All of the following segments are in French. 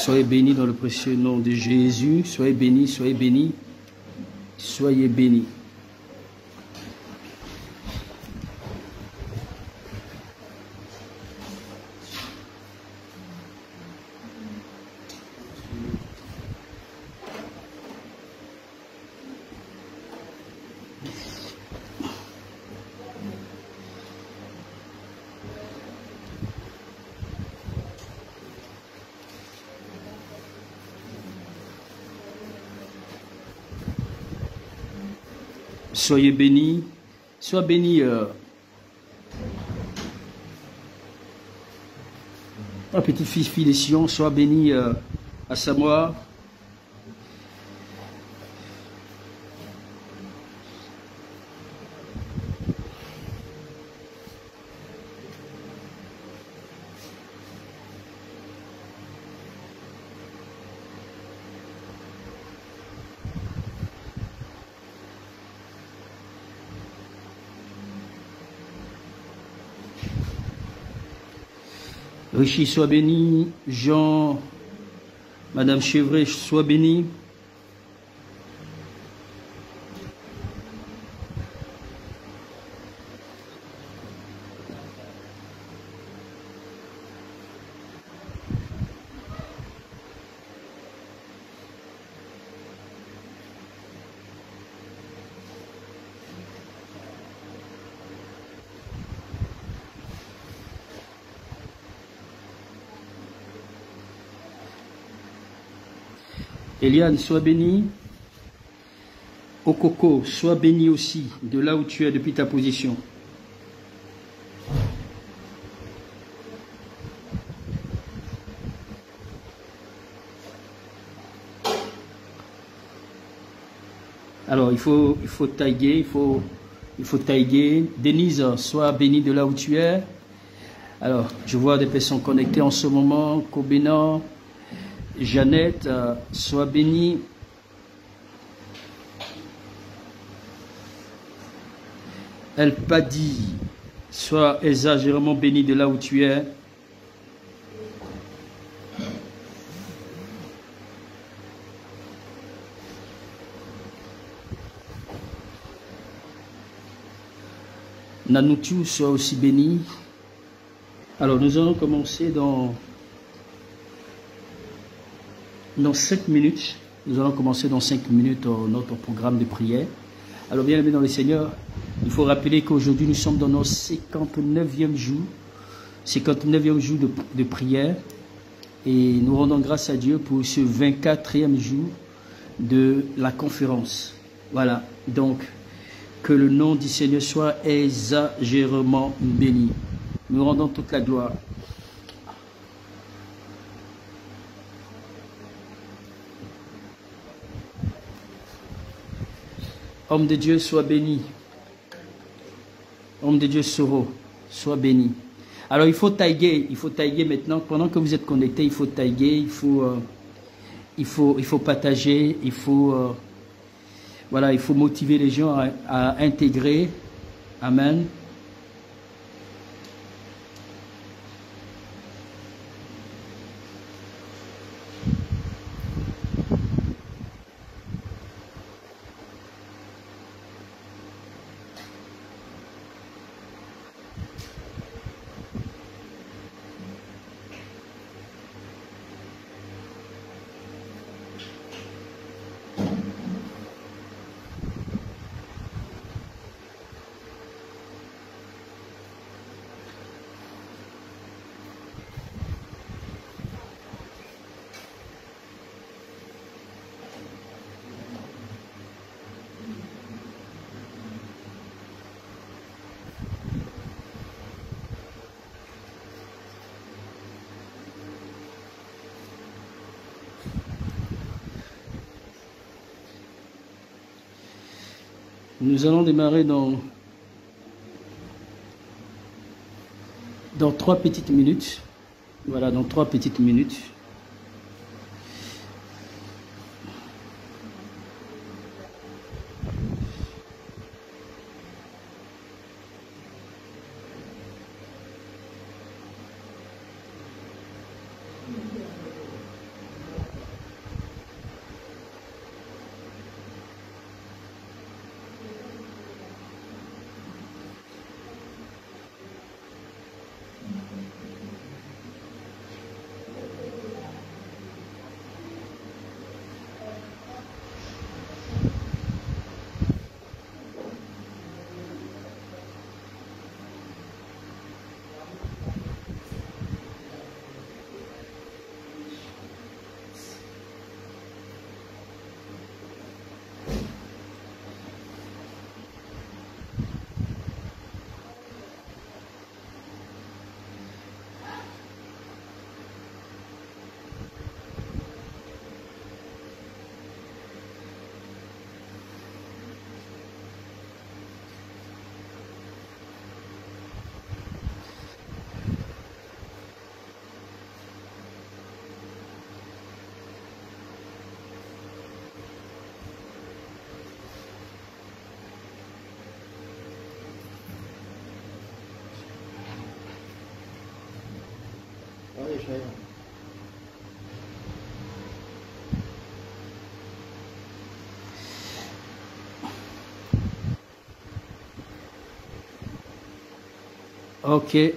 Soyez bénis dans le précieux nom de Jésus. Soyez bénis, soyez bénis, soyez bénis. Soyez bénis, sois béni, ma petite fille de Sion, sois bénie à Samoa. Richie, sois béni. Jean, Madame Chevret, sois bénie. Eliane, sois bénie. Okoko, sois béni aussi, de là où tu es, depuis ta position. Alors, il faut taguer, il faut taguer. Denise, sois bénie de là où tu es. Alors, je vois des personnes connectées en ce moment. Kobena, Jeannette, sois bénie. El Padi, sois exagérément béni de là où tu es. Nanoutu, sois aussi béni. Alors, nous allons commencer dans 5 minutes. Nous allons commencer dans 5 minutes notre programme de prière. Alors, bien aimés dans le Seigneur, il faut rappeler qu'aujourd'hui, nous sommes dans notre 59e jour. 59e jour de prière. Et nous rendons grâce à Dieu pour ce 24e jour de la conférence. Voilà. Donc, que le nom du Seigneur soit exagérément béni. Nous rendons toute la gloire. Homme de Dieu, sois béni. Homme de Dieu, Soro, sois béni. Alors, il faut taguer maintenant. Pendant que vous êtes connectés, il faut taguer, il faut partager, voilà, il faut motiver les gens à intégrer. Amen. Nous allons démarrer dans 3 petites minutes. Voilà, dans 3 petites minutes. Ok.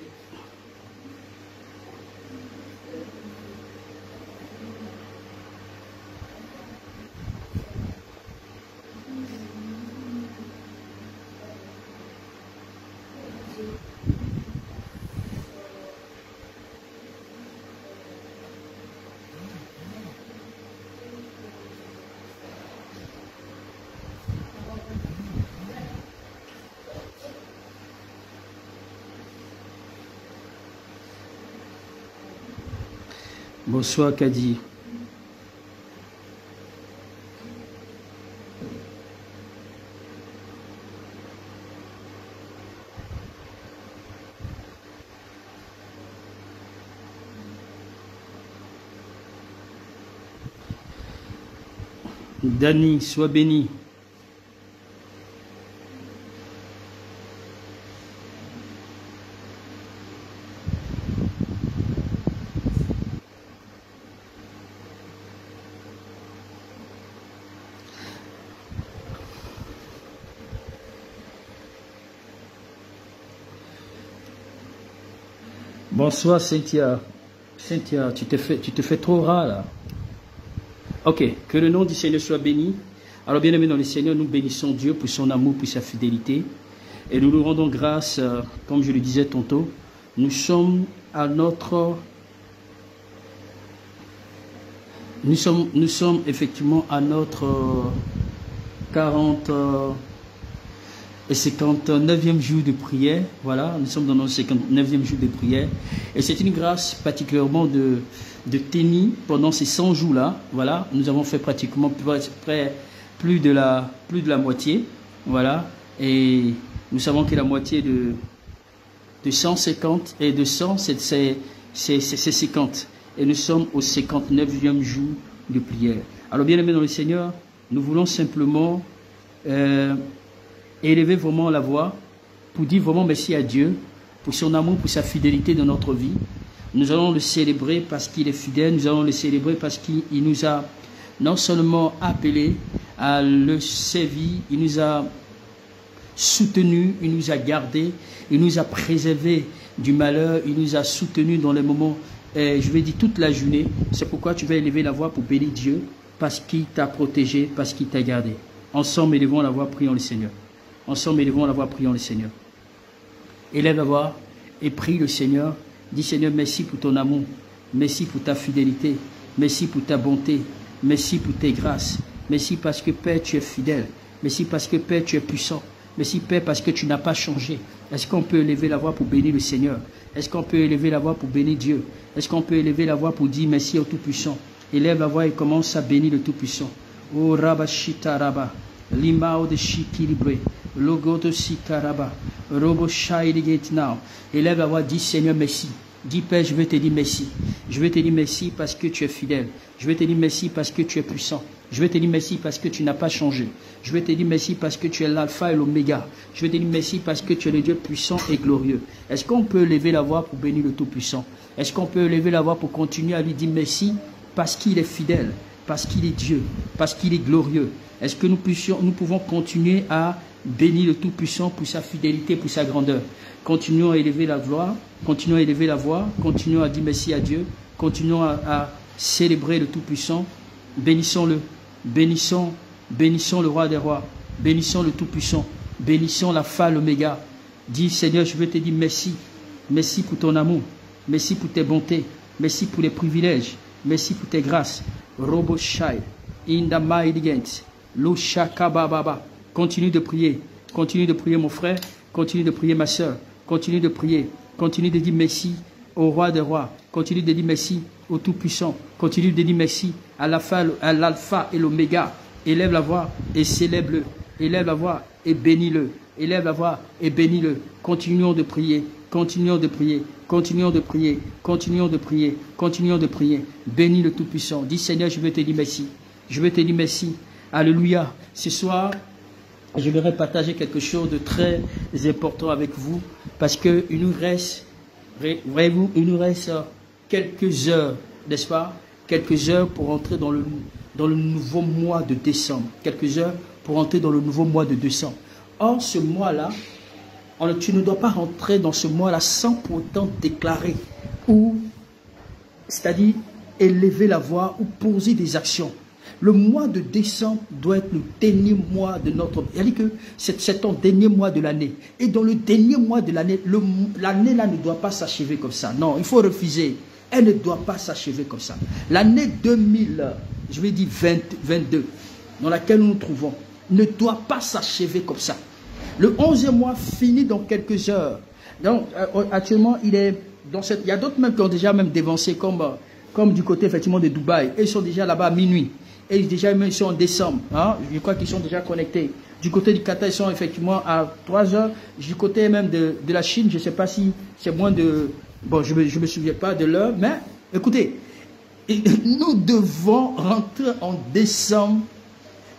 Bonsoir Kadi. Dani, sois béni. Bonsoir Cynthia. Cynthia, tu te fais trop rare là. Ok, que le nom du Seigneur soit béni. Alors bien aimé dans le Seigneur, nous bénissons Dieu pour son amour, pour sa fidélité. Et nous nous rendons grâce, comme je le disais tantôt, nous sommes à notre... Nous sommes effectivement à notre 59e jour de prière. Voilà, nous sommes dans notre 59e jour de prière. Et c'est une grâce particulièrement de tenir pendant ces 100 jours-là. Voilà, nous avons fait pratiquement plus de la moitié. Voilà, et nous savons que la moitié de 150 et de 100, c'est 50. Et nous sommes au 59e jour de prière. Alors bien aimé dans le Seigneur, nous voulons simplement élever vraiment la voix pour dire vraiment merci à Dieu pour son amour, pour sa fidélité dans notre vie. Nous allons le célébrer parce qu'il est fidèle, nous allons le célébrer parce qu'il nous a non seulement appelés à le servir, il nous a soutenus, il nous a gardés, il nous a préservés du malheur, il nous a soutenus dans les moments, je vais dire toute la journée. C'est pourquoi tu vas élever la voix pour bénir Dieu, parce qu'il t'a protégé, parce qu'il t'a gardé. Ensemble, élevons la voix, prions le Seigneur. Ensemble, élevons la voix, prions le Seigneur. Élève la voix et prie le Seigneur. Dis Seigneur, merci pour ton amour, merci pour ta fidélité, merci pour ta bonté, merci pour tes grâces, merci parce que Père, tu es fidèle, merci parce que Père, tu es puissant, merci Père parce que tu n'as pas changé. Est-ce qu'on peut élever la voix pour bénir le Seigneur? Est-ce qu'on peut élever la voix pour bénir Dieu? Est-ce qu'on peut élever la voix pour dire merci au Tout-Puissant? Élève la voix et commence à bénir le Tout-Puissant. Oh Rabashita Rabba, Limao de Shikilibre, Logo de Sikaraba, Robo Shaidigate now. Élève la voix, dis Seigneur merci. Dis Père, je veux te dire merci. Je veux te dire merci parce que tu es fidèle. Je veux te dire merci parce que tu es puissant. Je veux te dire merci parce que tu n'as pas changé. Je veux te dire merci parce que tu es l'alpha et l'oméga. Je veux te dire merci parce que tu es le Dieu puissant et glorieux. Est-ce qu'on peut lever la voix pour bénir le Tout-Puissant? Est-ce qu'on peut lever la voix pour continuer à lui dire merci parce qu'il est fidèle, parce qu'il est Dieu, parce qu'il est glorieux? Est-ce que nous pouvons continuer à bénir le Tout-Puissant pour sa fidélité, pour sa grandeur? Continuons à élever la voix, continuons à élever la voix, continuons à dire merci à Dieu, continuons à célébrer le Tout-Puissant. Bénissons-le, bénissons le Roi des Rois, bénissons le Tout-Puissant, bénissons l'Alpha, l'Oméga. Dis Seigneur, je veux te dire merci, merci pour ton amour, merci pour tes bontés, merci pour les privilèges, merci pour tes grâces. Robo Shai, Inda Maïdigent, Lo Shakababa. Continue de prier mon frère, continue de prier ma soeur, continue de prier, continue de dire merci au Roi des Rois, continue de dire merci au Tout-Puissant, continue de dire merci à l'Alpha et l'Oméga. Élève la voix et célèbre-le, élève la voix et bénis-le, élève la voix et bénis-le. Continuons de prier, continuons de prier, continuons de prier, continuons de prier, continuons de prier. Bénis le Tout-Puissant. Dis Seigneur, je veux te dire merci, je veux te dire merci. Alléluia. Ce soir, je voudrais partager quelque chose de très important avec vous parce qu'il nous reste, voyez-vous, il nous reste quelques heures, n'est-ce pas? Quelques heures pour entrer dans le nouveau mois de décembre. Quelques heures pour entrer dans le nouveau mois de décembre. Or, ce mois-là, tu ne dois pas rentrer dans ce mois-là sans pour autant déclarer ou, c'est-à-dire, élever la voix ou poser des actions. Le mois de décembre doit être le dernier mois de notre... C'est-à-dire que c'est ton dernier mois de l'année. Et dans le dernier mois de l'année, l'année là ne doit pas s'achever comme ça. Non, il faut refuser. Elle ne doit pas s'achever comme ça. L'année 2022, dans laquelle nous nous trouvons, ne doit pas s'achever comme ça. Le 11e mois finit dans quelques heures. Donc, actuellement, il y a d'autres même qui ont déjà même dévancé, comme du côté effectivement de Dubaï. Et ils sont déjà là-bas à minuit. Et déjà, ils sont en décembre. Hein? Je crois qu'ils sont déjà connectés. Du côté du Qatar, ils sont effectivement à 3 heures. Du côté même de la Chine, je ne sais pas si c'est moins de... Bon, je me souviens pas de l'heure, mais écoutez, nous devons rentrer en décembre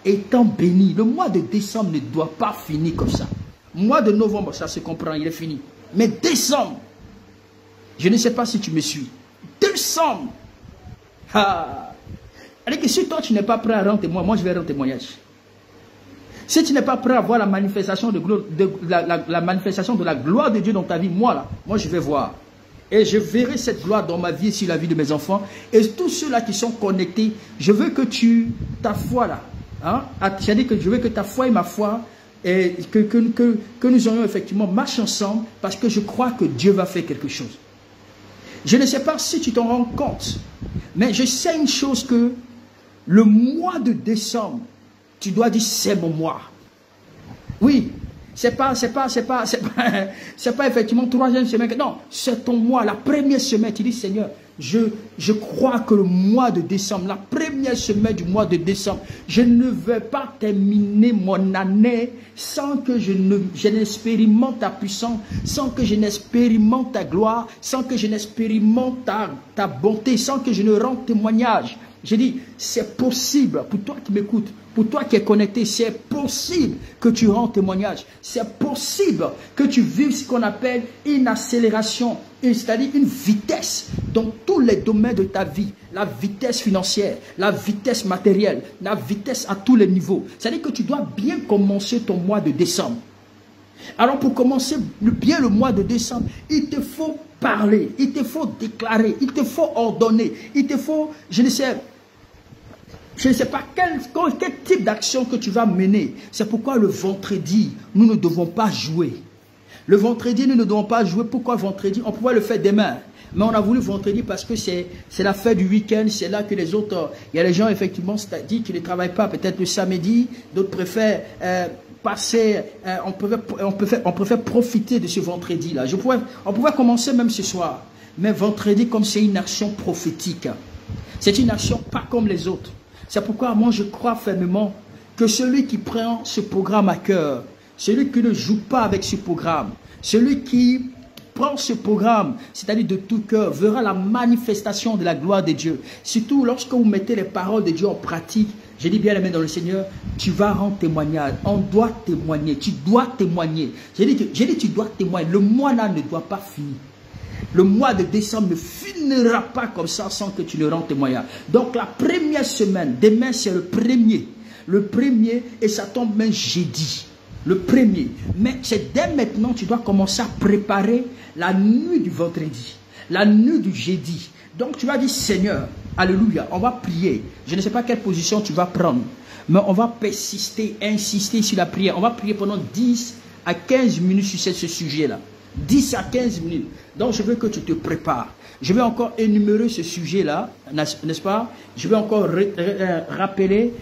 étant bénis. Le mois de décembre ne doit pas finir comme ça. Mois de novembre, ça se comprend, il est fini. Mais décembre, je ne sais pas si tu me suis. Décembre, c'est-à-dire que si toi tu n'es pas prêt à rendre témoignage, moi je vais rendre témoignage. Si tu n'es pas prêt à voir la manifestation la manifestation de la gloire de Dieu dans ta vie, moi je vais voir. Et je verrai cette gloire dans ma vie et sur la vie de mes enfants. Et tous ceux-là qui sont connectés, je veux que ta foi là, hein, c'est-à-dire que je veux que ta foi et ma foi, et que nous ayons effectivement marché ensemble, parce que je crois que Dieu va faire quelque chose. Je ne sais pas si tu t'en rends compte, mais je sais une chose que le mois de décembre, tu dois dire c'est mon mois. Oui, c'est pas effectivement 3e semaine. Non, c'est ton mois, la première semaine. Tu dis Seigneur, je crois que le mois de décembre, la première semaine du mois de décembre, je ne vais pas terminer mon année sans que je n'expérimente ta puissance, sans que je n'expérimente ta gloire, sans que je n'expérimente ta bonté, sans que je ne rende témoignage. J'ai dit, c'est possible, pour toi qui m'écoutes, pour toi qui es connecté, c'est possible que tu rendes témoignage. C'est possible que tu vives ce qu'on appelle une accélération, c'est-à-dire une vitesse dans tous les domaines de ta vie. La vitesse financière, la vitesse matérielle, la vitesse à tous les niveaux. C'est-à-dire que tu dois bien commencer ton mois de décembre. Alors pour commencer bien le mois de décembre, il te faut parler, il te faut déclarer, il te faut ordonner, il te faut, je ne sais pas quel type d'action que tu vas mener. C'est pourquoi le vendredi, nous ne devons pas jouer. Le vendredi, nous ne devons pas jouer. Pourquoi vendredi? On pourrait le faire demain. Mais on a voulu vendredi parce que c'est la fin du week-end. C'est là que les autres... Il y a les gens, effectivement, c'est-à-dire qui ne travaillent pas. Peut-être le samedi. D'autres préfèrent passer... on préfère profiter de ce vendredi-là. On pourrait commencer même ce soir. Mais vendredi, comme c'est une action prophétique, c'est une action pas comme les autres. C'est pourquoi moi je crois fermement que celui qui prend ce programme à cœur, celui qui ne joue pas avec ce programme, celui qui prend ce programme, c'est-à-dire de tout cœur, verra la manifestation de la gloire de Dieu. Surtout lorsque vous mettez les paroles de Dieu en pratique, je dis bien les mains dans le Seigneur, tu vas rendre témoignage. On doit témoigner, tu dois témoigner. J'ai dit tu dois témoigner. Le mois là ne doit pas finir. Le mois de décembre ne finira pas comme ça sans que tu ne rendes témoignage. Donc la première semaine, demain c'est le premier. Le premier et ça tombe même jeudi. Le premier. Mais c'est dès maintenant tu dois commencer à préparer la nuit du vendredi. La nuit du jeudi. Donc tu vas dire Seigneur, alléluia, on va prier. Je ne sais pas quelle position tu vas prendre. Mais on va persister, insister sur la prière. On va prier pendant 10 à 15 minutes sur ce sujet-là. 10 à 15 minutes. Donc je veux que tu te prépares. Je vais encore énumérer ce sujet-là, n'est-ce pas? Je vais encore rappeler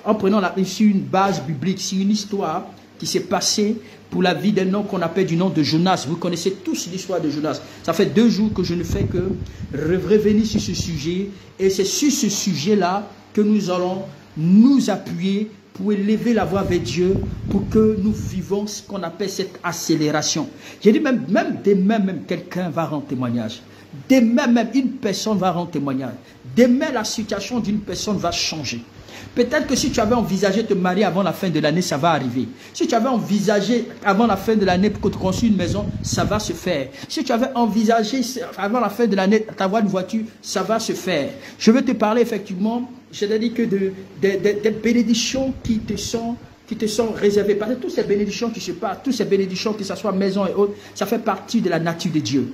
en prenant sur une base biblique, sur une histoire qui s'est passée pour la vie d'un homme qu'on appelle du nom de Jonas. Vous connaissez tous l'histoire de Jonas. Ça fait 2 jours que je ne fais que revenir sur ce sujet. Et c'est sur ce sujet-là que nous allons nous appuyer pour élever la voix vers Dieu, pour que nous vivons ce qu'on appelle cette accélération. J'ai dit même demain, même quelqu'un va rendre témoignage. Demain même, une personne va rendre témoignage. Demain, la situation d'une personne va changer. Peut-être que si tu avais envisagé de te marier avant la fin de l'année, ça va arriver. Si tu avais envisagé avant la fin de l'année pour que tu construises une maison, ça va se faire. Si tu avais envisagé avant la fin de l'année d'avoir une voiture, ça va se faire. Je veux te parler effectivement, je te dis que des bénédictions qui te sont réservées. Parce que toutes ces bénédictions qui se passent, toutes ces bénédictions, que ce soit maison et autres, ça fait partie de la nature de Dieu.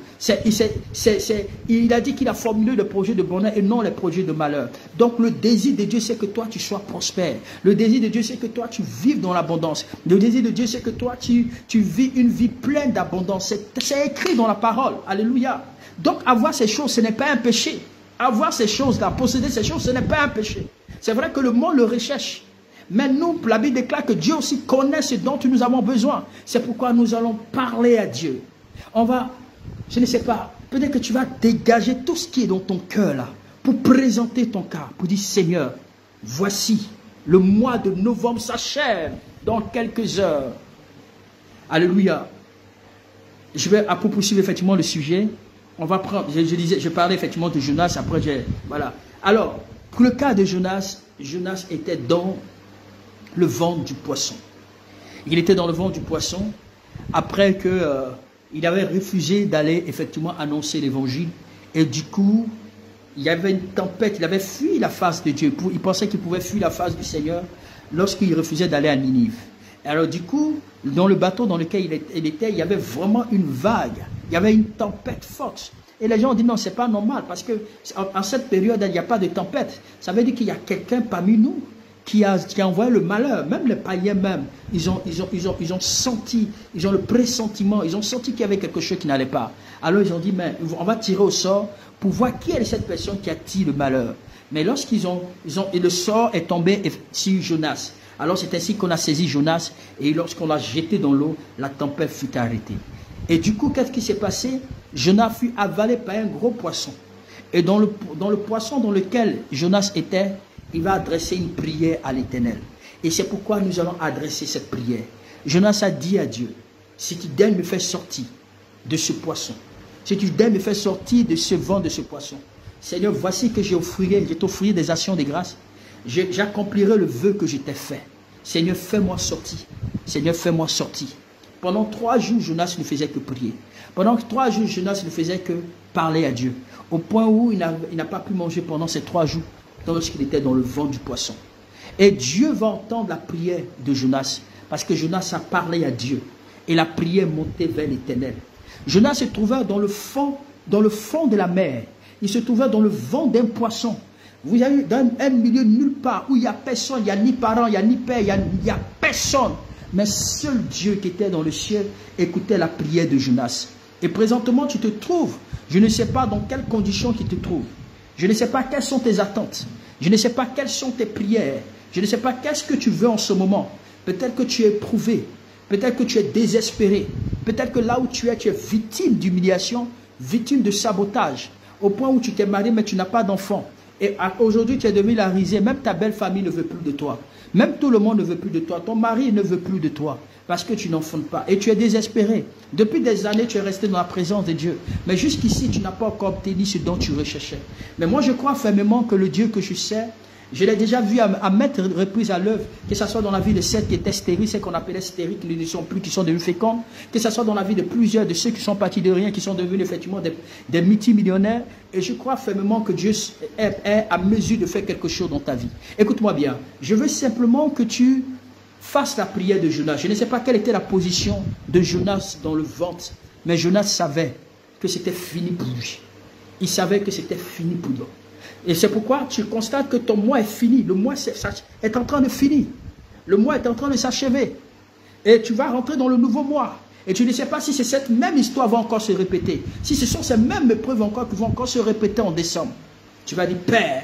Il a dit qu'il a formulé le projet de bonheur et non les projets de malheur. Donc le désir de Dieu, c'est que toi, tu sois prospère. Le désir de Dieu, c'est que toi, tu vives dans l'abondance. Le désir de Dieu, c'est que toi, tu vis une vie pleine d'abondance. C'est écrit dans la parole. Alléluia. Donc avoir ces choses, ce n'est pas un péché. Avoir ces choses-là, posséder ces choses, ce n'est pas un péché. C'est vrai que le monde le recherche. Mais nous, la Bible déclare que Dieu aussi connaît ce dont nous avons besoin. C'est pourquoi nous allons parler à Dieu. On va, je ne sais pas, peut-être que tu vas dégager tout ce qui est dans ton cœur là, pour présenter ton cas, pour dire Seigneur, voici, le mois de novembre s'achève dans quelques heures. Alléluia. Je vais, pour poursuivre effectivement le sujet, on va prendre, je parlais effectivement de Jonas, après voilà. Alors, pour le cas de Jonas, Jonas était dans le ventre du poisson. Il était dans le ventre du poisson après que il avait refusé d'aller effectivement annoncer l'évangile et du coup il y avait une tempête, il avait fui la face de Dieu, il pensait qu'il pouvait fuir la face du Seigneur lorsqu'il refusait d'aller à Ninive. Alors du coup, dans le bateau dans lequel il était, il y avait vraiment une vague, il y avait une tempête forte. Et les gens ont dit non, c'est pas normal parce que en cette période, il n'y a pas de tempête. Ça veut dire qu'il y a quelqu'un parmi nous qui a envoyé le malheur. Même les païens même, ils ont senti, ils ont le pressentiment, ils ont senti qu'il y avait quelque chose qui n'allait pas. Alors ils ont dit, mais on va tirer au sort pour voir qui est cette personne qui a tiré le malheur. Mais lorsqu'ils et le sort est tombé sur Jonas. Alors c'est ainsi qu'on a saisi Jonas et lorsqu'on l'a jeté dans l'eau, la tempête fut arrêtée. Et du coup, qu'est-ce qui s'est passé? Jonas fut avalé par un gros poisson. Et dans le poisson dans lequel Jonas était, il va adresser une prière à l'Éternel. Et c'est pourquoi nous allons adresser cette prière. Jonas a dit à Dieu, si tu daignes me faire sortir de ce poisson, si tu daignes me faire sortir de ce vent de ce poisson, Seigneur, voici que je t'offrirai des actions de grâce. J'accomplirai le vœu que je t'ai fait. Seigneur, fais-moi sortir. Seigneur, fais-moi sortir. Pendant 3 jours, Jonas ne faisait que prier. Pendant 3 jours, Jonas ne faisait que parler à Dieu. Au point où il n'a pas pu manger pendant ces 3 jours, lorsqu'il était dans le ventre du poisson. Et Dieu va entendre la prière de Jonas, parce que Jonas a parlé à Dieu. Et la prière montait vers l'Éternel. Jonas se trouvait dans le fond de la mer. Il se trouvait dans le ventre d'un poisson. Vous avez dans un milieu nulle part où il n'y a personne, il n'y a ni parents, il n'y a ni père, il n'y a personne. Mais seul Dieu qui était dans le ciel écoutait la prière de Jonas. Et présentement, tu te trouves, je ne sais pas dans quelles conditions tu te trouves. Je ne sais pas quelles sont tes attentes. Je ne sais pas quelles sont tes prières. Je ne sais pas qu'est-ce que tu veux en ce moment. Peut-être que tu es éprouvé. Peut-être que tu es désespéré. Peut-être que là où tu es victime d'humiliation, victime de sabotage. Au point où tu t'es marié mais tu n'as pas d'enfant. Et aujourd'hui tu es devenu la risée. Même ta belle famille ne veut plus de toi. Même tout le monde ne veut plus de toi. Ton mari ne veut plus de toi. Parce que tu n'enfantes pas. Et tu es désespéré. Depuis des années, tu es resté dans la présence de Dieu. Mais jusqu'ici, tu n'as pas encore obtenu ce dont tu recherchais. Mais moi, je crois fermement que le Dieu que je sais, je l'ai déjà vu à maintes reprises à l'œuvre, que ce soit dans la vie de celles qui étaient stériles, celles qu'on appelait stériles, qui ne sont plus, qui sont devenues fécondes, que ce soit dans la vie de plusieurs de ceux qui sont partis de rien, qui sont devenus effectivement des multimillionnaires. Et je crois fermement que Dieu est à mesure de faire quelque chose dans ta vie. Écoute-moi bien, je veux simplement que tu fasses la prière de Jonas. Je ne sais pas quelle était la position de Jonas dans le ventre, mais Jonas savait que c'était fini pour lui. Il savait que c'était fini pour lui. Et c'est pourquoi tu constates que ton mois est fini. Le mois est en train de finir. Le mois est en train de s'achever. Et tu vas rentrer dans le nouveau mois. Et tu ne sais pas si c'est cette même histoire va encore se répéter. Si ce sont ces mêmes épreuves encore qui vont encore se répéter en décembre. Tu vas dire, Père,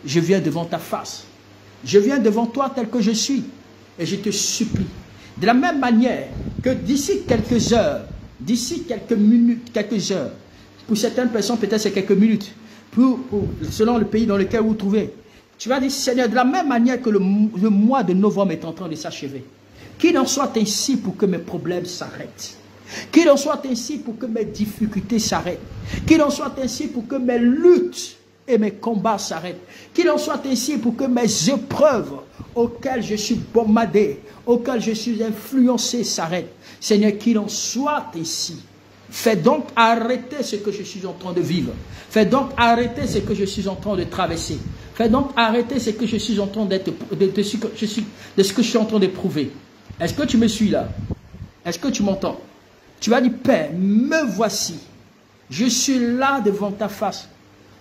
je viens devant ta face. Je viens devant toi tel que je suis. Et je te supplie. De la même manière que d'ici quelques heures, d'ici quelques minutes, quelques heures, pour certaines personnes peut-être c'est quelques minutes, selon le pays dans lequel vous vous trouvez, tu vas dire, Seigneur, de la même manière que le mois de novembre est en train de s'achever, qu'il en soit ainsi pour que mes problèmes s'arrêtent. Qu'il en soit ainsi pour que mes difficultés s'arrêtent. Qu'il en soit ainsi pour que mes luttes et mes combats s'arrêtent. Qu'il en soit ainsi pour que mes épreuves auxquelles je suis bombardé, auxquelles je suis influencé s'arrêtent. Seigneur, qu'il en soit ainsi. Fais donc arrêter ce que je suis en train de vivre. Fais donc arrêter ce que je suis en train de traverser. Fais donc arrêter ce que je suis en train de ce que je suis en train d'éprouver. Est-ce que tu me suis là? Est-ce que tu m'entends? Tu vas dire, Père, me voici. Je suis là devant ta face.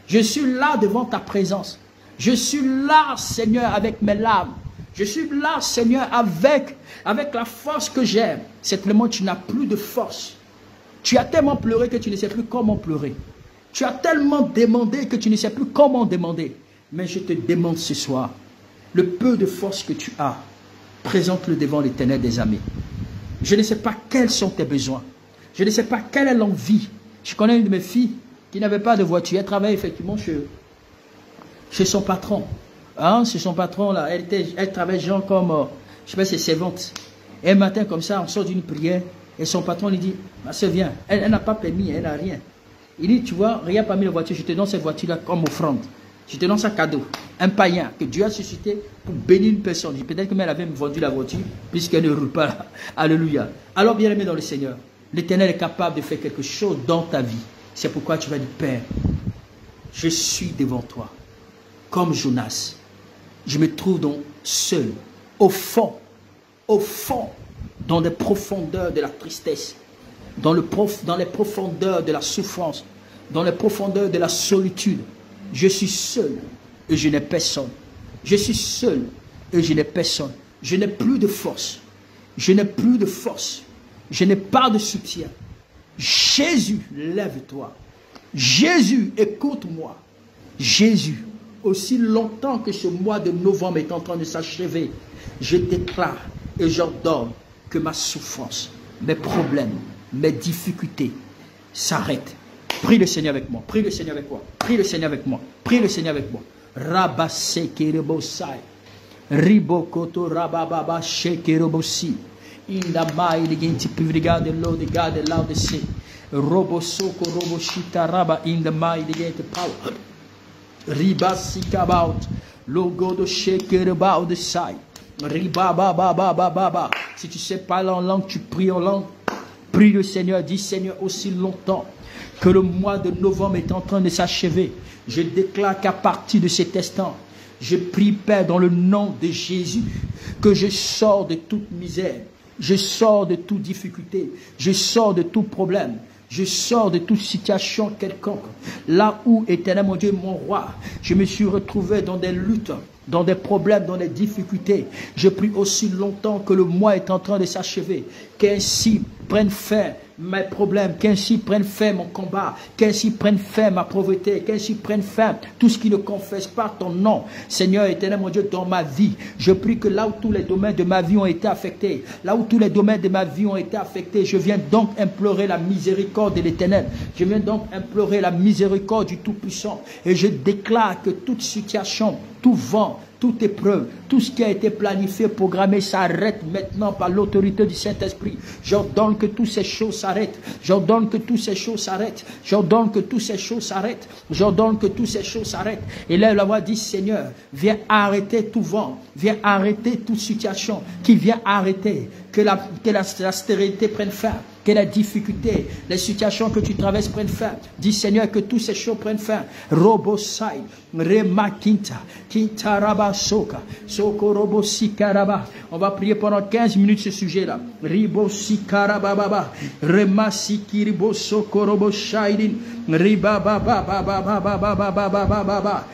Je suis là devant ta présence. Je suis là, Seigneur, avec mes larmes. Je suis là, Seigneur, avec la force que j'ai. Simplement, tu n'as plus de force. Tu as tellement pleuré que tu ne sais plus comment pleurer. Tu as tellement demandé que tu ne sais plus comment demander. Mais je te demande ce soir, le peu de force que tu as, présente-le devant l'Éternel des armées. Je ne sais pas quels sont tes besoins. Je ne sais pas quelle est l'envie. Je connais une de mes filles qui n'avait pas de voiture. Elle travaille effectivement chez son patron. Hein, c'est son patron là. Elle travaille genre comme, je sais pas, c'est servante. Et un matin comme ça, on sort d'une prière. Et son patron lui dit, ma soeur viens, elle n'a pas permis, elle n'a rien. Il dit, tu vois, regarde parmi les voitures, je te donne cette voiture-là comme offrande. Je te donne ça cadeau, un païen que Dieu a suscité pour bénir une personne. Peut-être que elle avait vendu la voiture, puisqu'elle ne roule pas là. Alléluia. Alors bien aimé dans le Seigneur, l'Éternel est capable de faire quelque chose dans ta vie. C'est pourquoi tu vas dire, Père, je suis devant toi, comme Jonas. Je me trouve donc seul, au fond, dans les profondeurs de la tristesse, dans les profondeurs de la souffrance, dans les profondeurs de la solitude. Je suis seul et je n'ai personne. Je suis seul et je n'ai personne. Je n'ai plus de force. Je n'ai plus de force. Je n'ai pas de soutien. Jésus, lève-toi. Jésus, écoute-moi. Jésus, aussi longtemps que ce mois de novembre est en train de s'achever, je déclare et j'ordonne que ma souffrance, mes problèmes, mes difficultés s'arrêtent. Prie le Seigneur avec moi. Prie le Seigneur avec moi. Prie le Seigneur avec moi. Prie le Seigneur avec moi. Rabase kerebosai. Ribokoto rabababa shekerebosi. Indama iligenti pivrigade lo de gade laude se. Robosoko roboshita raba indama iligenti power. Ribasi kabaut. Logo de shekerebao de sai. Ribabababababa. Si tu sais parler en langue, tu pries en langue. Prie le Seigneur. Dis Seigneur, aussi longtemps que le mois de novembre est en train de s'achever, je déclare qu'à partir de cet instant, je prie, Père, dans le nom de Jésus, que je sors de toute misère, je sors de toute difficulté, je sors de tout problème, je sors de toute situation quelconque. Là où, Éternel mon Dieu, mon roi, je me suis retrouvé dans des luttes, dans des problèmes, dans des difficultés. Je prie aussi longtemps que le mois est en train de s'achever, qu'ainsi prenne fin mes problèmes, qu'ainsi prenne fin mon combat, qu'ainsi prenne fin ma pauvreté, qu'ainsi prenne fin tout ce qui ne confesse pas ton nom. Seigneur éternel mon Dieu, dans ma vie, je prie que là où tous les domaines de ma vie ont été affectés, là où tous les domaines de ma vie ont été affectés, je viens donc implorer la miséricorde de l'Éternel. Je viens donc implorer la miséricorde du Tout-Puissant. Et je déclare que toute situation, tout vent, toute épreuve, tout ce qui a été planifié, programmé, s'arrête maintenant par l'autorité du Saint-Esprit. J'ordonne que toutes ces choses s'arrêtent. J'ordonne que toutes ces choses s'arrêtent. J'ordonne que toutes ces choses s'arrêtent. J'ordonne que toutes ces choses s'arrêtent. Et là, la voix dit, Seigneur, viens arrêter tout vent. Viens arrêter toute situation qui vient arrêter. Que la stérilité prenne fin. Que la difficulté, les situations que tu traverses prennent fin. Dis Seigneur que toutes ces choses prennent fin. Robosai, Rema Kinta, Kinta Raba Soka, Soko Robosi Karaba. On va prier pendant 15 minutes ce sujet-là. Ribosi Karababa, Rema Sikiribo Soko Roboshaidin, Riba Baba Baba Baba Baba Baba Baba.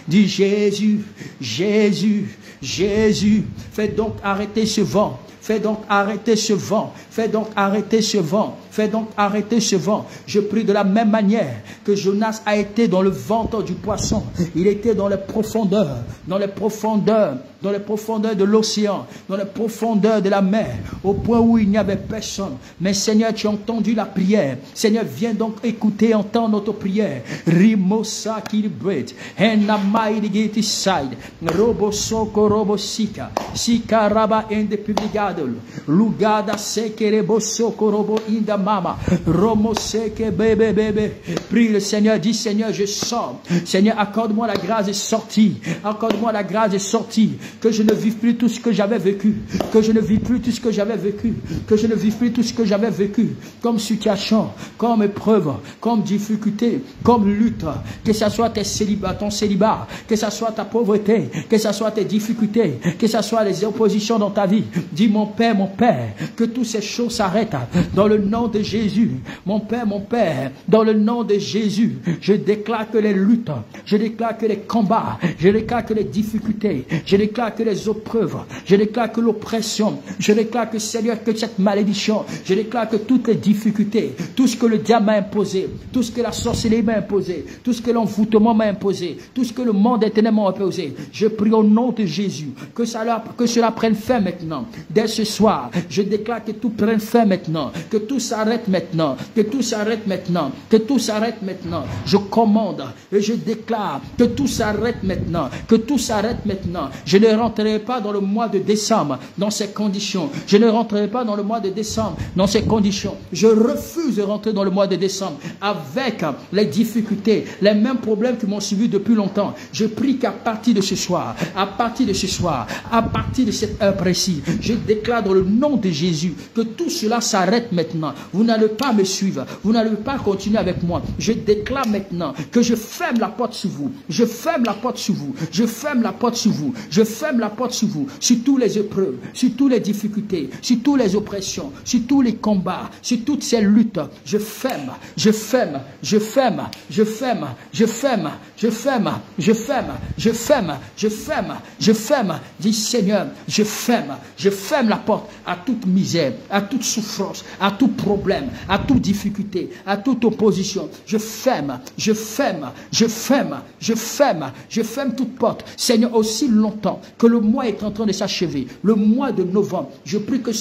Dis Jésus, Jésus, Jésus, fais donc arrêter ce vent. Fais donc arrêter ce vent. Fais donc arrêter ce vent. Fais donc arrêter ce vent. Je prie de la même manière que Jonas a été dans le ventre du poisson. Il était dans les profondeurs, dans les profondeurs, dans les profondeurs de l'océan, dans les profondeurs de la mer, au point où il n'y avait personne. Mais Seigneur, tu as entendu la prière. Seigneur, viens donc écouter, entendre notre prière. Rimosa kilibret, enamaïdigiti side, robosoko robosika, sikaraba ende publiga Kadel, Lugada Sekerebo Sokorobo Inda Mama, Romo Seke Bebe Bebe. Prie le Seigneur, dis Seigneur, je sors. Seigneur, accorde-moi la grâce de sortir. Accorde-moi la grâce de sortir. Que je ne vive plus tout ce que j'avais vécu. Que je ne vive plus tout ce que j'avais vécu. Que je ne vive plus tout ce que j'avais vécu. Comme situation, comme épreuve, comme difficulté, comme lutte. Que ce soit ton célibat, que ce soit ta pauvreté, que ce soit tes difficultés, que ce soit les oppositions dans ta vie. Dis mon Père, que toutes ces choses s'arrêtent dans le nom de Jésus. Mon Père, dans le nom de Jésus, je déclare que les luttes, je déclare que les combats, je déclare que les difficultés, je déclare que les épreuves, je déclare que l'oppression, je déclare que Seigneur, que cette malédiction, je déclare que toutes les difficultés, tout ce que le diable m'a imposé, tout ce que la sorcellerie m'a imposé, tout ce que l'envoûtement m'a imposé, tout ce que le monde éternel m'a imposé, je prie au nom de Jésus, que cela prenne fin maintenant. Dès ce soir, je déclare que tout prenne fin maintenant, que tout s'arrête maintenant, que tout s'arrête maintenant, que tout s'arrête maintenant. Je commande et je déclare que tout s'arrête maintenant, que tout s'arrête maintenant. Je ne rentrerai pas dans le mois de décembre dans ces conditions. Je ne rentrerai pas dans le mois de décembre dans ces conditions. Je refuse de rentrer dans le mois de décembre avec les difficultés, les mêmes problèmes qui m'ont suivi depuis longtemps. Je prie qu'à partir de ce soir, à partir de cette heure précise, je déclare dans le nom de Jésus que tout cela s'arrête maintenant. Vous n'allez pas me suivre, vous n'allez pas continuer avec moi. Je déclare maintenant que je ferme la porte sur vous. Je ferme la porte sur vous. Je ferme la porte sur vous. Je ferme la porte sur vous. Sur toutes les épreuves, sur toutes les difficultés, sur toutes les oppressions, sur tous les combats, sur toutes ces luttes. Je ferme, je ferme, je ferme, je ferme, je ferme, je ferme, je ferme, je ferme, je ferme, je ferme. Dis Seigneur, je ferme la porte à toute misère, à toute souffrance, à tout problème, à toute difficulté, à toute opposition. Je ferme, je ferme, je ferme, je ferme, je ferme toute porte. Seigneur, aussi longtemps que le mois est en train de s'achever, le mois de novembre, je prie que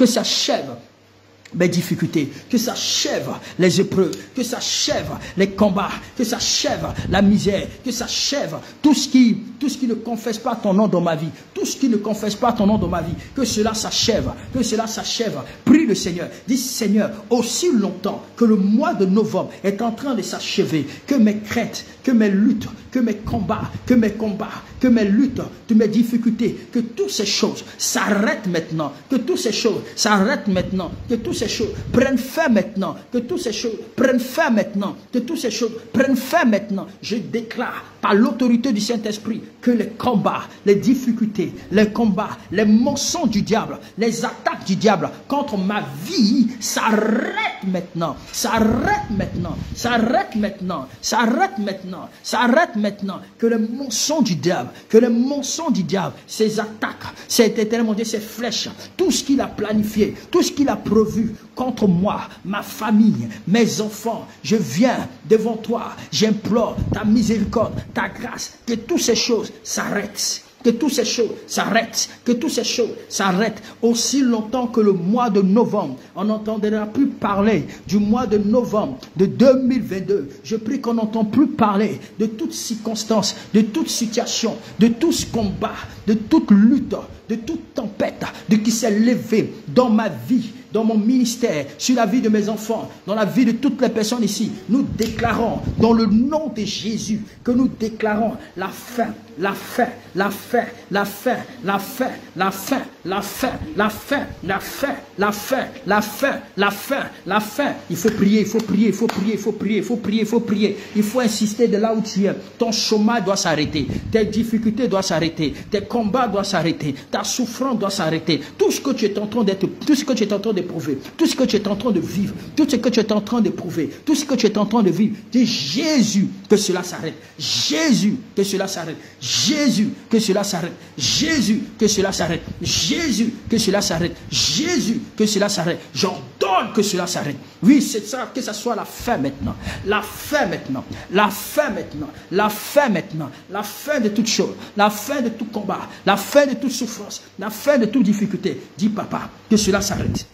s'achève mes difficultés, que s'achève les épreuves, que s'achève les combats, que s'achève la misère, que s'achève tout ce qui ne confesse pas ton nom dans ma vie, tout ce qui ne confesse pas ton nom dans ma vie, que cela s'achève, que cela s'achève. Prie le Seigneur, dis Seigneur, aussi longtemps que le mois de novembre est en train de s'achever, que mes craintes, que mes luttes, que mes combats, que mes luttes, que mes difficultés, que toutes ces choses s'arrêtent maintenant, que toutes ces choses s'arrêtent maintenant, que toutes ces choses prennent fin maintenant, que toutes ces choses prennent fin maintenant, que toutes ces choses prennent fin maintenant. Je déclare par l'autorité du Saint-Esprit que les combats, les difficultés, les combats, les mensonges du diable, les attaques du diable contre ma vie s'arrêtent maintenant, s'arrêtent maintenant, s'arrêtent maintenant, s'arrêtent maintenant, s'arrêtent maintenant. Que les mensonges du diable, que les mensonges du diable, ses attaques, ses éternel mon Dieu, ses flèches, tout ce qu'il a planifié, tout ce qu'il a prévu contre moi, ma famille, mes enfants, je viens devant toi, j'implore ta miséricorde, ta grâce, que toutes ces choses s'arrêtent. Que toutes ces choses s'arrêtent, que toutes ces choses s'arrêtent aussi longtemps que le mois de novembre. On n'entendra plus parler du mois de novembre de 2022. Je prie qu'on n'entend plus parler de toutes circonstances, de toute situation, de tout ce combat, de toute lutte, de toute tempête, de qui s'est levé dans ma vie, dans mon ministère, sur la vie de mes enfants, dans la vie de toutes les personnes ici. Nous déclarons dans le nom de Jésus que nous déclarons la fin, la fin, la fin, la fin, la fin, la fin, la fin, la fin, la fin, la fin, la fin, la fin, la fin. Il faut prier, il faut prier, il faut prier, il faut prier, il faut prier, il faut prier. Il faut insister de là où tu es. Ton chômage doit s'arrêter, tes difficultés doivent s'arrêter, tes combats doivent s'arrêter, ta souffrance doit s'arrêter. Tout ce que tu es en train d'être, tout ce que tu es en train d'éprouver, tout ce que tu es en train de vivre, tout ce que tu es en train d'éprouver, tout ce que tu es en train de vivre, dis Jésus, que cela s'arrête. Jésus, que cela s'arrête. Jésus, que cela s'arrête. Jésus, que cela s'arrête. Jésus, que cela s'arrête. Jésus, que cela s'arrête. J'ordonne que cela s'arrête. Oui, c'est ça, que ça soit la fin maintenant. La fin maintenant. La fin maintenant. La fin maintenant. La fin de toute chose. La fin de tout combat. La fin de toute souffrance. La fin de toute difficulté. Dis papa, que cela s'arrête.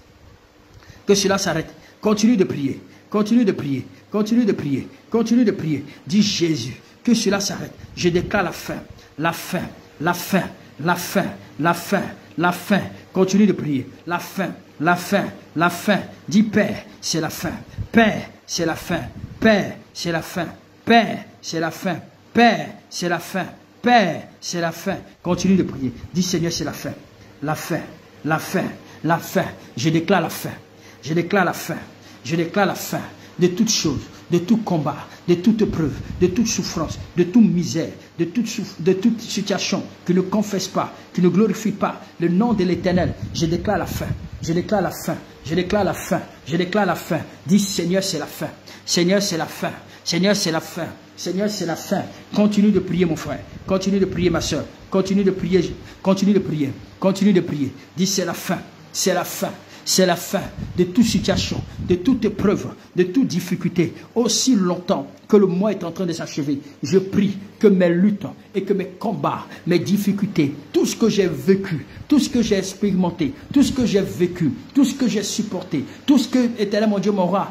Que cela s'arrête. Continue de prier. Continue de prier. Continue de prier. Continue de prier. Dis Jésus, que cela s'arrête. Je déclare la fin. La fin. La fin. La fin. La fin. la fin. Continue de prier. La fin, la fin, la fin. Dis Père, c'est la fin. Père, c'est la fin. Père, c'est la fin. Père, c'est la fin. Père, c'est la fin. Père, c'est la fin. Continue de prier. Dis Seigneur, c'est la fin. La fin, la fin, la fin. Je déclare la fin. Je déclare la fin. Je déclare la fin de toutes choses, de tout combat, de toute épreuve, de toute souffrance, de toute misère, de toute situation qui ne confesse pas, qui ne glorifie pas le nom de l'Éternel. Je déclare la fin. Je déclare la fin. Je déclare la fin. Je déclare la fin. Dis Seigneur, c'est la fin. Seigneur, c'est la fin. Seigneur, c'est la fin. Seigneur, c'est la fin. Continue de prier, mon frère. Continue de prier, ma soeur. Continue de prier. Continue de prier. Continue de prier. Dis c'est la fin. C'est la fin. C'est la fin de toute situation, de toute épreuve, de toute difficulté. Aussi longtemps que le mois est en train de s'achever, je prie que mes luttes et que mes combats, mes difficultés, tout ce que j'ai vécu, tout ce que j'ai expérimenté, tout ce que j'ai vécu, tout ce que j'ai supporté, tout ce que, éternel mon Dieu, mon roi,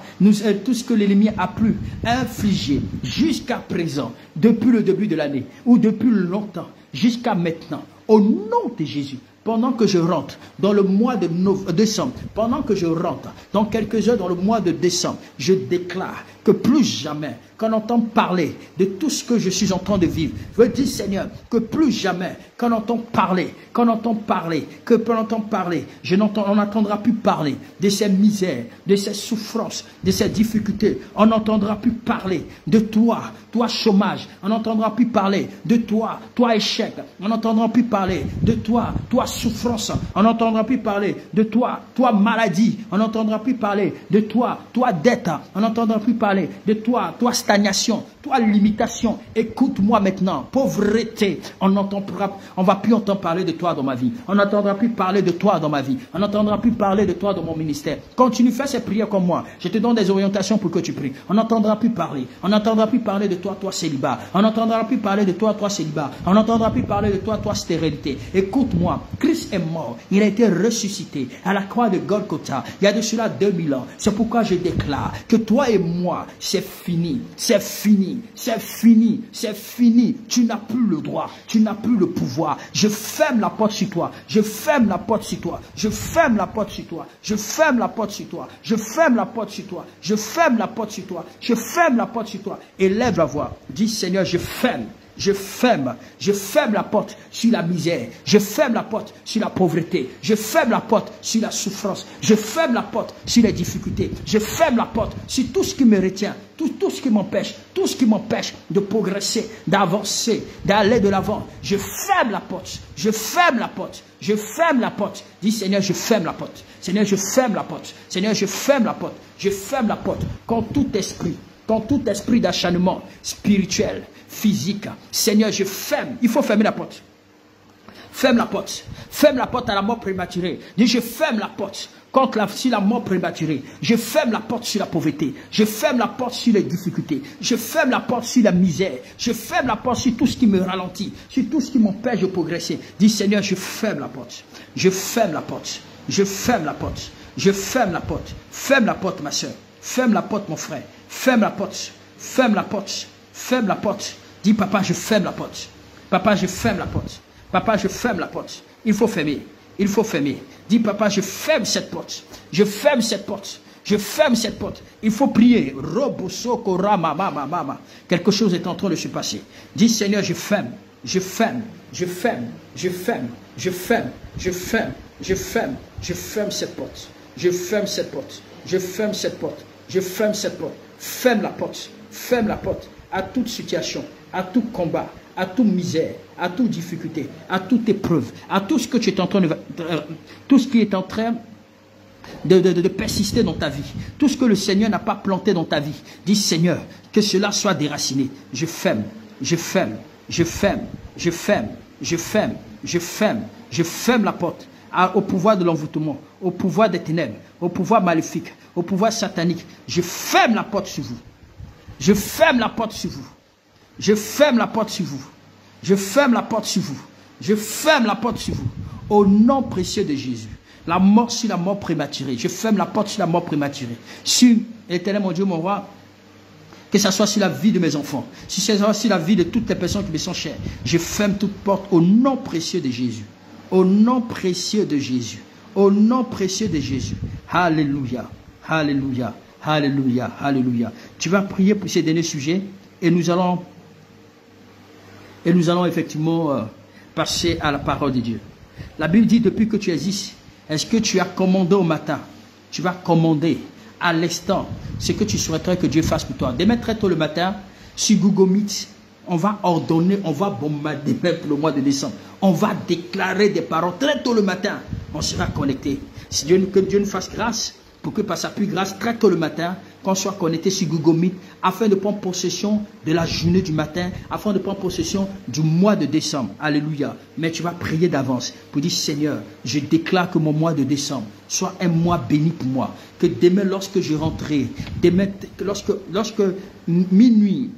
tout ce que l'ennemi a pu infliger jusqu'à présent, depuis le début de l'année, ou depuis longtemps, jusqu'à maintenant, au nom de Jésus. Pendant que je rentre dans le mois de décembre, pendant que je rentre dans quelques heures dans le mois de décembre, je déclare que plus jamais qu'on entend parler de tout ce que je suis en train de vivre. Je veux dire, Seigneur, que plus jamais qu'on entend parler, on n'entendra plus parler de ces misères, de ces souffrances, de ces difficultés. On n'entendra plus parler de toi, toi chômage. On n'entendra plus parler de toi, toi échec. On n'entendra plus parler de toi, toi souffrance. On n'entendra plus parler de toi, toi maladie. On n'entendra plus parler de toi, toi dette. On n'entendra plus parler de toi, toi stagnation, toi limitation. Écoute-moi maintenant, pauvreté. On va plus entendre parler de toi dans ma vie. On n'entendra plus parler de toi dans ma vie. On n'entendra plus parler de toi dans mon ministère. Continue, fais ces prières comme moi. Je te donne des orientations pour que tu pries. On n'entendra plus parler. On n'entendra plus parler de toi, toi célibat. On n'entendra plus parler de toi, toi célibat. On n'entendra plus parler de toi, toi stérilité. Écoute-moi, Christ est mort. Il a été ressuscité à la croix de Golgotha. Il y a de cela 2000 ans. C'est pourquoi je déclare que toi et moi, c'est fini. C'est fini. C'est fini. C'est fini. Tu n'as plus le droit. Tu n'as plus le pouvoir. Je ferme la porte sur toi. Je ferme la porte sur toi. Je ferme la porte sur toi. Je ferme la porte sur toi. Je ferme la porte sur toi. Je ferme la porte sur toi. Je ferme la porte sur toi. Et lève la voix. Dis Seigneur, je ferme. Je ferme la porte sur la misère. Je ferme la porte sur la pauvreté. Je ferme la porte sur la souffrance. Je ferme la porte sur les difficultés. Je ferme la porte sur tout ce qui me retient, tout ce qui m'empêche de progresser, d'avancer, d'aller de l'avant. Je ferme la porte. Je ferme la porte. Je ferme la porte. Dis Seigneur, je ferme la porte. Seigneur, je ferme la porte. Seigneur, je ferme la porte. Je ferme la porte. Quand tout esprit d'acharnement spirituel, physique, Seigneur, je ferme. Il faut fermer la porte. Ferme la porte. Ferme la porte à la mort prématurée. Dis, je ferme la porte sur la mort prématurée. Je ferme la porte sur la pauvreté. Je ferme la porte sur les difficultés. Je ferme la porte sur la misère. Je ferme la porte sur tout ce qui me ralentit, sur tout ce qui m'empêche de progresser. Dis, Seigneur, je ferme la porte. Je ferme la porte. Je ferme la porte. Je ferme la porte. Ferme la porte, ma soeur. Ferme la porte, mon frère. Ferme la porte. Ferme la porte. Ferme la porte. Dis, papa, je ferme la porte. Papa, je ferme la porte. Papa, je ferme la porte. Il faut fermer. Il faut fermer. Dis, papa, je ferme cette porte. Je ferme cette porte. Je ferme cette porte. Il faut prier. Quelque chose est en train de se passer. Dis, Seigneur, je ferme. Je ferme. Je ferme. Je ferme. Je ferme. Je ferme. Je ferme. Je ferme cette porte. Je ferme cette porte. Je ferme cette porte. Je ferme cette porte. Ferme la porte. Ferme la porte à toute situation, à tout combat, à toute misère, à toute difficulté, à toute épreuve, à tout ce que tu es en train de... tout ce qui est en train de persister dans ta vie. Tout ce que le Seigneur n'a pas planté dans ta vie. Dis, Seigneur, que cela soit déraciné. Je ferme, je ferme, je ferme, je ferme, je ferme, je ferme, je ferme la porte au pouvoir de l'envoûtement, au pouvoir des ténèbres, au pouvoir maléfique, au pouvoir satanique. Je ferme la porte sur vous. Je ferme la porte sur vous. Je ferme la porte sur vous. Je ferme la porte sur vous. Je ferme la porte sur vous. Au nom précieux de Jésus. La mort sur la mort prématurée. Je ferme la porte sur la mort prématurée. Sur, éternel mon Dieu, mon roi, que ce soit sur la vie de mes enfants, si ce soit sur la vie de toutes les personnes qui me sont chères, je ferme toute porte au nom précieux de Jésus. Au nom précieux de Jésus. Au nom précieux de Jésus. Alléluia. Alléluia. Alléluia. Alléluia. Tu vas prier pour ces derniers sujets et nous allons effectivement passer à la parole de Dieu. La Bible dit, depuis que tu existes, est-ce que tu as commandé au matin? Tu vas commander à l'instant ce que tu souhaiterais que Dieu fasse pour toi. Demain très tôt le matin, sur Google Meet, on va ordonner, on va bombarder même pour le mois de décembre. On va déclarer des paroles très tôt le matin. On sera connecté. Que Dieu nous fasse grâce pour que par sa plus grâce, très tôt le matin, qu'on soit connecté sur Google Meet afin de prendre possession de la journée du matin, afin de prendre possession du mois de décembre. Alléluia. Mais tu vas prier d'avance pour dire, Seigneur, je déclare que mon mois de décembre soit un mois béni pour moi. Que demain, lorsque je rentrerai, demain, lorsque minuit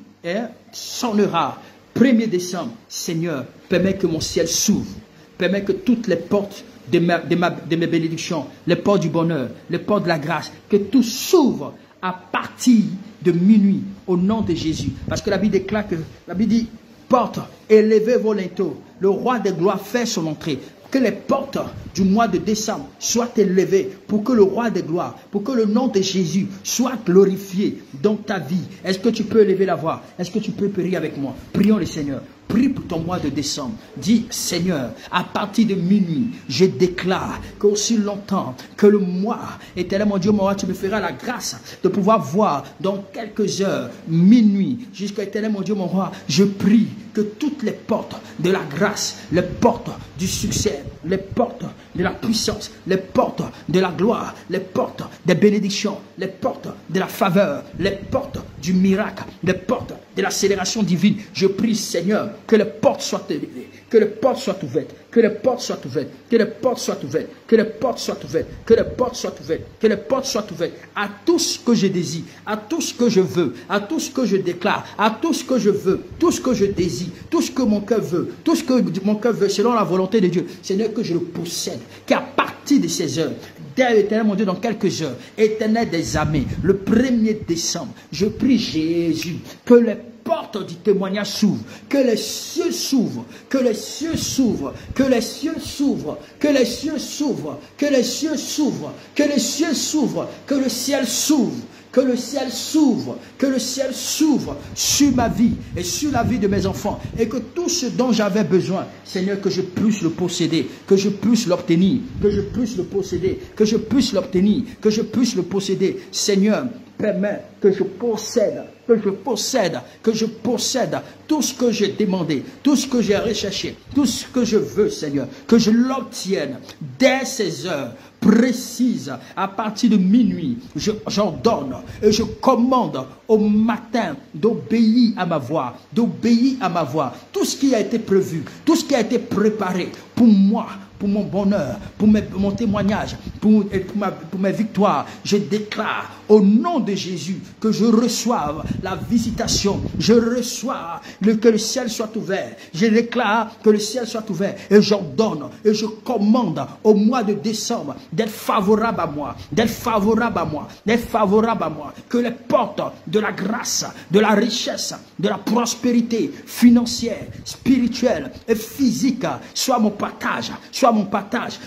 sonnera, 1er décembre, Seigneur, permets que mon ciel s'ouvre. Permets que toutes les portes de mes bénédictions, les portes du bonheur, les portes de la grâce, que tout s'ouvre à partir de minuit au nom de Jésus. Parce que la Bible déclare que, la Bible dit, porte, élevez vos linteaux, le roi des gloires fait son entrée. Que les portes du mois de décembre soient élevées pour que le roi des gloires, pour que le nom de Jésus soit glorifié dans ta vie. Est-ce que tu peux élever la voix? Est-ce que tu peux prier avec moi? Prions le Seigneur. Prie pour ton mois de décembre. Dis, Seigneur, à partir de minuit, je déclare qu'aussi longtemps que le mois, éternel mon Dieu, mon roi, tu me feras la grâce de pouvoir voir dans quelques heures, minuit, jusqu'à éternel mon Dieu, mon roi, je prie que toutes les portes de la grâce, les portes du succès, les portes de la puissance, les portes de la gloire, les portes des bénédictions, les portes de la faveur, les portes du miracle, les portes de l'accélération divine. Je prie, Seigneur, que les portes soient élevées, que les portes soient ouvertes, que les portes soient ouvertes, que les portes soient ouvertes, que les portes soient ouvertes, que les portes soient ouvertes, que les portes soient ouvertes à tout ce que je désire, à tout ce que je veux, à tout ce que je déclare, à tout ce que je veux, tout ce que je désire, tout ce que mon cœur veut, tout ce que mon cœur veut selon la volonté de Dieu. Seigneur, que je le possède, qu'à partir de ces heures, éternel mon Dieu, dans quelques heures, éternel des armées, le 1er décembre, je prie Jésus, que les portes du témoignage s'ouvrent, que les cieux s'ouvrent, que les cieux s'ouvrent, que les cieux s'ouvrent, que les cieux s'ouvrent, que les cieux s'ouvrent, que les cieux s'ouvrent, que le ciel s'ouvre, que le ciel s'ouvre, que le ciel s'ouvre sur ma vie et sur la vie de mes enfants, et que tout ce dont j'avais besoin, Seigneur, que je puisse le posséder, que je puisse l'obtenir, que je puisse le posséder, que je puisse l'obtenir, que je puisse le posséder. Seigneur, permets que je possède, que je possède tout ce que j'ai demandé, tout ce que j'ai recherché, tout ce que je veux, Seigneur, que je l'obtienne dès ces heures précises, à partir de minuit. J'ordonne et je commande au matin d'obéir à ma voix, d'obéir à ma voix. Tout ce qui a été prévu, tout ce qui a été préparé pour moi, pour mon bonheur, pour mon témoignage, pour mes victoires, je déclare au nom de Jésus que je reçoive la visitation, je reçois que le ciel soit ouvert, je déclare que le ciel soit ouvert et j'ordonne et je commande au mois de décembre d'être favorable à moi, d'être favorable à moi, d'être favorable à moi, que les portes de la grâce, de la richesse, de la prospérité financière, spirituelle et physique soient mon partage,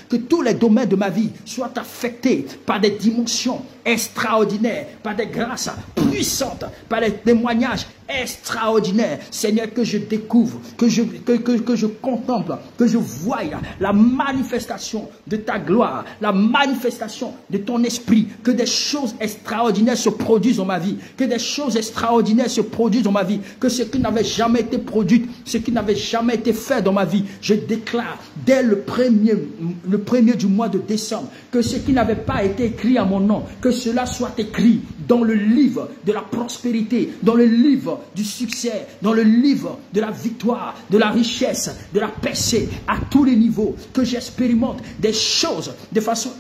que tous les domaines de ma vie soient affectés par des dimensions extraordinaires, par des grâces puissantes, par des témoignages extraordinaires. Seigneur, que je découvre, que je contemple, que je voie la manifestation de ta gloire, la manifestation de ton esprit, que des choses extraordinaires se produisent dans ma vie, que des choses extraordinaires se produisent dans ma vie, que ce qui n'avait jamais été produit, ce qui n'avait jamais été fait dans ma vie, je déclare dès le premier du mois de décembre, que ce qui n'avait pas été écrit à mon nom, que cela soit écrit dans le livre de la prospérité, dans le livre du succès, dans le livre de la victoire, de la richesse, de la percée, à tous les niveaux, que j'expérimente des choses de façon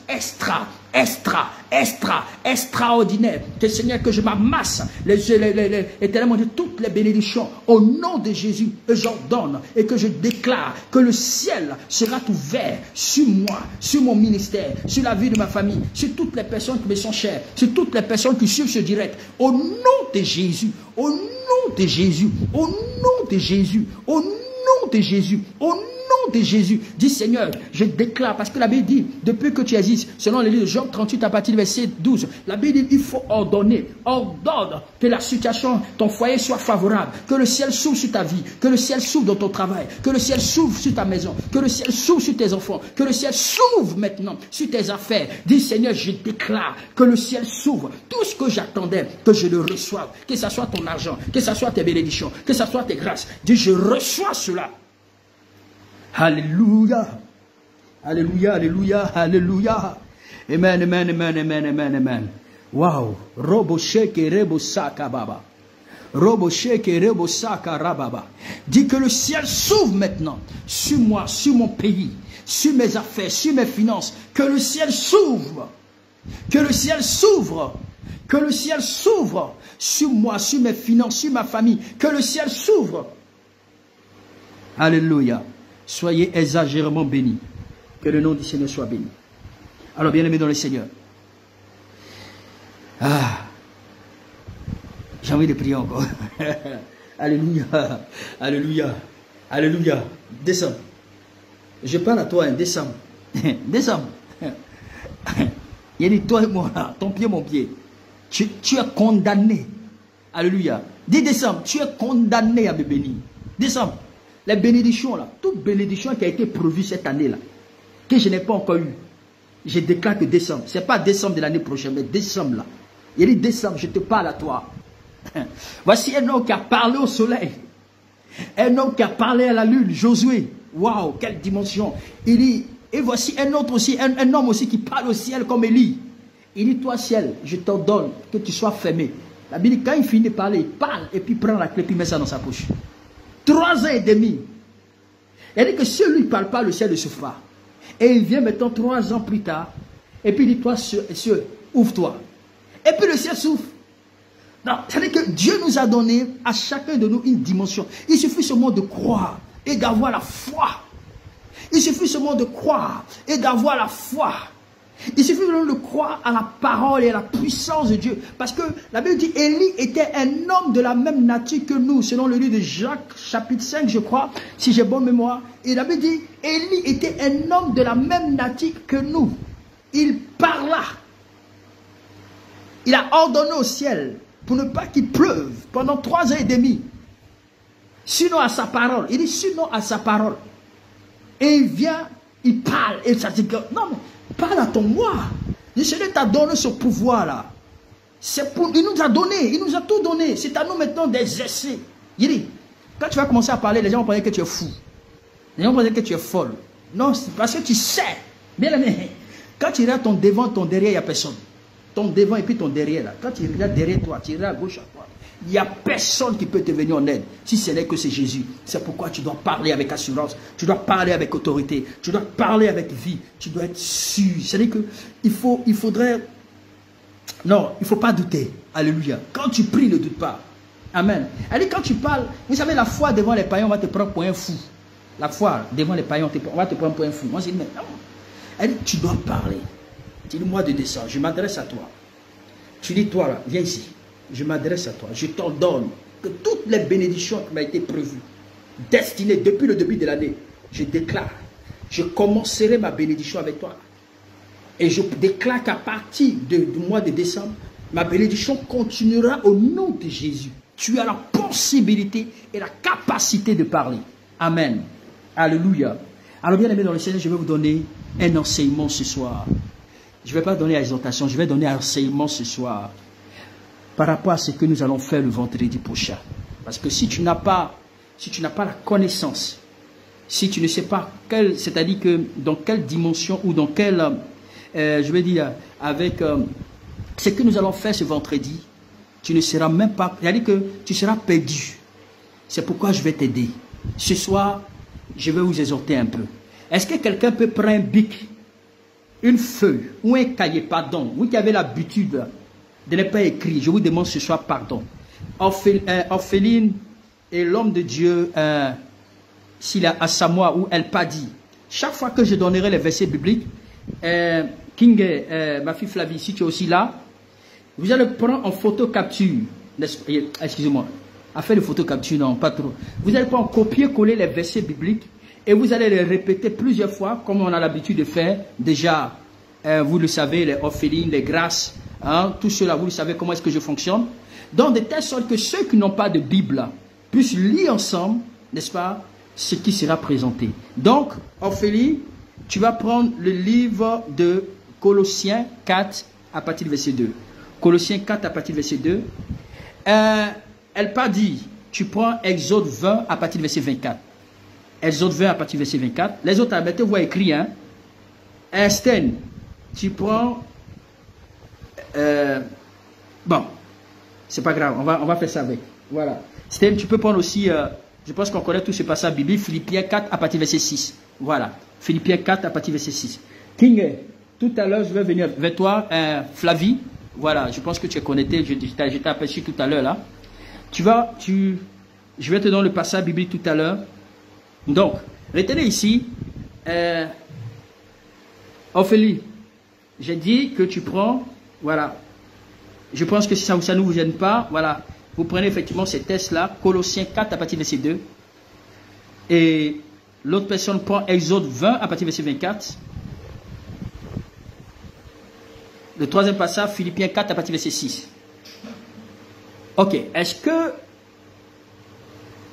extraordinaire. Que Seigneur, que je m'amasse éternellement de toutes les bénédictions au nom de Jésus, et j'ordonne et que je déclare que le ciel sera ouvert sur moi, sur mon ministère, sur la vie de ma famille, sur toutes les personnes qui me sont chères, sur toutes les personnes qui suivent ce direct, au nom de Jésus, au nom de Jésus, au nom de Jésus, au nom de Jésus, au nom nom de Jésus, dis Seigneur, je déclare, parce que la Bible dit, depuis que tu existes, selon le livre de Job 38 à partir du verset 12, la Bible dit, il faut ordonner, ordonne que la situation, ton foyer soit favorable, que le ciel s'ouvre sur ta vie, que le ciel s'ouvre dans ton travail, que le ciel s'ouvre sur ta maison, que le ciel s'ouvre sur tes enfants, que le ciel s'ouvre maintenant sur tes affaires. Dis Seigneur, je déclare que le ciel s'ouvre, tout ce que j'attendais, que je le reçoive, que ce soit ton argent, que ce soit tes bénédictions, que ce soit tes grâces. Dis, je reçois cela. Alléluia. Alléluia, alléluia, alléluia. Amen, amen, amen, amen, amen, amen. Wow. Robo sheke rebo saka baba. Robo sheke rebo saka rababa. Dis que le ciel s'ouvre maintenant sur moi, sur mon pays, sur mes affaires, sur mes finances. Que le ciel s'ouvre. Que le ciel s'ouvre. Que le ciel s'ouvre sur moi, sur mes finances, sur ma famille. Que le ciel s'ouvre. Alléluia. Soyez exagérément bénis. Que le nom du Seigneur soit béni. Alors, bien-aimés dans le Seigneur. Ah. J'ai envie de prier encore. Alléluia. Alléluia. Alléluia. Descends. Je parle à toi, hein. Descends. Descends. Il dit, toi et moi, là, ton pied, mon pied. Tu es condamné. Alléluia. Dis, descends. Tu es condamné à me bénir. Descends. Les bénédictions là, toute bénédiction qui a été prévue cette année là, que je n'ai pas encore eu, je déclare que décembre, ce n'est pas décembre de l'année prochaine, mais décembre là. Il dit décembre, je te parle à toi. Voici un homme qui a parlé au soleil, un homme qui a parlé à la lune, Josué. Waouh, quelle dimension. Il dit, et voici un autre aussi, un homme aussi qui parle au ciel comme Élie. Il dit, toi ciel, je t'ordonne que tu sois fermé. La Bible, quand il finit de parler, il parle et puis il prend la clé et met ça dans sa poche. 3 ans et demi. Il dit que si lui ne parle pas, le ciel ne souffre pas. Et il vient maintenant 3 ans plus tard. Et puis il dit, toi, cieux, ouvre-toi. Et puis le ciel s'ouvre. Non, c'est-à-dire que Dieu nous a donné à chacun de nous une dimension. Il suffit seulement de croire et d'avoir la foi. Il suffit seulement de croire et d'avoir la foi. Il suffit de croire à la parole et à la puissance de Dieu. Parce que la Bible dit, Élie était un homme de la même nature que nous, selon le livre de Jacques, chapitre 5, je crois, si j'ai bonne mémoire. Et la Bible dit, Élie était un homme de la même nature que nous. Il parla. Il a ordonné au ciel pour ne pas qu'il pleuve pendant 3 ans et demi. Sinon à sa parole. Il dit, sinon à sa parole. Et il vient, il parle. Et ça dit que, non mais, parle à ton moi. Le Seigneur t'a donné ce pouvoir-là. Il nous a donné, il nous a tout donné. C'est à nous maintenant d'exercer. Il dit, quand tu vas commencer à parler, les gens vont penser que tu es fou. Les gens vont penser que tu es folle. Non, c'est parce que tu sais. Bien aimé, quand tu regardes ton devant, ton derrière, il n'y a personne. Ton devant et puis ton derrière, là. Quand tu regardes derrière toi, tu regardes à gauche, à droite. Il n'y a personne qui peut te venir en aide, si ce n'est que c'est Jésus. C'est pourquoi tu dois parler avec assurance, tu dois parler avec autorité, tu dois parler avec vie, tu dois être sûr. C'est-à-dire qu'il faudrait... Non, il ne faut pas douter. Alléluia. Quand tu pries, ne doute pas. Amen. Elle dit, quand tu parles, vous savez, la foi devant les païens, on va te prendre pour un fou. La foi devant les païens, on va te prendre pour un fou. Moi, je dis, mais non. Elle dit, tu dois parler. Dis-moi de descendre, je m'adresse à toi. Tu dis, toi là, viens ici. Je m'adresse à toi, je t'ordonne que toutes les bénédictions qui m'ont été prévues, destinées depuis le début de l'année, je déclare, je commencerai ma bénédiction avec toi. Et je déclare qu'à partir du mois de décembre, ma bénédiction continuera au nom de Jésus. Tu as la possibilité et la capacité de parler. Amen. Alléluia. Alors bien aimé dans le Seigneur, je vais vous donner un enseignement ce soir. Je ne vais pas donner exhortation, je vais donner un enseignement ce soir. Par rapport à ce que nous allons faire le vendredi prochain. Parce que si tu n'as pas la connaissance, si tu ne sais pas c'est-à-dire que dans quelle dimension ou dans quelle, je vais dire, avec ce que nous allons faire ce vendredi, tu ne seras même pas, c'est-à-dire que tu seras perdu. C'est pourquoi je vais t'aider. Ce soir, je vais vous exhorter un peu. Est-ce que quelqu'un peut prendre un bic, une feuille ou un cahier, pardon, vous qui avez l'habitude de ne pas écrire, je vous demande ce soir pardon. Orpheline et l'homme de Dieu, s'il a à Samoa ou El Padi, chaque fois que je donnerai les versets bibliques, King, ma fille Flavie, si tu es aussi là, vous allez prendre en photo capture, excusez-moi, à faire de photo capture, non, pas trop. Vous allez prendre en copier-coller les versets bibliques Et vous allez les répéter plusieurs fois, comme on a l'habitude de faire. Déjà, vous le savez, les orphelines, les grâces, hein, tout cela, vous le savez comment est-ce que je fonctionne. Donc, de telle sorte que ceux qui n'ont pas de Bible puissent lire ensemble, n'est-ce pas, ce qui sera présenté. Donc, Ophélie, tu vas prendre le livre de Colossiens 4 à partir du verset 2. Colossiens 4 à partir du verset 2. Elle pas dit, tu prends Exode 20 à partir du verset 24. Exode 20 à partir du verset 24. Les autres, mettez-vous écrit, hein. Einstein, tu prends... bon, c'est pas grave, on va faire ça avec. Voilà. Einstein, tu peux prendre aussi... je pense qu'on connaît tous ces passages bibliques. Philippiens 4 à partir du verset 6. Voilà. Philippiens 4 à partir du verset 6. King, tout à l'heure, je vais venir vers toi, Flavie. Voilà, je pense que tu es connecté. Je t'ai aperçu tout à l'heure là. Je vais te donner le passage biblique tout à l'heure. Donc, retenez ici. Ophélie, j'ai dit que tu prends, voilà. Je pense que ça ne vous gêne pas. Voilà. Vous prenez effectivement ces tests-là, Colossiens 4 à partir du verset 2. Et l'autre personne prend Exode 20 à partir du verset 24. Le troisième passage, Philippiens 4 à partir du verset 6. Ok, est-ce que...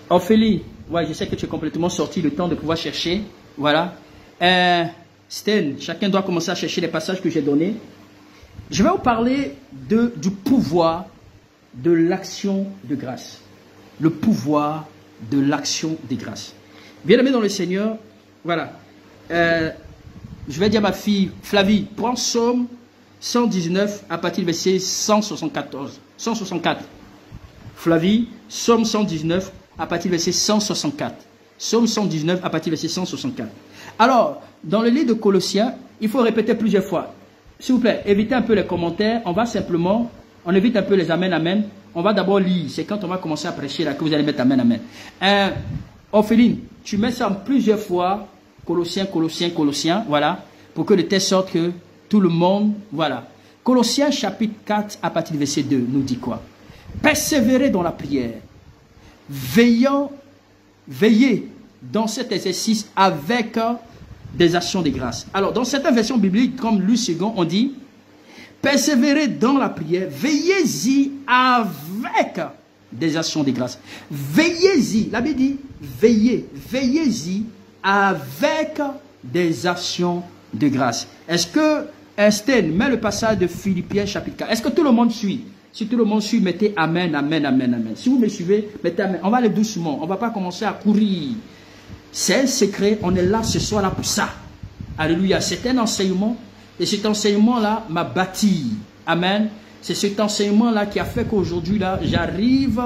Ophélie, ouais, je sais que tu es complètement sorti, le temps de pouvoir chercher. Voilà. Stan, chacun doit commencer à chercher les passages que j'ai donnés. Je vais vous parler du pouvoir de l'action de grâce. Le pouvoir de l'action de grâce. Bien-aimé dans le Seigneur, voilà. Je vais dire à ma fille, Flavie, prends Psaume 119 à partir du verset 164. Flavie, Psaume 119 à partir du verset 164. Psaume 119 à partir du verset 164. Alors, dans le livre de Colossiens, il faut répéter plusieurs fois. S'il vous plaît, évitez un peu les commentaires. On va simplement, on évite un peu les amen, amen. On va d'abord lire. C'est quand on va commencer à prêcher là que vous allez mettre amen, amen. Ophéline, tu mets ça en plusieurs fois. Colossiens, Colossiens, Colossiens. Voilà. Pour que de telle sorte que tout le monde, voilà. Colossiens chapitre 4 à partir du verset 2 nous dit quoi? Persévérez dans la prière. Veillez dans cet exercice avec des actions de grâce. Alors, dans certaines versions bibliques, comme Luc 2, on dit, persévérez dans la prière, veillez-y avec des actions de grâce. Veillez-y, la Bible dit, veillez-y avec des actions de grâce. Est-ce que Einstein met le passage de Philippiens chapitre 4? Est-ce que tout le monde suit? Si tout le monde suit, mettez amen, amen, amen, amen. Si vous me suivez, mettez amen. On va aller doucement, on ne va pas commencer à courir. C'est un secret, on est là ce soir là pour ça. Alléluia, c'est un enseignement. Et cet enseignement-là m'a bâti. Amen. C'est cet enseignement-là qui a fait qu'aujourd'hui, là, j'arrive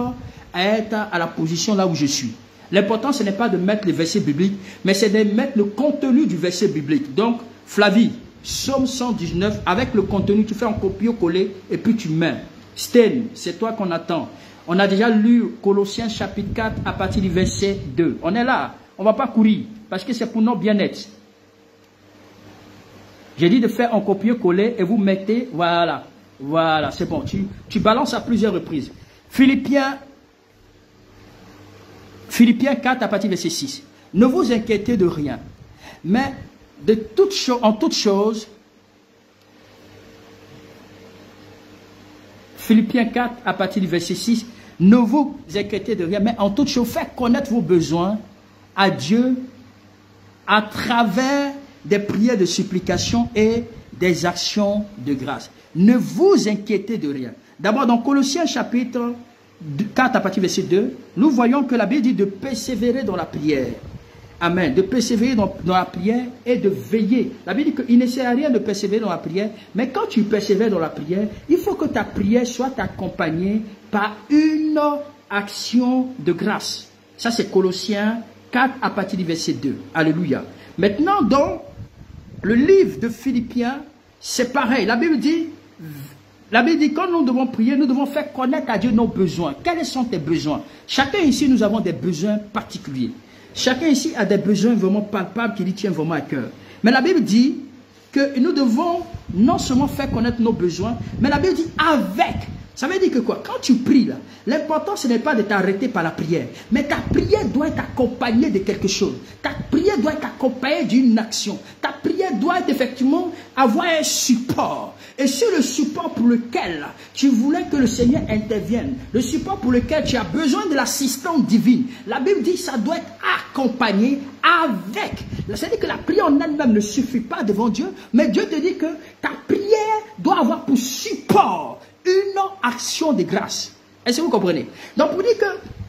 à être à la position là où je suis. L'important, ce n'est pas de mettre les versets bibliques, mais c'est de mettre le contenu du verset biblique. Donc, Flavie, Psaume 119, avec le contenu, tu fais un copier-coller et puis tu mets. Sten, c'est toi qu'on attend. On a déjà lu Colossiens chapitre 4 à partir du verset 2. On est là. On ne va pas courir parce que c'est pour notre bien-être. J'ai dit de faire un copier-coller et vous mettez, voilà, voilà, c'est bon. Tu balances à plusieurs reprises. Philippiens 4 à partir du verset 6. Ne vous inquiétez de rien, mais en toute chose, Philippiens 4 à partir du verset 6, ne vous inquiétez de rien, mais en toute chose, faites connaître vos besoins à Dieu à travers des prières de supplication et des actions de grâce. Ne vous inquiétez de rien. D'abord, dans Colossiens chapitre 4 à partir du verset 2, nous voyons que la Bible dit de persévérer dans la prière. Amen. De persévérer dans la prière et de veiller. La Bible dit qu'il ne sert à rien de persévérer dans la prière, mais quand tu persévères dans la prière, il faut que ta prière soit accompagnée par une action de grâce. Ça, c'est Colossiens 4 à partir du verset 2. Alléluia. Maintenant, dans le livre de Philippiens, c'est pareil. La Bible dit, quand nous devons prier, nous devons faire connaître à Dieu nos besoins. Quels sont tes besoins? Chacun ici, nous avons des besoins particuliers. Chacun ici a des besoins vraiment palpables qui lui tiennent vraiment à cœur. Mais la Bible dit que nous devons non seulement faire connaître nos besoins, mais la Bible dit avec. Ça veut dire que quoi? Quand tu pries là, l'important ce n'est pas de t'arrêter par la prière, mais ta prière doit être accompagnée de quelque chose. Ta prière doit être accompagnée d'une action. Ta prière doit être effectivement avoir un support. Et c'est le support pour lequel là, tu voulais que le Seigneur intervienne, le support pour lequel tu as besoin de l'assistance divine. La Bible dit que ça doit être accompagné avec. C'est-à-dire que la prière en elle-même ne suffit pas devant Dieu, mais Dieu te dit que ta prière doit avoir pour support une action de grâce. Est-ce que vous comprenez? Donc, pour dire que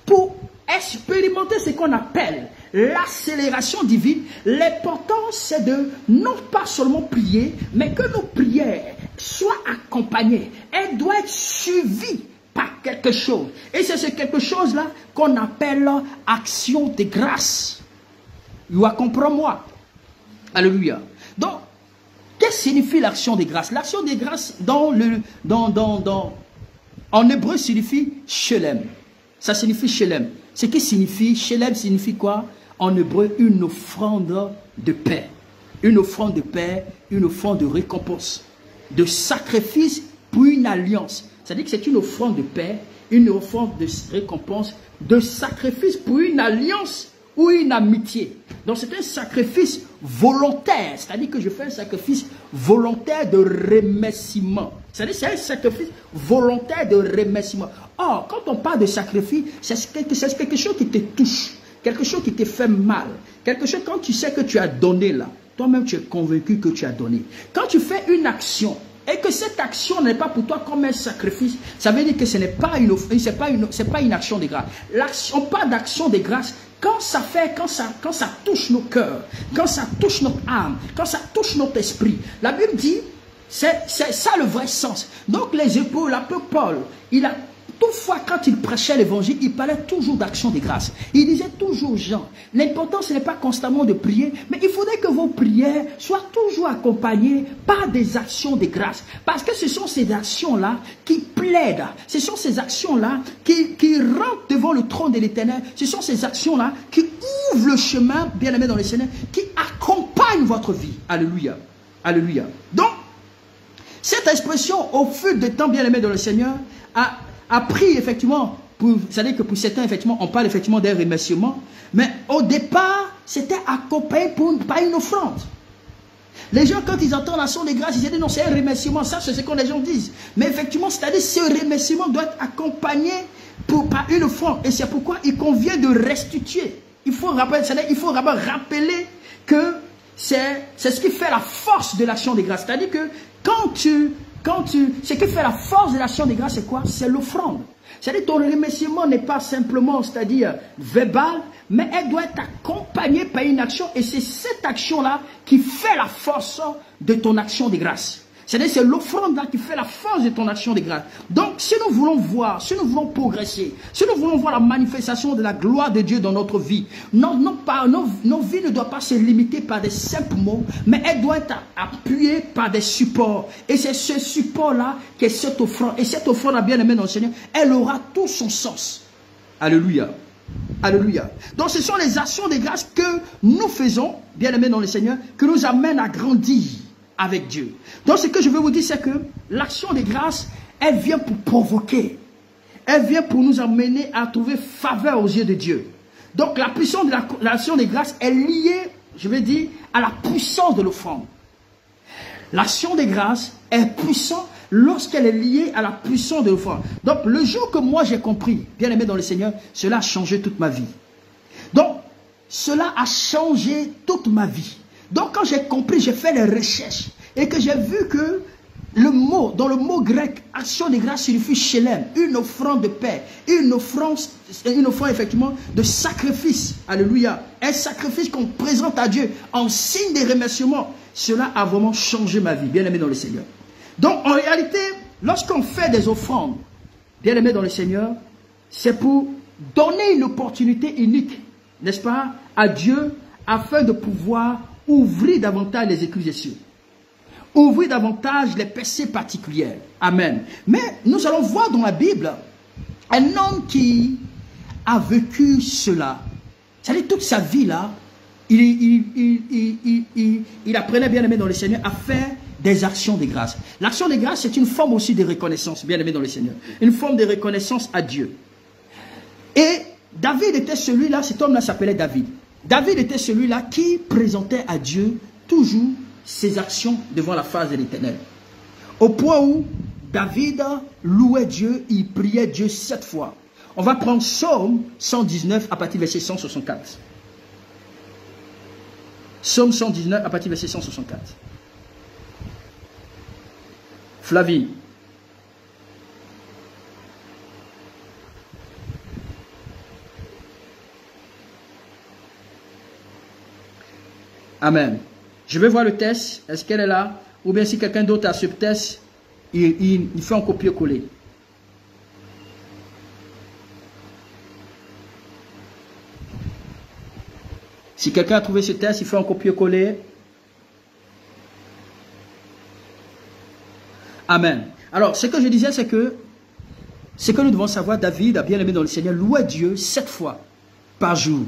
pour expérimenter ce qu'on appelle l'accélération divine, l'important c'est de non pas seulement prier, mais que nos prières soient accompagnées. Elles doivent être suivies par quelque chose. Et c'est ce quelque chose-là qu'on appelle action de grâce. Comprends-moi. Alléluia. Donc, qu'est-ce que signifie l'action de grâce? L'action de grâce en hébreu signifie shelem. Ça signifie shelem. Ce qui signifie, shelem signifie quoi? En hébreu, une offrande de paix. Une offrande de paix, une offrande de récompense, de sacrifice pour une alliance. C'est-à-dire que c'est une offrande de paix, une offrande de récompense, de sacrifice pour une alliance ou une amitié. Donc c'est un sacrifice volontaire, c'est-à-dire que je fais un sacrifice volontaire de remerciement. C'est-à-dire que c'est un sacrifice volontaire de remerciement. Or, quand on parle de sacrifice, c'est quelque chose qui te touche, quelque chose qui te fait mal, quelque chose quand tu sais que tu as donné là, toi-même tu es convaincu que tu as donné. Quand tu fais une action, et que cette action n'est pas pour toi comme un sacrifice, ça veut dire que ce n'est pas une action de grâce. On parle d'action de grâce quand ça touche nos cœurs, quand ça touche notre âme, quand ça touche notre esprit. La Bible dit, c'est ça le vrai sens. Donc les épaules, l'apôtre Paul, toutefois, quand il prêchait l'évangile, il parlait toujours d'action de grâce. Il disait toujours aux gens, l'important ce n'est pas constamment de prier, mais il faudrait que vos prières soient toujours accompagnées par des actions de grâce. Parce que ce sont ces actions-là qui plaident, ce sont ces actions-là qui rentrent devant le trône de l'Éternel, ce sont ces actions-là qui ouvrent le chemin, bien aimé dans le Seigneur, qui accompagnent votre vie. Alléluia. Alléluia. Donc, cette expression, au fil du temps, bien aimé dans le Seigneur, a pris effectivement, vous savez que pour certains, effectivement, on parle effectivement d'un remerciement, mais au départ, c'était accompagné par une offrande. Les gens, quand ils entendent l'action de grâce, ils disent non, c'est un remerciement, ça c'est ce que les gens disent. Mais effectivement, c'est-à-dire ce remerciement doit être accompagné par une offrande. Et c'est pourquoi il convient de restituer. Il faut rappeler que c'est ce qui fait la force de l'action de grâce. C'est-à-dire que ce qui fait la force de l'action de grâce, c'est quoi? C'est l'offrande. C'est-à-dire ton remerciement n'est pas simplement, c'est-à-dire verbal, mais elle doit être accompagnée par une action. Et c'est cette action-là qui fait la force de ton action de grâce. C'est-à-dire c'est l'offrande-là qui fait la force de ton action de grâce. Donc, si nous voulons voir, si nous voulons progresser, si nous voulons voir la manifestation de la gloire de Dieu dans notre vie, nos vies ne doivent pas se limiter par des simples mots, mais elles doivent être appuyées par des supports. Et c'est ce support-là qui est cette offrande. Et cette offrande, bien aimée dans le Seigneur, elle aura tout son sens. Alléluia. Alléluia. Donc, ce sont les actions de grâce que nous faisons, bien aimés dans le Seigneur, qui nous amènent à grandir avec Dieu. Donc ce que je veux vous dire, c'est que l'action de grâce, elle vient pour provoquer. Elle vient pour nous amener à trouver faveur aux yeux de Dieu. Donc la puissance de l'action de grâce est liée, je vais dire, à la puissance de l'offrande. L'action de grâce est puissante lorsqu'elle est liée à la puissance de l'offrande. Donc le jour que moi j'ai compris, bien aimé dans le Seigneur, cela a changé toute ma vie. Donc cela a changé toute ma vie. Donc quand j'ai compris, j'ai fait les recherches et que j'ai vu que dans le mot grec, action de grâce signifie shelem, une offrande de paix, une offrande effectivement de sacrifice. Alléluia. Un sacrifice qu'on présente à Dieu en signe de remerciement. Cela a vraiment changé ma vie, bien aimé dans le Seigneur. Donc en réalité, lorsqu'on fait des offrandes, bien aimé dans le Seigneur, c'est pour donner une opportunité unique, n'est-ce pas, à Dieu, afin de pouvoir ouvrir davantage les écluses des cieux. Ouvrir davantage les percées particulières. Amen. Mais nous allons voir dans la Bible un homme qui a vécu cela. C'est-à-dire toute sa vie là, il apprenait bien aimé dans le Seigneur à faire des actions de grâce. L'action de grâce, c'est une forme aussi de reconnaissance, bien aimé dans le Seigneur. Une forme de reconnaissance à Dieu. Et David était celui-là, cet homme-là s'appelait David. David était celui-là qui présentait à Dieu toujours ses actions devant la face de l'Éternel. Au point où David louait Dieu, il priait Dieu 7 fois. On va prendre Psaume 119 à partir du verset 164. Psaume 119 à partir du verset 164. Flavie. Amen. Je vais voir le test. Est-ce qu'elle est là? Ou bien si quelqu'un d'autre a ce test, il fait un copier-coller. Si quelqu'un a trouvé ce test, il fait un copier-coller. Amen. Alors, ce que je disais, c'est que nous devons savoir, David a bien aimé dans le Seigneur, louer Dieu 7 fois par jour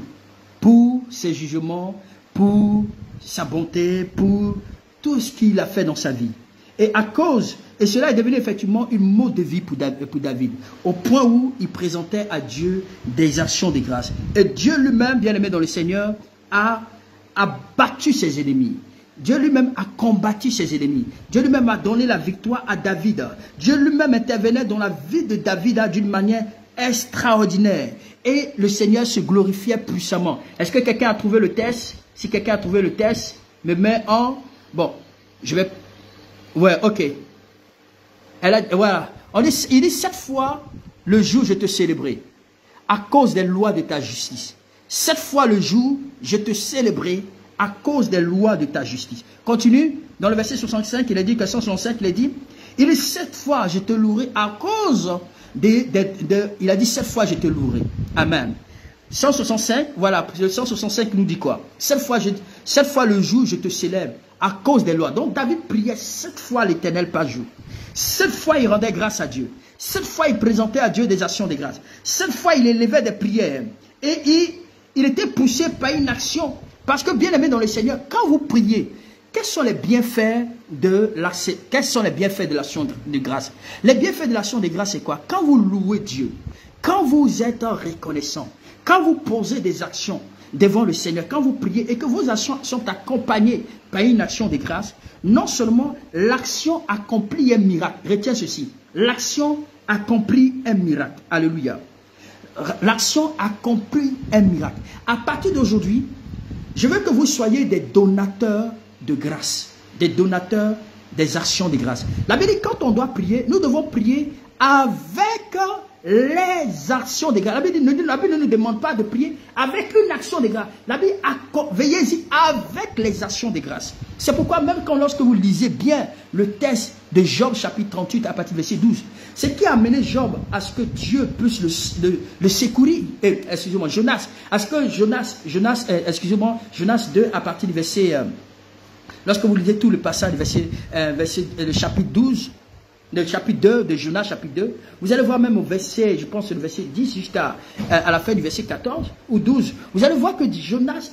pour ses jugements, pour sa bonté, pour tout ce qu'il a fait dans sa vie. Et à cause, et cela est devenu effectivement une mode de vie pour David, au point où il présentait à Dieu des actions de grâce. Et Dieu lui-même, bien aimé dans le Seigneur, a battu ses ennemis. Dieu lui-même a combattu ses ennemis. Dieu lui-même a donné la victoire à David. Dieu lui-même intervenait dans la vie de David d'une manière extraordinaire. Et le Seigneur se glorifiait puissamment. Est-ce que quelqu'un a trouvé le test? Si quelqu'un a trouvé le test, me met en... Bon, je vais... Ouais, ok. Voilà. Il dit 7 fois le jour je te célébrais à cause des lois de ta justice. 7 fois le jour je te célébrais à cause des lois de ta justice. Continue. Dans le verset 65, il a dit, verset 165, il a dit, il dit 7 fois je te louerai à cause il a dit 7 fois je te louerai. Amen. 165, voilà, le 165 nous dit quoi? 7 fois le jour je te célèbre à cause des lois. Donc David priait 7 fois l'Éternel par jour. 7 fois il rendait grâce à Dieu. 7 fois il présentait à Dieu des actions de grâce. 7 fois il élevait des prières. Et il était poussé par une action. Parce que bien aimé dans le Seigneur, quand vous priez, quels sont les bienfaits de l'action de grâce? Les bienfaits de l'action de grâce, c'est quoi? Quand vous louez Dieu, quand vous êtes reconnaissant, quand vous posez des actions devant le Seigneur, quand vous priez et que vos actions sont accompagnées par une action de grâce, non seulement l'action accomplit un miracle. Retiens ceci. L'action accomplit un miracle. Alléluia. L'action accomplit un miracle. À partir d'aujourd'hui, je veux que vous soyez des donateurs de grâce, des donateurs des actions de grâce. La Bible dit, quand on doit prier, nous devons prier avec les actions de grâce. La Bible ne nous demande pas de prier avec une action de grâce. La Bible veillez-y avec les actions de grâce. C'est pourquoi même lorsque vous lisez bien le texte de Job chapitre 38 à partir du verset 12, ce qui a amené Job à ce que Dieu puisse le secourir, excusez-moi, Jonas, à ce que Jonas 2 à partir du verset, lorsque vous lisez tout le passage du le chapitre 12, le chapitre 2 de Jonas, chapitre 2, vous allez voir même au verset, je pense le verset 10 jusqu'à la fin du verset 14 ou 12, vous allez voir que Jonas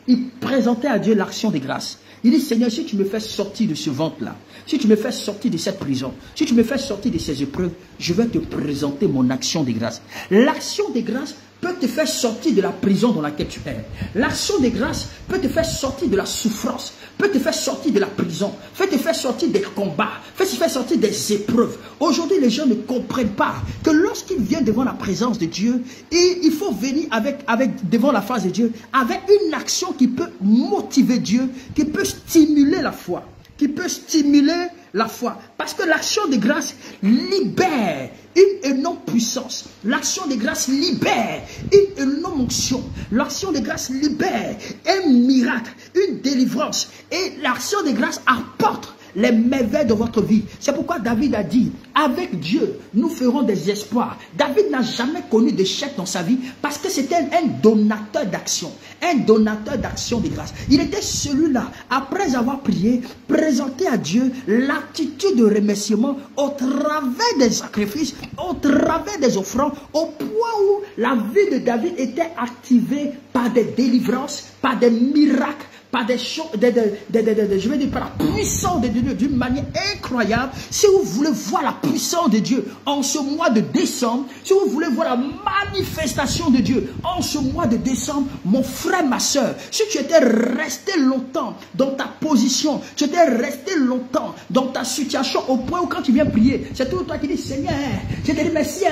il présentait à Dieu l'action de grâce. Il dit, Seigneur, si tu me fais sortir de ce ventre-là, si tu me fais sortir de cette prison, si tu me fais sortir de ces épreuves, je vais te présenter mon action de grâce. L'action de grâce peut te faire sortir de la prison dans laquelle tu es. L'action de grâce peut te faire sortir de la souffrance, peut te faire sortir de la prison, peut te faire sortir des combats, peut te faire sortir des épreuves. Aujourd'hui, les gens ne comprennent pas que lorsqu'ils viennent devant la présence de Dieu, il faut venir devant la face de Dieu avec une action qui peut motiver Dieu, qui peut stimuler la foi, parce que l'action de grâce libère une énorme puissance. L'action de grâce libère une énorme onction. L'action de grâce libère un miracle, une délivrance. Et l'action de grâce apporte les merveilles de votre vie. C'est pourquoi David a dit, avec Dieu, nous ferons des espoirs. David n'a jamais connu d'échec dans sa vie parce que c'était un donateur d'action. Un donateur d'action de grâce. Il était celui-là, après avoir prié, présenté à Dieu l'attitude de remerciement au travers des sacrifices, au travers des offrandes, au point où la vie de David était activée par des délivrances, par des miracles, par des choses, je vais dire par la puissance de Dieu d'une manière incroyable. Si vous voulez voir la puissance de Dieu en ce mois de décembre, si vous voulez voir la manifestation de Dieu en ce mois de décembre, mon frère, ma soeur, si tu étais resté longtemps dans ta position, tu étais resté longtemps dans ta situation au point où quand tu viens prier, c'est tout toi qui dis Seigneur, je te dis merci,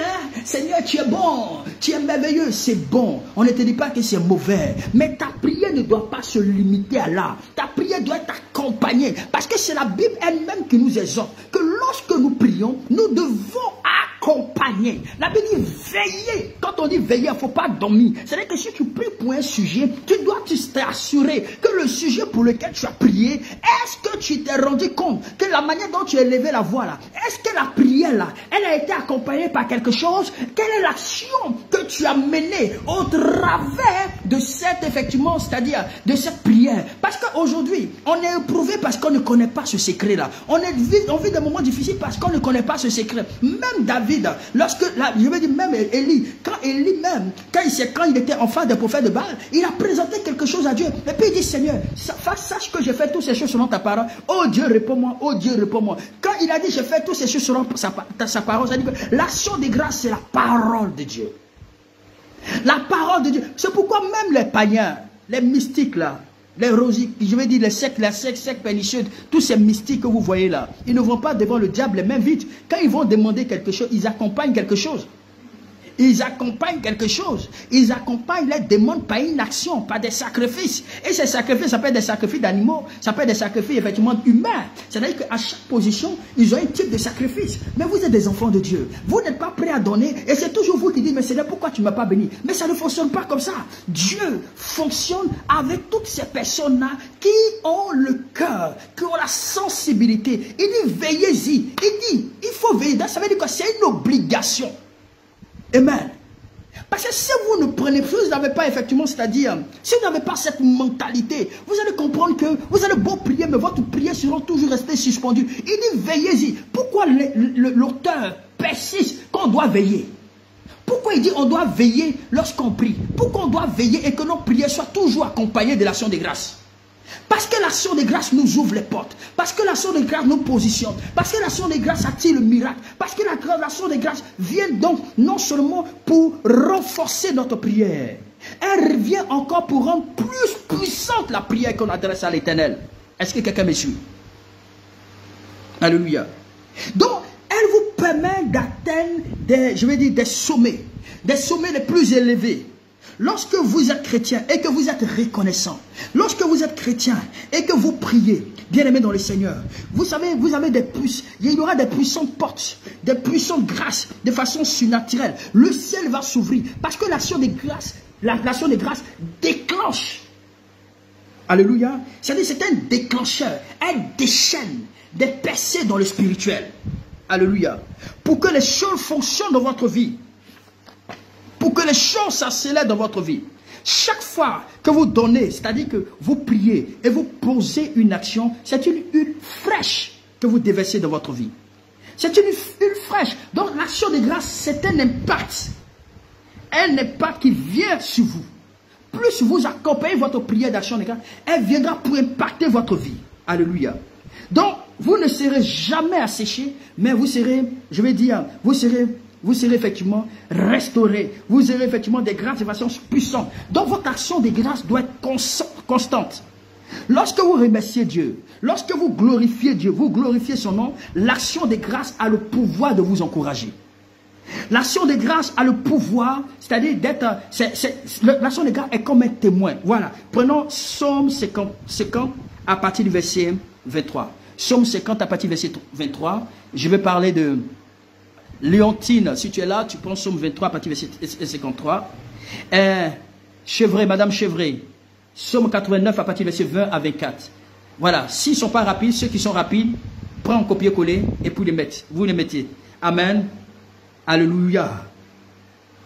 Seigneur, tu es bon, tu es merveilleux, c'est bon. On ne te dit pas que c'est mauvais, mais ta prière ne doit pas se limiter à là. Ta prière doit être accompagnée, parce que c'est la Bible elle-même qui nous exhorte que lorsque nous prions, nous devons accompagner. La Bible dit veiller. Quand on dit veiller, il ne faut pas dormir. C'est-à-dire que si tu pries pour un sujet, tu dois t'assurer que le sujet pour lequel tu as prié, est-ce que tu t'es rendu compte que la manière dont tu as élevé la voix là, est-ce que la prière là, elle a été accompagnée par quelque chose? Quelle est l'action que tu as menée au travers de cette, effectivement, c'est-à-dire de cette prière? Parce qu'aujourd'hui, on est éprouvé parce qu'on ne connaît pas ce secret là. On vit des moments difficiles parce qu'on ne connaît pas ce secret. Même David, lorsque, je veux dire, même Élie, quand il était enfant des prophètes de Baal, il a présenté quelque chose à Dieu. Et puis il dit, Seigneur, sache que j'ai fait toutes ces choses selon ta parole. Oh Dieu, réponds-moi, oh Dieu, réponds-moi. Quand il a dit, j'ai fait toutes ces choses selon sa parole, ça dit que l'action de grâce, c'est la parole de Dieu. La parole de Dieu. C'est pourquoi même les païens, les mystiques là, les rosiques, je veux dire les sectes pernicieuses, tous ces mystiques que vous voyez là, ils ne vont pas devant le diable les mains vides. Quand ils vont demander quelque chose, ils accompagnent quelque chose. Ils accompagnent quelque chose. Ils accompagnent les demandes par une action, par des sacrifices. Et ces sacrifices, ça peut être des sacrifices d'animaux, ça peut être des sacrifices effectivement humains. C'est-à-dire qu'à chaque position, ils ont un type de sacrifice. Mais vous êtes des enfants de Dieu. Vous n'êtes pas prêts à donner. Et c'est toujours vous qui dites, mais Seigneur, pourquoi tu ne m'as pas béni? Mais ça ne fonctionne pas comme ça. Dieu fonctionne avec toutes ces personnes-là qui ont le cœur, qui ont la sensibilité. Il dit, veillez-y. Il dit, il faut veiller. Ça veut dire que c'est une obligation. Amen. Parce que si vous ne prenez plus, vous n'avez pas effectivement, c'est-à-dire, si vous n'avez pas cette mentalité, vous allez comprendre que vous allez beau prier, mais votre prière sera toujours restée suspendue. Il dit, veillez-y. Pourquoi l'auteur persiste qu'on doit veiller? Pourquoi il dit on doit veiller lorsqu'on prie? Pourquoi on doit veiller et que nos prières soient toujours accompagnées de l'action de grâce? Parce que l'action de grâce nous ouvre les portes. Parce que l'action de grâce nous positionne. Parce que l'action de grâce attire le miracle. Parce que l'action de grâce vient donc non seulement pour renforcer notre prière. Elle vient encore pour rendre plus puissante la prière qu'on adresse à l'Éternel. Est-ce que quelqu'un me suit? Alléluia. Donc, elle vous permet d'atteindre des sommets. Des sommets les plus élevés. Lorsque vous êtes chrétien et que vous êtes reconnaissant, lorsque vous êtes chrétien et que vous priez, bien aimé dans le Seigneur, vous savez, vous avez des puces, il y aura des puissantes portes, des puissantes grâces de façon surnaturelle. Le ciel va s'ouvrir parce que l'action de grâce, l'action de grâce déclenche. Alléluia. C'est-à-dire c'est un déclencheur, elle déchaîne des percées dans le spirituel. Alléluia. Pour que les choses fonctionnent dans votre vie. Pour que les choses s'accélèrent dans votre vie. Chaque fois que vous donnez, c'est-à-dire que vous priez et vous posez une action, c'est une huile fraîche que vous déversez dans votre vie. C'est une huile fraîche. Donc l'action de grâce, c'est un impact. Un impact qui vient sur vous. Plus vous accompagnez votre prière d'action de grâce, elle viendra pour impacter votre vie. Alléluia. Donc, vous ne serez jamais asséché, mais vous serez, je vais dire, vous serez effectivement restauré. Vous aurez effectivement des grâces de façon puissante. Donc votre action de grâce doit être constante. Lorsque vous remerciez Dieu, lorsque vous glorifiez Dieu, vous glorifiez son nom, l'action de grâce a le pouvoir de vous encourager. L'action de grâce a le pouvoir, c'est-à-dire d'être... L'action de grâce est comme un témoin. Voilà. Prenons Psaume 50 à partir du verset 23. Psaume 50 à partir du verset 23. Je vais parler de... Léontine, si tu es là, tu prends Psaume 23 à partir du verset 53. Chevray, Madame Chevray, Psaume 89 à partir du verset 20 à 24. Voilà, s'ils ne sont pas rapides, ceux qui sont rapides, prends un copier-coller et puis les mettre. Vous les mettez. Amen. Alléluia.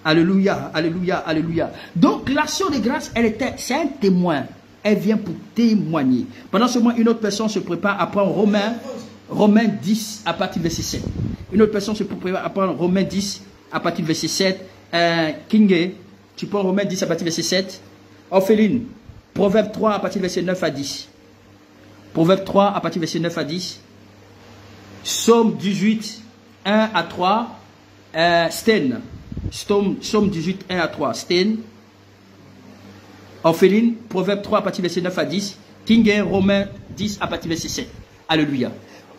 Alléluia, alléluia, alléluia. Donc l'action de grâce, c'est un témoin. Elle vient pour témoigner. Pendant ce moment, une autre personne se prépare à prendre Romains 10 à partir du verset 7. Une autre personne se prépare à prendre Romains 10 à partir du verset 7. Kingé, tu prends Romains 10 à partir du verset 7. Ophéline, Proverbe 3 à partir du verset 9 à 10. Proverbe 3 à partir du verset 9 à 10. Psaume 18, 1 à 3. Sten. Psaume 18, 1 à 3. Sten. Orpheline. Proverbe 3 à partir du verset 9 à 10. King James, Romains 10 à partir du verset 7. Alléluia.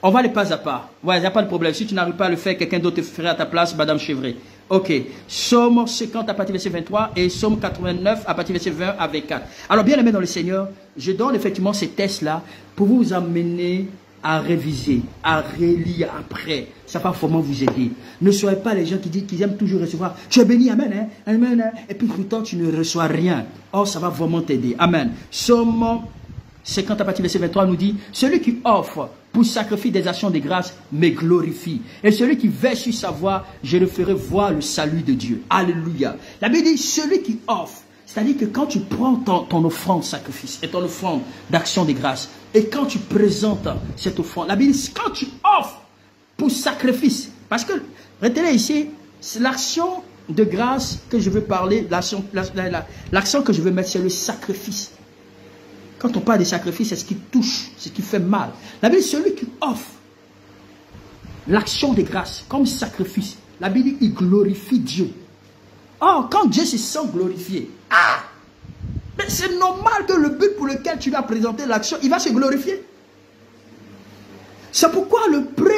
On va les pas à pas. Ouais, il n'y a pas de problème. Si tu n'arrives pas à le faire, quelqu'un d'autre te ferait à ta place, Madame Chevret. Ok. Psaume 50 à partir du verset 23 et Psaume 89 à partir du verset 20 à 24. Alors, bien aimé dans le Seigneur, je donne effectivement ces tests-là pour vous amener à réviser, à relire après. Ça va vraiment vous aider. Ne soyez pas les gens qui disent qu'ils aiment toujours recevoir. Tu es béni, amen, hein, amen, hein, et puis pourtant tu ne reçois rien. Oh, ça va vraiment t'aider. Amen. Psaume 50 à partir du verset 23 nous dit, celui qui offre pour sacrifier des actions de grâce me glorifie. Et celui qui veille sur sa voie, je le ferai voir le salut de Dieu. Alléluia. La Bible dit, celui qui offre, c'est-à-dire que quand tu prends ton offrande sacrifice et ton offrande d'action de grâce, et quand tu présentes cette offrande, la Bible dit, quand tu offres pour sacrifice, parce que, retenez ici, c'est l'action de grâce que je veux parler, l'action que je veux mettre, c'est le sacrifice. Quand on parle de sacrifice, c'est ce qui touche, ce qui fait mal. La Bible dit, celui qui offre l'action de grâce comme sacrifice, la Bible dit, il glorifie Dieu. Or, quand Dieu se sent glorifié, mais c'est normal que le but pour lequel tu lui as présenté l'action, il va se glorifier. C'est pourquoi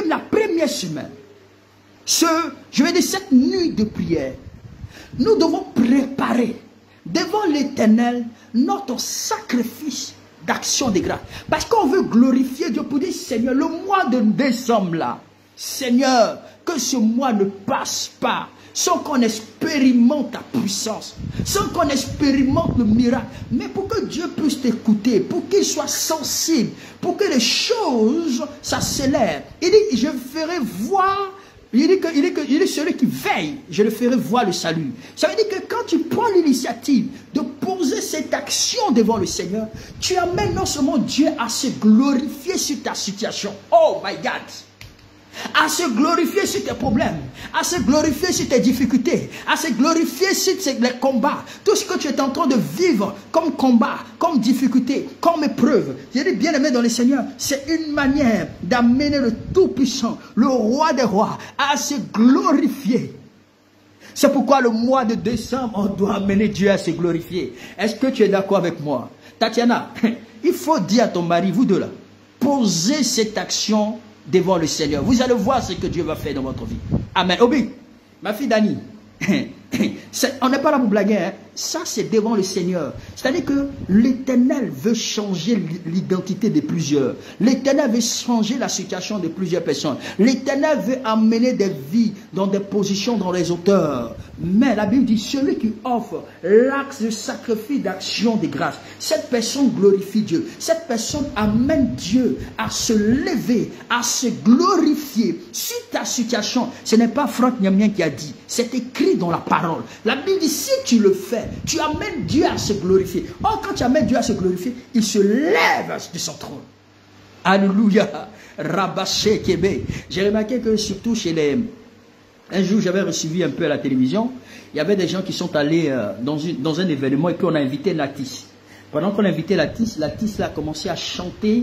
la première semaine, je vais dire cette nuit de prière, nous devons préparer devant l'Éternel notre sacrifice d'action de grâce. Parce qu'on veut glorifier Dieu pour dire, Seigneur, le mois de décembre là, Seigneur, que ce mois ne passe pas sans qu'on expérimente ta puissance, sans qu'on expérimente le miracle, mais pour que Dieu puisse t'écouter, pour qu'il soit sensible, pour que les choses s'accélèrent. Il dit, je ferai voir. Il dit celui qui veille, je le ferai voir le salut. Ça veut dire que quand tu prends l'initiative de poser cette action devant le Seigneur, tu amènes non seulement Dieu à se glorifier sur ta situation. Oh my God! À se glorifier sur tes problèmes, à se glorifier sur tes difficultés, à se glorifier sur les combats, tout ce que tu es en train de vivre comme combat, comme difficulté, comme épreuve. Je dis bien aimé dans le Seigneur, c'est une manière d'amener le Tout-Puissant, le Roi des Rois, à se glorifier. C'est pourquoi le mois de décembre, on doit amener Dieu à se glorifier. Est-ce que tu es d'accord avec moi? Tatiana, il faut dire à ton mari, vous deux là, posez cette action devant le Seigneur. Vous allez voir ce que Dieu va faire dans votre vie. Amen. Obi, ma fille Dani, on n'est pas là pour blaguer. Hein? Ça, c'est devant le Seigneur. C'est-à-dire que l'Éternel veut changer l'identité de plusieurs. L'Éternel veut changer la situation de plusieurs personnes. L'Éternel veut amener des vies dans des positions, dans les hauteurs. Mais la Bible dit, celui qui offre l'acte de sacrifice d'action de grâce, cette personne glorifie Dieu. Cette personne amène Dieu à se lever, à se glorifier sur ta situation. Ce n'est pas Franck Niamien qui a dit, c'est écrit dans la parole. La Bible dit, si tu le fais, tu amènes Dieu à se glorifier. Or, quand tu amènes Dieu à se glorifier, il se lève de son trône. Alléluia. Rabaché Kébé. J'ai remarqué que surtout chez les... Un jour, j'avais reçu un peu à la télévision. Il y avait des gens qui sont allés dans un événement et puis on a invité Latis. Pendant qu'on a invité Latis là a commencé à chanter.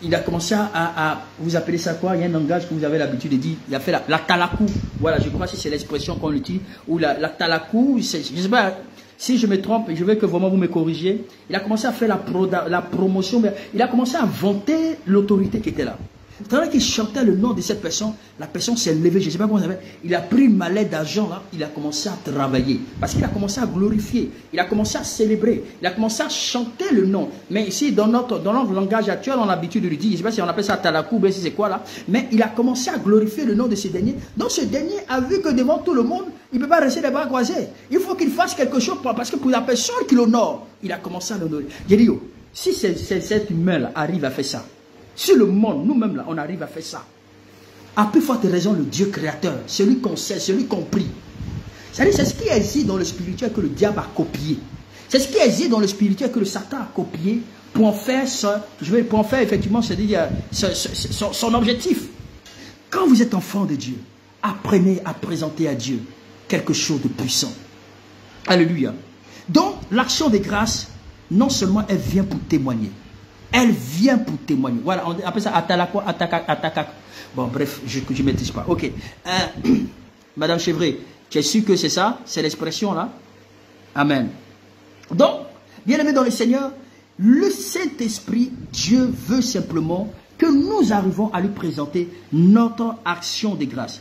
Il a commencé à vous appelez ça quoi? Il y a un langage que vous avez l'habitude de dire. Il a fait la talakou. Voilà, je crois que c'est l'expression qu'on utilise. Ou la talakou, je ne sais pas si je me trompe, je veux que vraiment vous me corrigiez. Il a commencé à faire la promotion, mais il a commencé à vanter l'autorité qui était là. Tandis qu'il chantait le nom de cette personne, la personne s'est levée, je ne sais pas comment ça s'appelle. Il a pris une mallette d'argent là, il a commencé à travailler. Parce qu'il a commencé à glorifier, il a commencé à célébrer, il a commencé à chanter le nom. Mais ici, dans notre langage actuel, on a l'habitude de le dire, je ne sais pas si on appelle ça talakou, mais si c'est quoi là. Mais il a commencé à glorifier le nom de ce dernier. Donc ce dernier a vu que devant tout le monde, il ne peut pas rester les bras croisés. Il faut qu'il fasse quelque chose parce que pour la personne qui l'honore, il a commencé à l'honorer. J'ai dit, si cet humain là arrive à faire ça, si le monde, nous-mêmes là, on arrive à faire ça, à plus forte raison le Dieu créateur, celui qu'on sait, celui qu'on prie. C'est-à-dire, c'est ce qui existe dans le spirituel que le diable a copié. C'est ce qui existe dans le spirituel que le Satan a copié pour en faire, pour en faire effectivement, c'est-à-dire son objectif. Quand vous êtes enfant de Dieu, apprenez à présenter à Dieu quelque chose de puissant. Alléluia. Donc, l'action de grâce non seulement elle vient pour témoigner, elle vient pour témoigner. Voilà, on appelle ça ataka. Bon, bref, je ne maîtrise pas. Ok. Madame Chevray, tu es sûr que c'est ça? C'est l'expression là? Amen. Donc, bien aimé dans le Seigneur, le Saint-Esprit, Dieu veut simplement que nous arrivons à lui présenter notre action de grâce.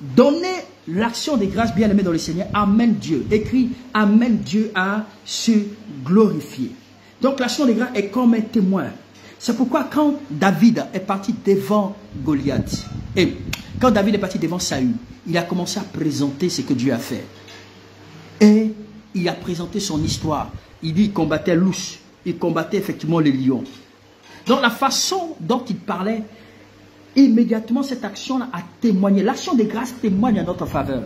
Donner l'action de grâce, bien aimé dans le Seigneur, amène Dieu. Écrit, amène Dieu à se glorifier. Donc l'action de grâce est comme un témoin. C'est pourquoi quand David est parti devant Goliath, et quand David est parti devant Saül, il a commencé à présenter ce que Dieu a fait. Et il a présenté son histoire. Il dit qu'il combattait l'ours, il combattait effectivement les lions. Donc la façon dont il parlait, immédiatement cette action-là a témoigné. L'action de grâce témoigne à notre faveur.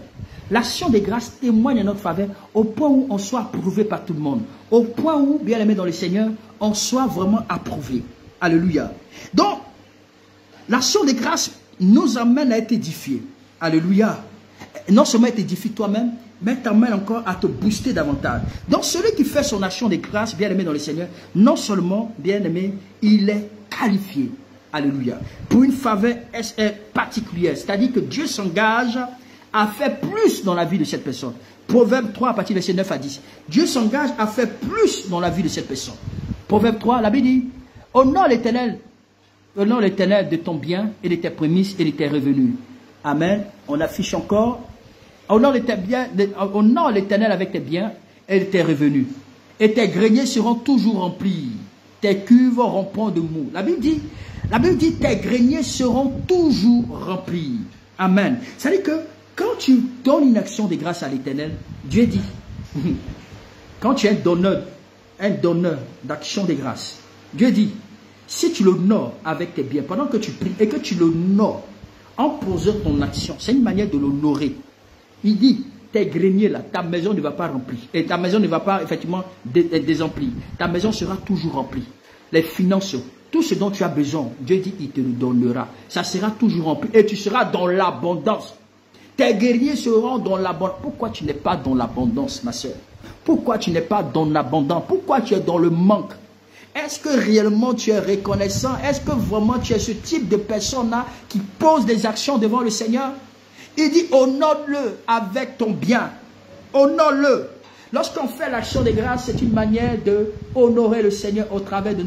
L'action de grâce témoigne à notre faveur au point où on soit approuvé par tout le monde. Au point où, bien aimé dans le Seigneur, on soit vraiment approuvé. Alléluia. Donc, l'action de grâce nous amène à être édifiés. Alléluia. Non seulement être édifié toi-même, mais t'amène encore à te booster davantage. Donc, celui qui fait son action de grâce, bien aimé dans le Seigneur, non seulement, bien aimé, il est qualifié. Alléluia. Pour une faveur particulière. C'est-à-dire que Dieu s'engage à faire plus dans la vie de cette personne. Proverbe 3, à partir de verset 9 à 10. Dieu s'engage à faire plus dans la vie de cette personne. Proverbe 3, la Bible dit, honore l'Éternel de ton bien et de tes prémices et de tes revenus. Amen. On affiche encore. Honore l'Éternel avec tes biens et tes revenus. Et tes greniers seront toujours remplis. Tes cuves rompront de mou. La Bible dit, tes greniers seront toujours remplis. Amen. C'est-à-dire que quand tu donnes une action de grâce à l'Éternel, Dieu dit, quand tu es un donneur d'action de grâce, Dieu dit, si tu l'honores avec tes biens, pendant que tu pries et que tu l'honores en posant ton action, c'est une manière de l'honorer. Il dit, tes greniers là, ta maison ne va pas remplir. Et ta maison ne va pas effectivement désemplir. Ta maison sera toujours remplie. Les finances, tout ce dont tu as besoin, Dieu dit, il te le donnera. Ça sera toujours rempli. Et tu seras dans l'abondance. Tes guerriers seront dans l'abondance. Pourquoi tu n'es pas dans l'abondance, ma soeur? Pourquoi tu n'es pas dans l'abondance? Pourquoi tu es dans le manque? Est-ce que réellement tu es reconnaissant? Est-ce que vraiment tu es ce type de personne-là qui pose des actions devant le Seigneur? Il dit, honore-le avec ton bien. Honore-le. Lorsqu'on fait l'action de grâce, c'est une manière de honorer le Seigneur au travers de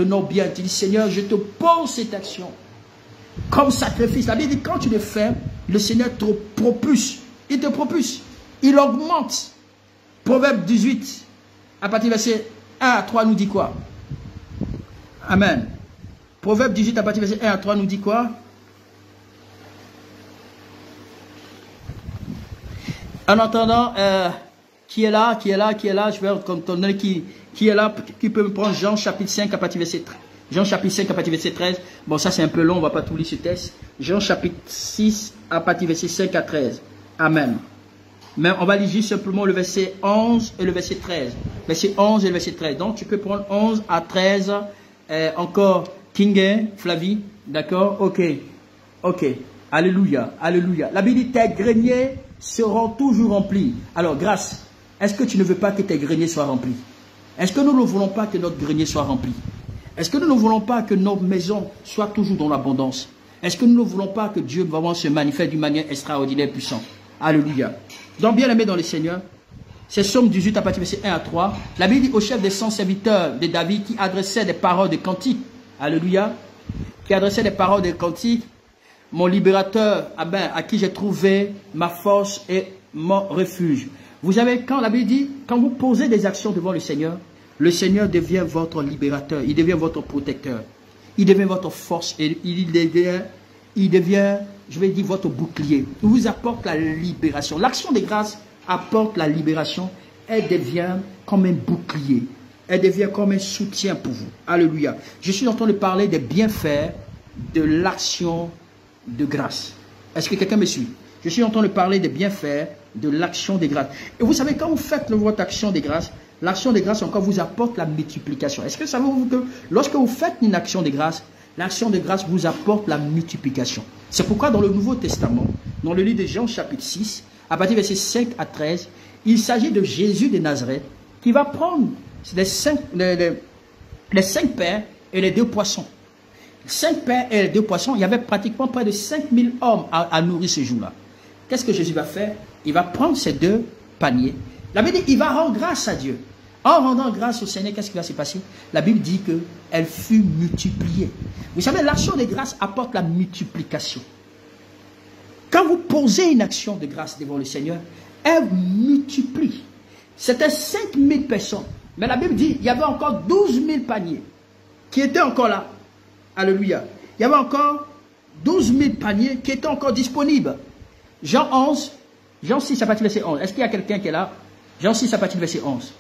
nos biens. Tu dis, Seigneur, je te pose cette action comme sacrifice. La Bible dit, quand tu le fais, le Seigneur te propulse. Il te propulse. Il augmente. Proverbe 18, à partir du verset 1 à 3, nous dit quoi? Amen. Proverbe 18, à partir du verset 1 à 3, nous dit quoi? En attendant, qui est là, je vais donner qui est là, qui peut me prendre Jean chapitre 5 à partir du verset 13. Jean chapitre 5 à partir du verset 13. Bon, ça c'est un peu long, on ne va pas tout lire ce texte. Jean chapitre 6 à partir du verset 5 à 13. Amen. Mais on va lire juste simplement le verset 11 et le verset 13. Verset 11 et le verset 13. Donc tu peux prendre 11 à 13. Encore King, Flavie. D'accord? Ok. Ok. Alléluia. Alléluia. La Bible dit, tes greniers seront toujours remplis. Alors, grâce, est-ce que tu ne veux pas que tes greniers soient remplis? Est-ce que nous ne voulons pas que notre grenier soit rempli? Est-ce que nous ne voulons pas que nos maisons soient toujours dans l'abondance? Est-ce que nous ne voulons pas que Dieu vraiment se manifeste d'une manière extraordinaire et puissante? Alléluia. Donc, bien aimé dans le Seigneur, c'est Somme 18 à partir du verset 1 à 3. La Bible dit au chef des 100 serviteurs de David qui adressait des paroles de cantique. Alléluia. Qui adressait des paroles de cantique. Mon libérateur, à qui j'ai trouvé ma force et mon refuge. Vous savez, quand la Bible dit, quand vous posez des actions devant le Seigneur devient votre libérateur, il devient votre protecteur, il devient votre force et il devient, je vais dire, votre bouclier. Il vous apporte la libération. L'action de grâce apporte la libération, elle devient comme un bouclier, elle devient comme un soutien pour vous. Alléluia. Je suis en train de parler des bienfaits de l'action de grâce. Est-ce que quelqu'un me suit? Je suis en train de parler des bienfaits de l'action de grâce. Et vous savez, quand vous faites votre action de grâce, l'action de grâce encore vous apporte la multiplication. Est-ce que savez-vous que lorsque vous faites une action de grâce, l'action de grâce vous apporte la multiplication? C'est pourquoi dans le Nouveau Testament, dans le livre de Jean chapitre 6, à partir du verset 5 à 13, il s'agit de Jésus de Nazareth qui va prendre C'est les 5 pains et les 2 poissons. 5 pains et les 2 poissons, il y avait pratiquement près de 5000 hommes à nourrir ce jour-là. Qu'est-ce que Jésus va faire? Il va prendre ces 2 paniers. La Bible dit qu'il va rendre grâce à Dieu. En rendant grâce au Seigneur, qu'est-ce qui va se passer? La Bible dit qu'elle fut multipliée. Vous savez, l'action de grâce apporte la multiplication. Quand vous posez une action de grâce devant le Seigneur, elle multiplie. C'était 5000 personnes. Mais la Bible dit qu'il y avait encore 12 000 paniers qui étaient encore là. Alléluia. Il y avait encore 12 000 paniers qui étaient encore disponibles. Jean 11, Jean 6 à partir du verset 11. Est-ce qu'il y a quelqu'un qui est là? Jean 6 à partir du verset 11.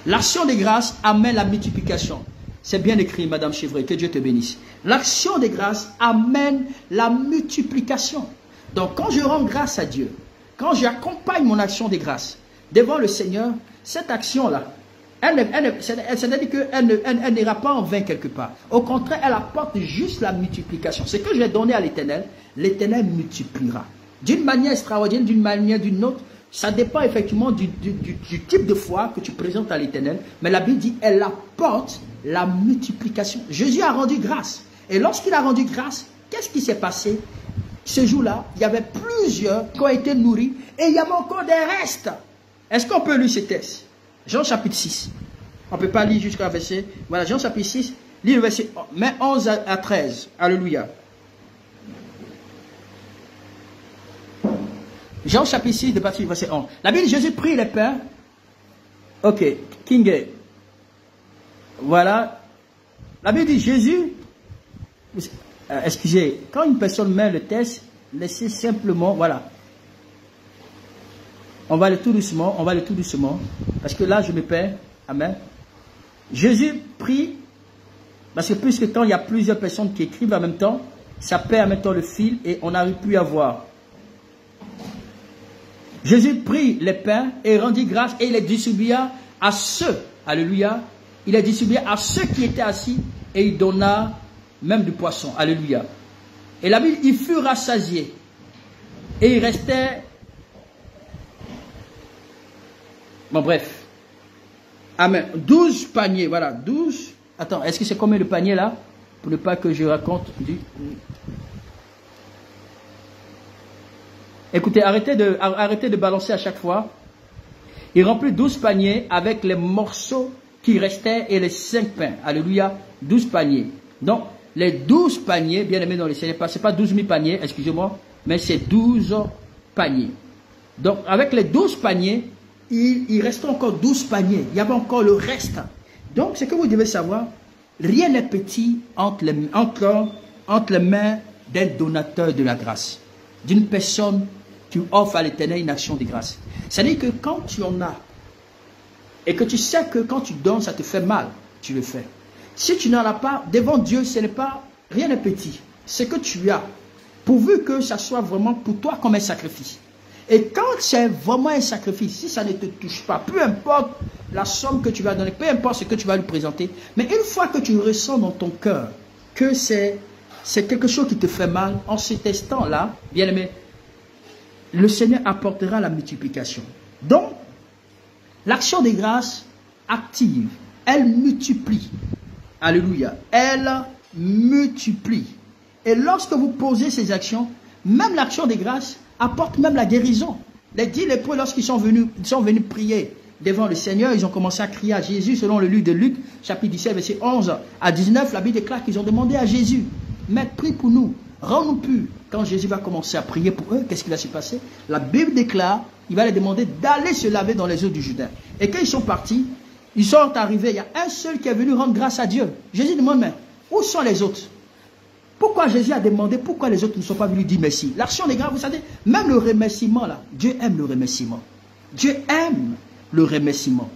L'action de grâce amène la multiplication. C'est bien écrit, Madame Chevret, que Dieu te bénisse. L'action de grâce amène la multiplication. Donc, quand je rends grâce à Dieu, quand j'accompagne mon action de grâce devant le Seigneur, cette action-là, c'est-à-dire qu'elle n'ira pas en vain quelque part. Au contraire, elle apporte juste la multiplication. Ce que je vais donner à l'Éternel, l'Éternel multipliera. D'une manière extraordinaire, d'une manière d'une autre, ça dépend effectivement du type de foi que tu présentes à l'Éternel. Mais la Bible dit, elle apporte la multiplication. Jésus a rendu grâce. Et lorsqu'il a rendu grâce, qu'est-ce qui s'est passé? Ce jour-là, il y avait plusieurs qui ont été nourris et il y avait encore des restes. Est-ce qu'on peut lire ce texte? Jean chapitre 6. On ne peut pas lire jusqu'à verset. Voilà, Jean chapitre 6, lis le verset 11 à 13. Alléluia. Jean chapitre 6, de partir du verset 11. La Bible, Jésus prit les pains. Ok, King. Voilà. La Bible dit Jésus. Excusez, quand une personne met le test, laissez simplement, voilà. On va aller tout doucement, parce que là je me perds. Amen. Jésus prie, parce que puisque quand il y a plusieurs personnes qui écrivent en même temps, ça perd en même temps le fil et on n'arrive plus à voir. Jésus prit les pains et rendit grâce et il les distribua à ceux, alléluia, il les distribua à ceux qui étaient assis et il donna même du poisson, alléluia. Et la Bible, ils furent rassasiés et il restait. Bon, bref. Amen. 12 paniers, voilà, 12. Attends, est-ce que c'est combien de paniers là? Pour ne pas que je raconte du... Écoutez, arrêtez de balancer à chaque fois. Il remplit 12 paniers avec les morceaux qui restaient et les 5 pains. Alléluia, 12 paniers. Donc, les 12 paniers, bien aimés dans le Seigneur, ce n'est pas 12 000 paniers, excusez-moi, mais c'est 12 paniers. Donc, avec les 12 paniers, il reste encore 12 paniers. Il y avait encore le reste. Donc, ce que vous devez savoir, rien n'est petit entre les mains d'un donateur de la grâce. D'une personne qui offre à l'Éternel une action de grâce. C'est-à-dire que quand tu en as, et que tu sais que quand tu donnes, ça te fait mal, tu le fais. Si tu n'en as pas, devant Dieu, ce n'est pas, rien n'est petit. Ce que tu as, pourvu que ça soit vraiment pour toi comme un sacrifice. Et quand c'est vraiment un sacrifice, si ça ne te touche pas, peu importe la somme que tu vas donner, peu importe ce que tu vas lui présenter, mais une fois que tu ressens dans ton cœur que c'est quelque chose qui te fait mal, en cet instant-là, bien aimé, le Seigneur apportera la multiplication. Donc, l'action des grâces active, elle multiplie. Alléluia. Elle multiplie. Et lorsque vous posez ces actions, même l'action des grâces apporte même la guérison. Les 10 lépreux, lorsqu'ils sont venus prier devant le Seigneur, ils ont commencé à crier à Jésus, selon le livre de Luc, chapitre 17, verset 11 à 19, la Bible déclare qu'ils ont demandé à Jésus, Maître, prie pour nous, rends-nous purs. Quand Jésus va commencer à prier pour eux, qu'est-ce qui va se passer? La Bible déclare, il va les demander d'aller se laver dans les eaux du Jourdain. Et quand ils sont partis, ils sont arrivés, il y a un seul qui est venu rendre grâce à Dieu. Jésus demande, mais où sont les autres? Pourquoi Jésus a demandé, pourquoi les autres ne sont pas venus dire merci? L'action des grâces, vous savez, même le remerciement là, Dieu aime le remerciement. Dieu aime le remerciement.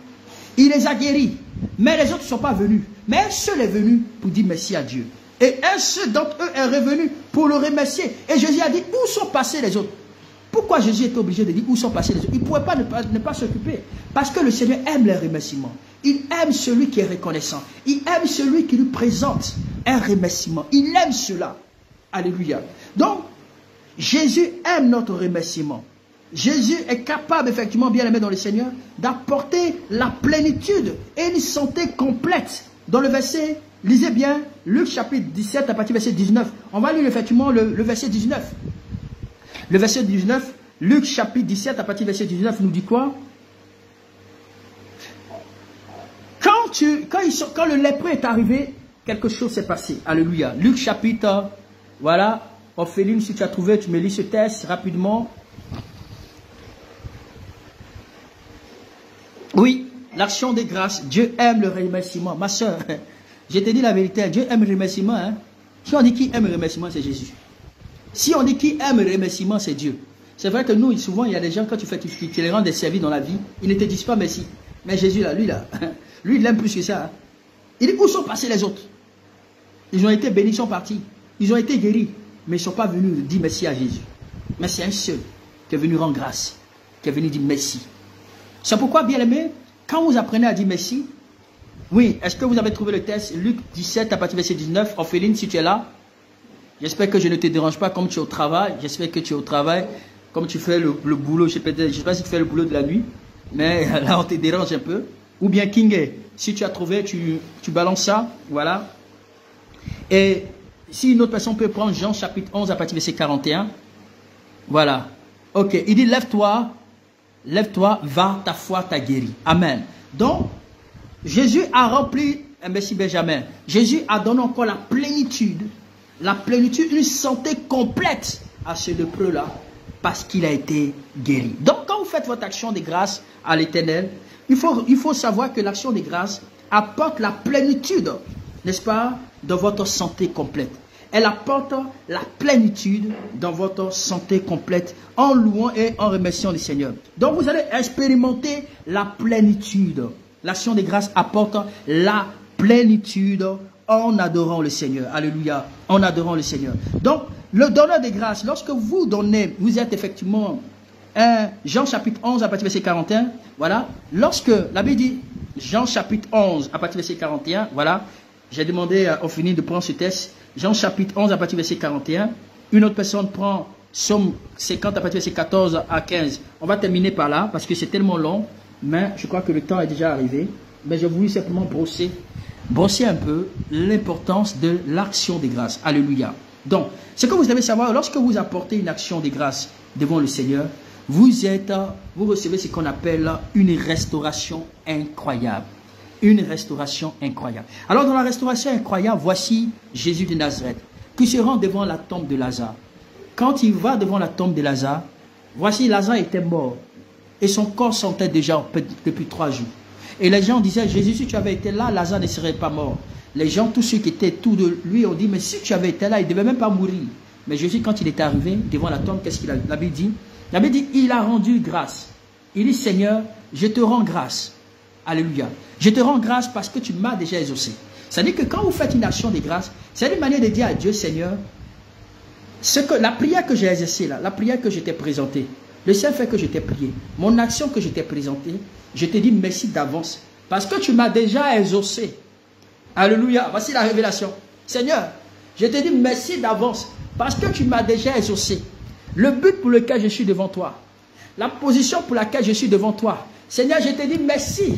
Il les a guéris, mais les autres ne sont pas venus. Mais un seul est venu pour dire merci à Dieu. Et un seul d'entre eux est revenu pour le remercier. Et Jésus a dit, où sont passés les autres? Pourquoi Jésus était obligé de dire où sont passés les autres? Il ne pouvait pas ne pas s'occuper. Parce que le Seigneur aime les remerciements. Il aime celui qui est reconnaissant. Il aime celui qui lui présente un remerciement. Il aime cela. Alléluia. Donc, Jésus aime notre remerciement. Jésus est capable, effectivement, bien aimé dans le Seigneur, d'apporter la plénitude et une santé complète. Dans le verset, lisez bien, Luc chapitre 17 à partir du verset 19. On va lire effectivement le verset 19. Le verset 19, Luc chapitre 17 à partir du verset 19 nous dit quoi? Quand le lépreux est arrivé, quelque chose s'est passé. Alléluia. Luc chapitre, voilà, Ophéline, si tu as trouvé, tu me lis ce texte rapidement. Oui, l'action des grâces. Dieu aime le remerciement. Ma soeur, je te dis la vérité, Dieu aime le remerciement. Hein? Si on dit qui aime le remerciement, c'est Jésus. Si on dit qui aime le remerciement, c'est Dieu. C'est vrai que nous, souvent, il y a des gens, quand tu les rends des services dans la vie, ils ne te disent pas merci. Mais Jésus, là, lui, il aime plus que ça. Hein? Il dit, où sont passés les autres? Ils ont été bénis, ils sont partis. Ils ont été guéris. Mais ils ne sont pas venus dire merci à Jésus. Mais c'est un seul qui est venu rendre grâce, qui est venu dire merci. C'est pourquoi, bien aimé, quand vous apprenez à dire merci, oui, est-ce que vous avez trouvé le texte, Luc 17, à partir du verset 19, Ophéline, si tu es là, j'espère que je ne te dérange pas comme tu es au travail, j'espère que tu es au travail, comme tu fais le boulot, je ne sais pas si tu fais le boulot de la nuit, mais là on te dérange un peu. Ou bien King, si tu as trouvé, tu balances ça, voilà. Et si une autre personne peut prendre Jean chapitre 11 à partir du verset 41, voilà. Ok, il dit lève-toi, va, ta foi t'a guéri. Amen. Donc, Jésus a rempli, merci Benjamin, Jésus a donné encore la plénitude, une santé complète à ce lépreux-là, parce qu'il a été guéri. Donc, quand vous faites votre action de grâce à l'Éternel, il faut savoir que l'action de grâce apporte la plénitude, n'est-ce pas, dans votre santé complète. Elle apporte la plénitude dans votre santé complète en louant et en remerciant le Seigneur. Donc vous allez expérimenter la plénitude. L'action de grâce apporte la plénitude en adorant le Seigneur. Alléluia. En adorant le Seigneur. Donc le donneur de grâce, lorsque vous donnez, vous êtes effectivement Jean chapitre 11 à partir du verset 41. Voilà. Lorsque la Bible dit Jean chapitre 11 à partir du verset 41. Voilà. J'ai demandé à Ophéline de prendre ce texte. Jean chapitre 11 à partir du verset 41. Une autre personne prend Somme 50 à partir du verset 14 à 15. On va terminer par là parce que c'est tellement long. Mais je crois que le temps est déjà arrivé. Mais je voulais simplement brosser un peu l'importance de l'action des grâces. Alléluia. Donc, ce que vous devez savoir, lorsque vous apportez une action des grâces devant le Seigneur, vous recevez ce qu'on appelle une restauration incroyable. Une restauration incroyable. Alors dans la restauration incroyable, voici Jésus de Nazareth qui se rend devant la tombe de Lazare. Quand il va devant la tombe de Lazare, voici Lazare était mort et son corps sentait déjà depuis 3 jours. Et les gens disaient, Jésus, si tu avais été là, Lazare ne serait pas mort. Les gens, tous ceux qui étaient tout de lui, ont dit, mais si tu avais été là, il ne devait même pas mourir. Mais Jésus, quand il est arrivé devant la tombe, qu'est-ce qu'il a dit? La Bible dit, il a rendu grâce. Il dit, Seigneur, je te rends grâce. Alléluia. Je te rends grâce parce que tu m'as déjà exaucé. C'est-à-dire que quand vous faites une action de grâce, c'est une manière de dire à Dieu, Seigneur, la prière que j'ai exercée là, la prière que je t'ai présentée, le seul fait que je t'ai prié, mon action que je t'ai présentée, je te dis merci d'avance parce que tu m'as déjà exaucé. Alléluia. Voici la révélation. Seigneur, je te dis merci d'avance parce que tu m'as déjà exaucé. Le but pour lequel je suis devant toi, la position pour laquelle je suis devant toi, Seigneur, je te dis merci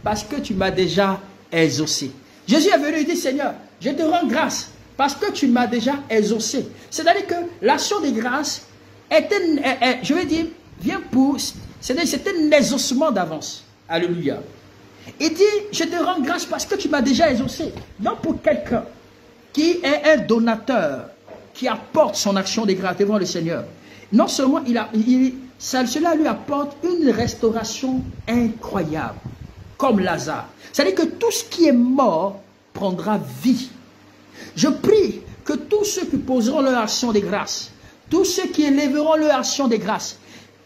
parce que tu m'as déjà exaucé. Jésus est venu et dit, Seigneur, je te rends grâce parce que tu m'as déjà exaucé. C'est-à-dire que l'action de grâce je vais dire, vient pour, c'est un exaucement d'avance. Alléluia. Il dit, je te rends grâce parce que tu m'as déjà exaucé. Non pour quelqu'un qui est un donateur, qui apporte son action de grâce devant le Seigneur. Non seulement cela lui apporte une restauration incroyable, comme Lazare. C'est-à-dire que tout ce qui est mort prendra vie. Je prie que tous ceux qui poseront leur action de grâce, tous ceux qui élèveront leur action de grâce,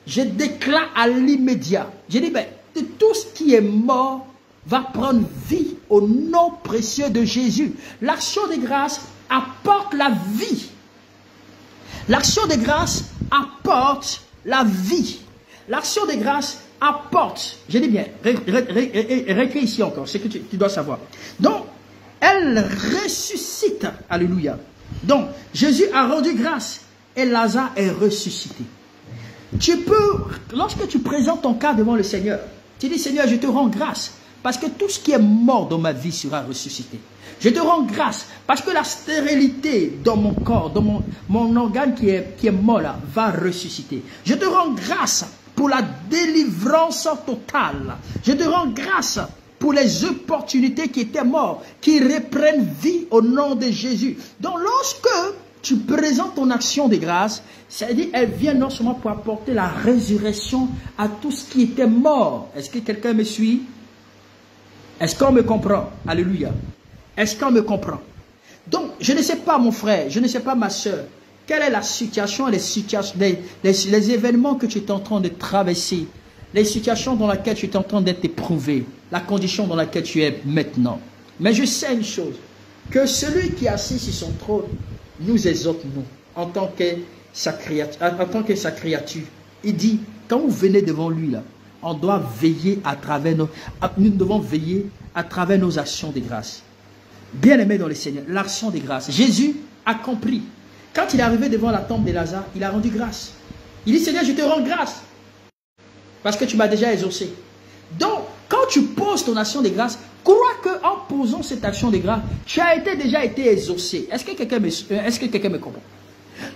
je déclare à l'immédiat, je dis, tout ce qui est mort va prendre vie au nom précieux de Jésus. L'action de grâce apporte la vie. L'action de grâce apporte la vie. L'action de grâce apporte, je dis bien, réécris ici encore, c'est que tu dois savoir. Donc, elle ressuscite. Alléluia. Donc, Jésus a rendu grâce et Lazare est ressuscité. Tu peux, lorsque tu présentes ton cas devant le Seigneur, tu dis, Seigneur, je te rends grâce parce que tout ce qui est mort dans ma vie sera ressuscité. Je te rends grâce parce que la stérilité dans mon corps, dans mon organe qui est mort là, va ressusciter. Je te rends grâce pour la délivrance totale. Je te rends grâce pour les opportunités qui étaient mortes, qui reprennent vie au nom de Jésus. Donc lorsque tu présentes ton action de grâce, c'est-à-dire elle vient non seulement pour apporter la résurrection à tout ce qui était mort. Est-ce que quelqu'un me suit? Est-ce qu'on me comprend? Alléluia. Est-ce qu'on me comprend? Donc, je ne sais pas mon frère, je ne sais pas ma soeur, quelle est la situation, les événements que tu es en train de traverser, les situations dans lesquelles tu es en train d'être éprouvé, la condition dans laquelle tu es maintenant. Mais je sais une chose, que celui qui est assis sur son trône nous exhorte, nous, en tant que sa créature. Il dit, quand vous venez devant lui, là, on doit veiller à travers nous devons veiller à travers nos actions de grâce. Bien-aimé dans le Seigneur, l'action de grâce. Jésus a compris. Quand il est arrivé devant la tombe de Lazare, il a rendu grâce. Il dit, Seigneur, je te rends grâce parce que tu m'as déjà exaucé. Donc, quand tu poses ton action de grâce, crois qu'en posant cette action de grâce, tu as déjà été exaucé. Est-ce que quelqu'un me comprend?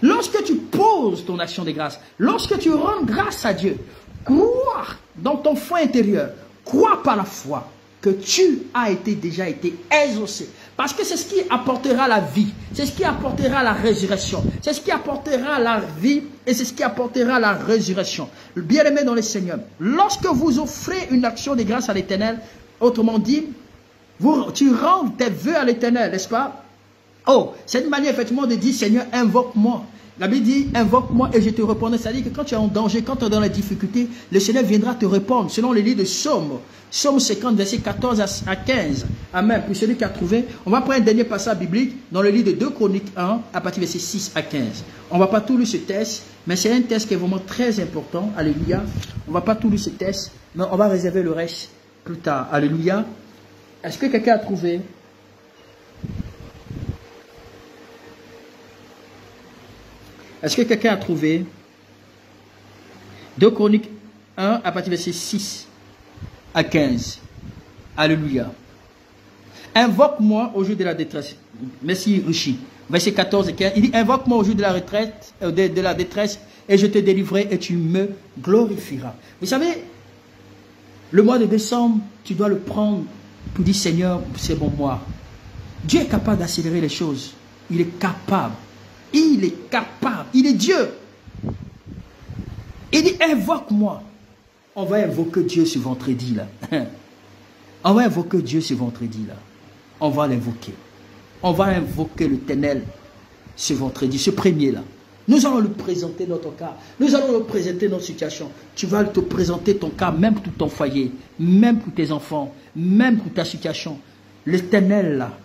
Lorsque tu poses ton action de grâce, lorsque tu rends grâce à Dieu, crois dans ton foi intérieur, crois par la foi que tu as déjà été exaucé. Parce que c'est ce qui apportera la vie, c'est ce qui apportera la résurrection, c'est ce qui apportera la vie et c'est ce qui apportera la résurrection. Bien-aimé dans le Seigneur, lorsque vous offrez une action de grâce à l'Éternel, autrement dit, tu rends tes vœux à l'Éternel, n'est-ce pas? Oh, c'est une manière effectivement de dire, Seigneur, invoque-moi. La Bible dit, invoque-moi et je te répondrai. C'est-à-dire que quand tu es en danger, quand tu es dans la difficulté, le Seigneur viendra te répondre. Selon le livre de Psaume, Psaume 50, verset 14 à 15. Amen. Pour celui qui a trouvé, on va prendre un dernier passage biblique dans le livre de 2 Chroniques 1, à partir du verset 6 à 15. On ne va pas tout lire ce texte, mais c'est un texte qui est vraiment très important. Alléluia. On ne va pas tout lire ce texte, mais on va réserver le reste plus tard. Alléluia. Est-ce que quelqu'un a trouvé? Est-ce que quelqu'un a trouvé 2 Chroniques 1 à partir du verset 6 à 15. Alléluia. Invoque-moi au jour de la détresse. Merci Rishi. Verset 14 et 15. Il dit, invoque-moi au jour de la retraite, de la détresse, et je te délivrerai et tu me glorifieras. Vous savez, le mois de décembre, tu dois le prendre pour dire, Seigneur, c'est bon mois. Dieu est capable d'accélérer les choses. Il est capable. Il est capable. Il est Dieu. Il dit, invoque-moi. On va invoquer Dieu ce vendredi là. On va invoquer Dieu ce vendredi là. On va l'invoquer. On va invoquer l'Éternel ce vendredi, ce premier là. Nous allons lui présenter notre cas. Nous allons lui présenter notre situation. Tu vas te présenter ton cas, même pour ton foyer, même pour tes enfants, même pour ta situation. L'Éternel là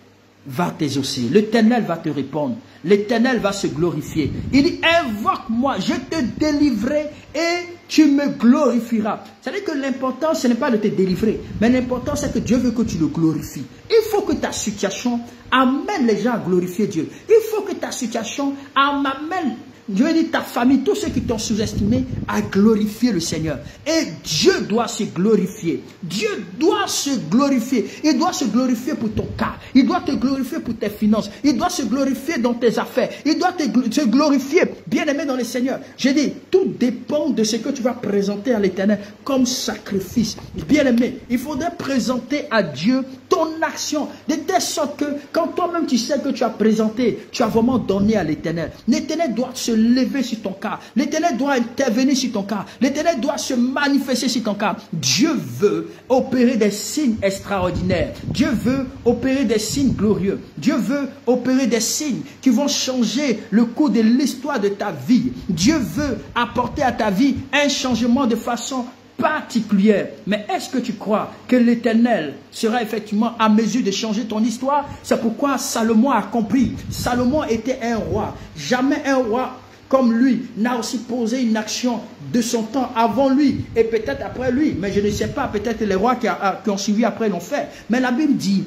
va t'exaucer. L'Éternel va te répondre. L'Éternel va se glorifier. Il dit, invoque-moi, je te délivrerai et tu me glorifieras. C'est-à-dire que l'important, ce n'est pas de te délivrer, mais l'important, c'est que Dieu veut que tu le glorifies. Il faut que ta situation amène les gens à glorifier Dieu. Il faut que ta situation amène, je veux dire, ta famille, tous ceux qui t'ont sous-estimé, à glorifier le Seigneur. Et Dieu doit se glorifier. Dieu doit se glorifier. Il doit se glorifier pour ton cas. Il doit te glorifier pour tes finances. Il doit se glorifier dans tes affaires. Il doit se glorifier, bien-aimé dans le Seigneur. J'ai dit, tout dépend de ce que tu vas présenter à l'Éternel comme sacrifice. Bien-aimé, il faudrait présenter à Dieu ton action, de telle sorte que quand toi-même tu sais que tu as présenté, tu as vraiment donné à l'Éternel. L'Éternel doit se lever sur ton cas. L'Éternel doit intervenir sur ton cas. L'Éternel doit se manifester sur ton cas. Dieu veut opérer des signes extraordinaires. Dieu veut opérer des signes glorieux. Dieu veut opérer des signes qui vont changer le cours de l'histoire de ta vie. Dieu veut apporter à ta vie un changement de façon particulière. Mais est-ce que tu crois que l'Éternel sera effectivement à mesure de changer ton histoire? C'est pourquoi Salomon a compris. Salomon était un roi. Jamais un roi comme lui, n'a aussi posé une action de son temps avant lui et peut-être après lui. Mais je ne sais pas, peut-être les rois qui ont suivi après l'ont fait. Mais la Bible dit,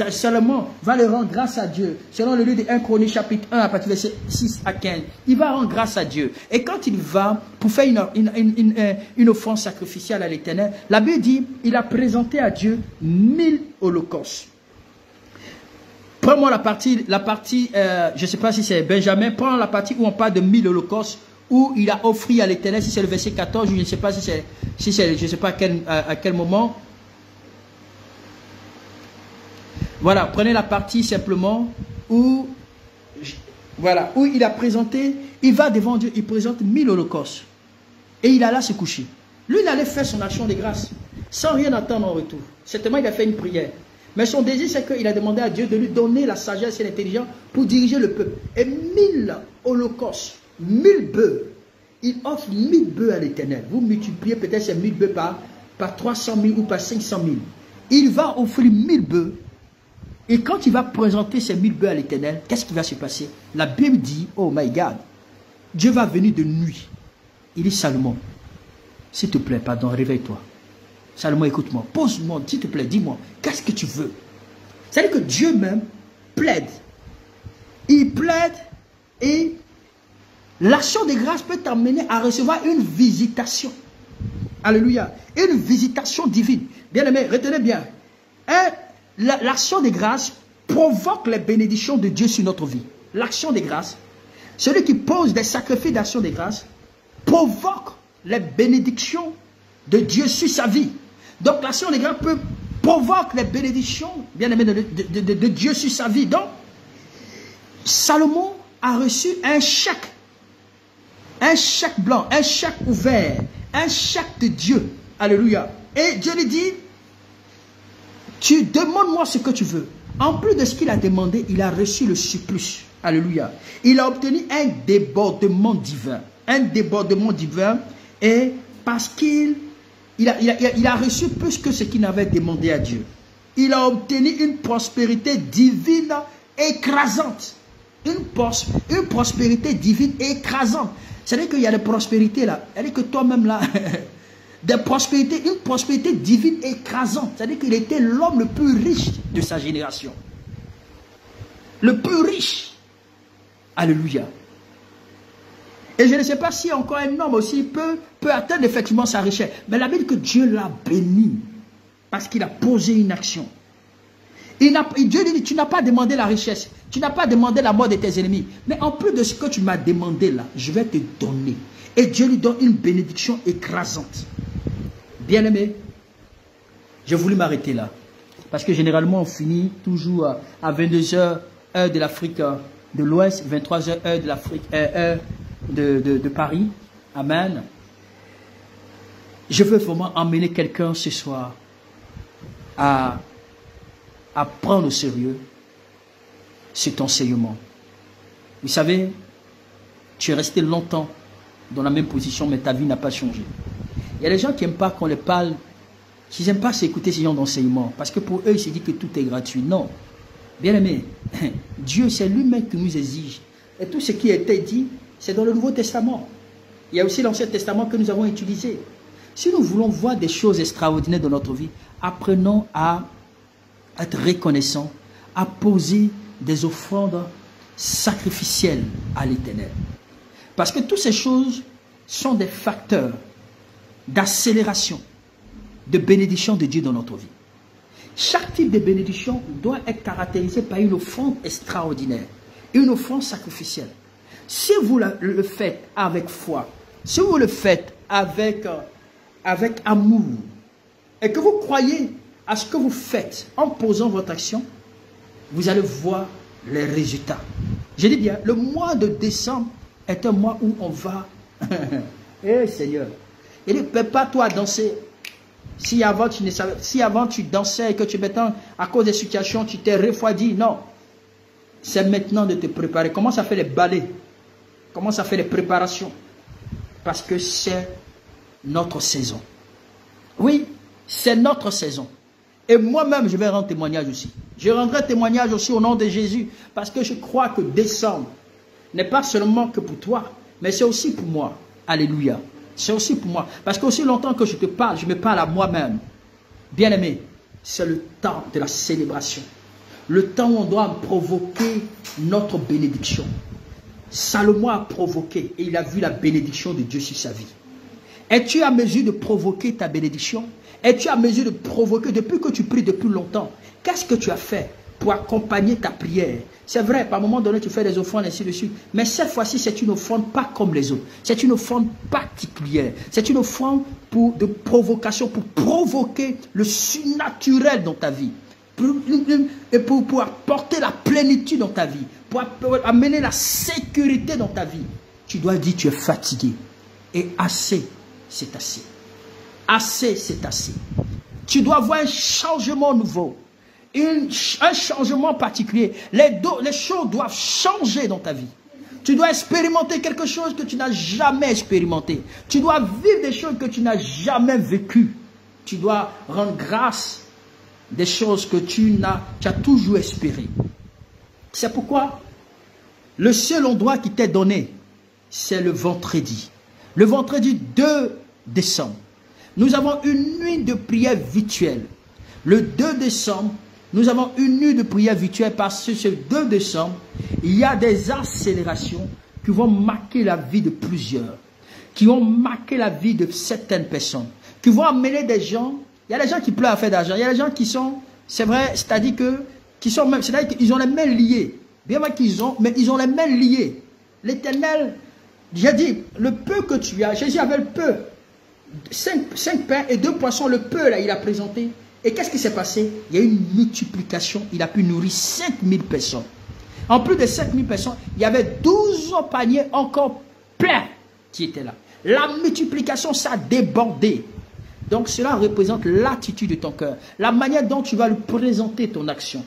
Salomon va le rendre grâce à Dieu. Selon le livre de 1 Chronique chapitre 1 à partir de verset 6 à 15. Il va rendre grâce à Dieu. Et quand il va pour faire une offrande sacrificielle à l'Éternel, la Bible dit, il a présenté à Dieu 1000 holocaustes. Prends-moi la partie je ne sais pas si c'est Benjamin, prends la partie où on parle de 1000 holocaustes, où il a offert à l'Éternel, si c'est le verset 14, je ne sais pas si c'est, je ne sais pas à quel moment. Voilà, prenez la partie simplement où, voilà, où il a présenté, il va devant Dieu, il présente 1000 holocaustes. Et il alla se coucher. Lui, il allait faire son action de grâce, sans rien attendre en retour. Certainement, il a fait une prière. Mais son désir, c'est qu'il a demandé à Dieu de lui donner la sagesse et l'intelligence pour diriger le peuple. Et 1000 holocaustes, 1000 bœufs. Il offre 1000 bœufs à l'Éternel. Vous multipliez peut-être ces 1000 bœufs par 300 000 ou par 500 000. Il va offrir 1000 bœufs. Et quand il va présenter ces 1000 bœufs à l'Éternel, qu'est-ce qui va se passer? La Bible dit, oh my God, Dieu va venir de nuit. Il dit, Salomon, s'il te plaît, pardon, réveille-toi. Salomon, écoute-moi, pose-moi, s'il te plaît, dis-moi, qu'est-ce que tu veux? C'est-à-dire que Dieu même plaide. Il plaide et l'action de grâce peut t'amener à recevoir une visitation. Alléluia. Une visitation divine. Bien aimé, retenez bien. L'action de grâce provoque les bénédictions de Dieu sur notre vie. L'action de grâce, celui qui pose des sacrifices d'action de grâce, provoque les bénédictions de Dieu sur sa vie. Donc l'action de grâce peut provoquer les bénédictions, bien aimé, de Dieu sur sa vie. Donc, Salomon a reçu un chèque blanc, un chèque ouvert, un chèque de Dieu. Alléluia. Et Dieu lui dit, tu demandes-moi ce que tu veux. En plus de ce qu'il a demandé, il a reçu le surplus. Alléluia. Il a obtenu un débordement divin. Un débordement divin. Et parce qu'il a reçu plus que ce qu'il n'avait demandé à Dieu. Il a obtenu une prospérité divine écrasante. Une prospérité divine écrasante. C'est-à-dire qu'il y a des prospérités là. C'est-à-dire que toi-même là, une prospérité divine écrasante. C'est-à-dire qu'il était l'homme le plus riche de sa génération. Le plus riche. Alléluia. Et je ne sais pas si encore un homme aussi peut atteindre effectivement sa richesse. Mais la Bible dit que Dieu l'a béni. Parce qu'il a posé une action. Dieu lui dit, tu n'as pas demandé la richesse. Tu n'as pas demandé la mort de tes ennemis. Mais en plus de ce que tu m'as demandé là, je vais te donner. Et Dieu lui donne une bénédiction écrasante. Bien-aimé, j'ai voulu m'arrêter là. Parce que généralement, on finit toujours à 22h, heure de l'Afrique de l'Ouest, 23h, heure de l'Afrique, heure de Paris. Amen. Je veux vraiment emmener quelqu'un ce soir à prendre au sérieux cet enseignement. Vous savez, tu es resté longtemps dans la même position, mais ta vie n'a pas changé. Il y a des gens qui n'aiment pas qu'on les parle, qui n'aiment pas s'écouter ces gens d'enseignement, parce que pour eux, ils se disent que tout est gratuit. Non. Bien aimé, Dieu, c'est lui-même qui nous exige. Et tout ce qui a été dit, c'est dans le Nouveau Testament. Il y a aussi l'Ancien Testament que nous avons utilisé. Si nous voulons voir des choses extraordinaires dans notre vie, apprenons à être reconnaissants, à poser des offrandes sacrificielles à l'Éternel. Parce que toutes ces choses sont des facteurs d'accélération, de bénédiction de Dieu dans notre vie. Chaque type de bénédiction doit être caractérisé par une offrande extraordinaire, une offrande sacrificielle. Si vous le faites avec foi, si vous le faites avec amour, et que vous croyez à ce que vous faites en posant votre action, vous allez voir les résultats. Je dis bien, le mois de décembre est un mois où on va... Eh Seigneur, il ne peut pas toi danser. Si avant tu dansais et que tu maintenant, à cause des situations, tu t'es refroidi, non. C'est maintenant de te préparer. Commence à faire les ballets. Commence à faire les préparations. Parce que c'est notre saison. Oui, c'est notre saison. Et moi-même, je vais rendre témoignage aussi. Je rendrai témoignage aussi au nom de Jésus. Parce que je crois que décembre n'est pas seulement que pour toi, mais c'est aussi pour moi. Alléluia. C'est aussi pour moi. Parce qu'aussi longtemps que je te parle, je me parle à moi-même. Bien-aimé, c'est le temps de la célébration. Le temps où on doit provoquer notre bénédiction. Salomon a provoqué et il a vu la bénédiction de Dieu sur sa vie. Es-tu à mesure de provoquer ta bénédiction? Es-tu à mesure de provoquer depuis que tu pries depuis longtemps? Qu'est-ce que tu as fait pour accompagner ta prière? C'est vrai, par un moment donné, tu fais des offrandes ainsi de suite. Mais cette fois-ci, c'est une offrande pas comme les autres. C'est une offrande particulière. C'est une offrande de provocation, pour provoquer le surnaturel dans ta vie. Pour apporter la plénitude dans ta vie. Pour amener la sécurité dans ta vie. Tu dois dire tu es fatigué. Et assez, c'est assez. Assez, c'est assez. Tu dois avoir un changement nouveau. Un changement particulier. Les choses doivent changer dans ta vie. Tu dois expérimenter quelque chose que tu n'as jamais expérimenté. Tu dois vivre des choses que tu n'as jamais vécues. Tu dois rendre grâce des choses que tu as toujours espérées. C'est pourquoi le seul endroit qui t'est donné, c'est le vendredi. Le vendredi 2 décembre. Nous avons une nuit de prière virtuelle. Le 2 décembre, nous avons une nuit de prière virtuelle parce que ce 2 décembre, il y a des accélérations qui vont marquer la vie de plusieurs, qui vont marquer la vie de certaines personnes, qui vont amener des gens. Il y a des gens qui pleurent à faire d'argent. Il y a des gens qui sont, c'est vrai, c'est-à-dire qu'ils ont les mains liées. Bien vrai qu'ils ont, mais ils ont les mains liées. L'Éternel, j'ai dit, le peu que tu as, Jésus avait le peu. 5 pains et 2 poissons, le peu là, il a présenté. Et qu'est-ce qui s'est passé? Il y a eu une multiplication. Il a pu nourrir 5000 personnes. En plus de 5000 personnes, il y avait 12 paniers encore pleins qui étaient là. La multiplication, ça a débordé. Donc cela représente l'attitude de ton cœur. La manière dont tu vas lui présenter ton action.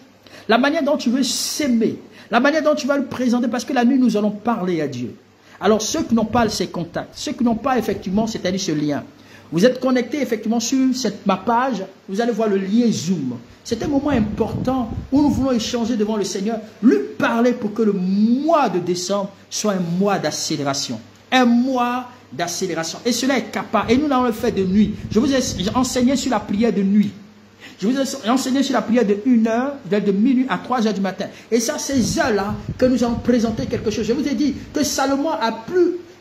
La manière dont tu veux s'aimer. La manière dont tu vas le présenter. Parce que la nuit, nous allons parler à Dieu. Alors ceux qui n'ont pas ces contacts, ceux qui n'ont pas effectivement, c'est-à-dire ce lien, vous êtes connectés effectivement sur ma page, vous allez voir le lien Zoom. C'est un moment important où nous voulons échanger devant le Seigneur, lui parler pour que le mois de décembre soit un mois d'accélération. Un mois d'accélération. Et cela est capable. Et nous l'avons fait de nuit. Je vous ai enseigné sur la prière de nuit. Je vous ai enseigné sur la prière de 1h, de minuit à 3h du matin. Et ça, ces heures-là que nous allons présenter quelque chose. Je vous ai dit que Salomon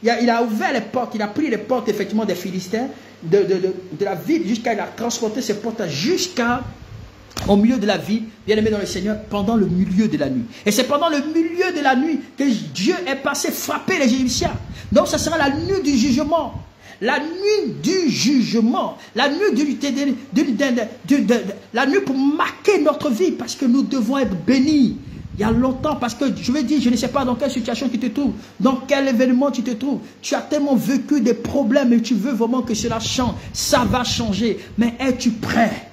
il a ouvert les portes, il a pris les portes effectivement des Philistins, de la ville, jusqu'à il a transporté ses portes au milieu de la ville, bien aimé dans le Seigneur, pendant le milieu de la nuit. Et c'est pendant le milieu de la nuit que Dieu est passé frapper les Égyptiens. Donc ça sera la nuit du jugement. La nuit du jugement. La nuit la nuit pour marquer notre vie, parce que nous devons être bénis. Il y a longtemps, parce que je veux dire, je ne sais pas dans quelle situation tu te trouves, dans quel événement tu te trouves. Tu as tellement vécu des problèmes et tu veux vraiment que cela change. Ça va changer. Mais es-tu prêt?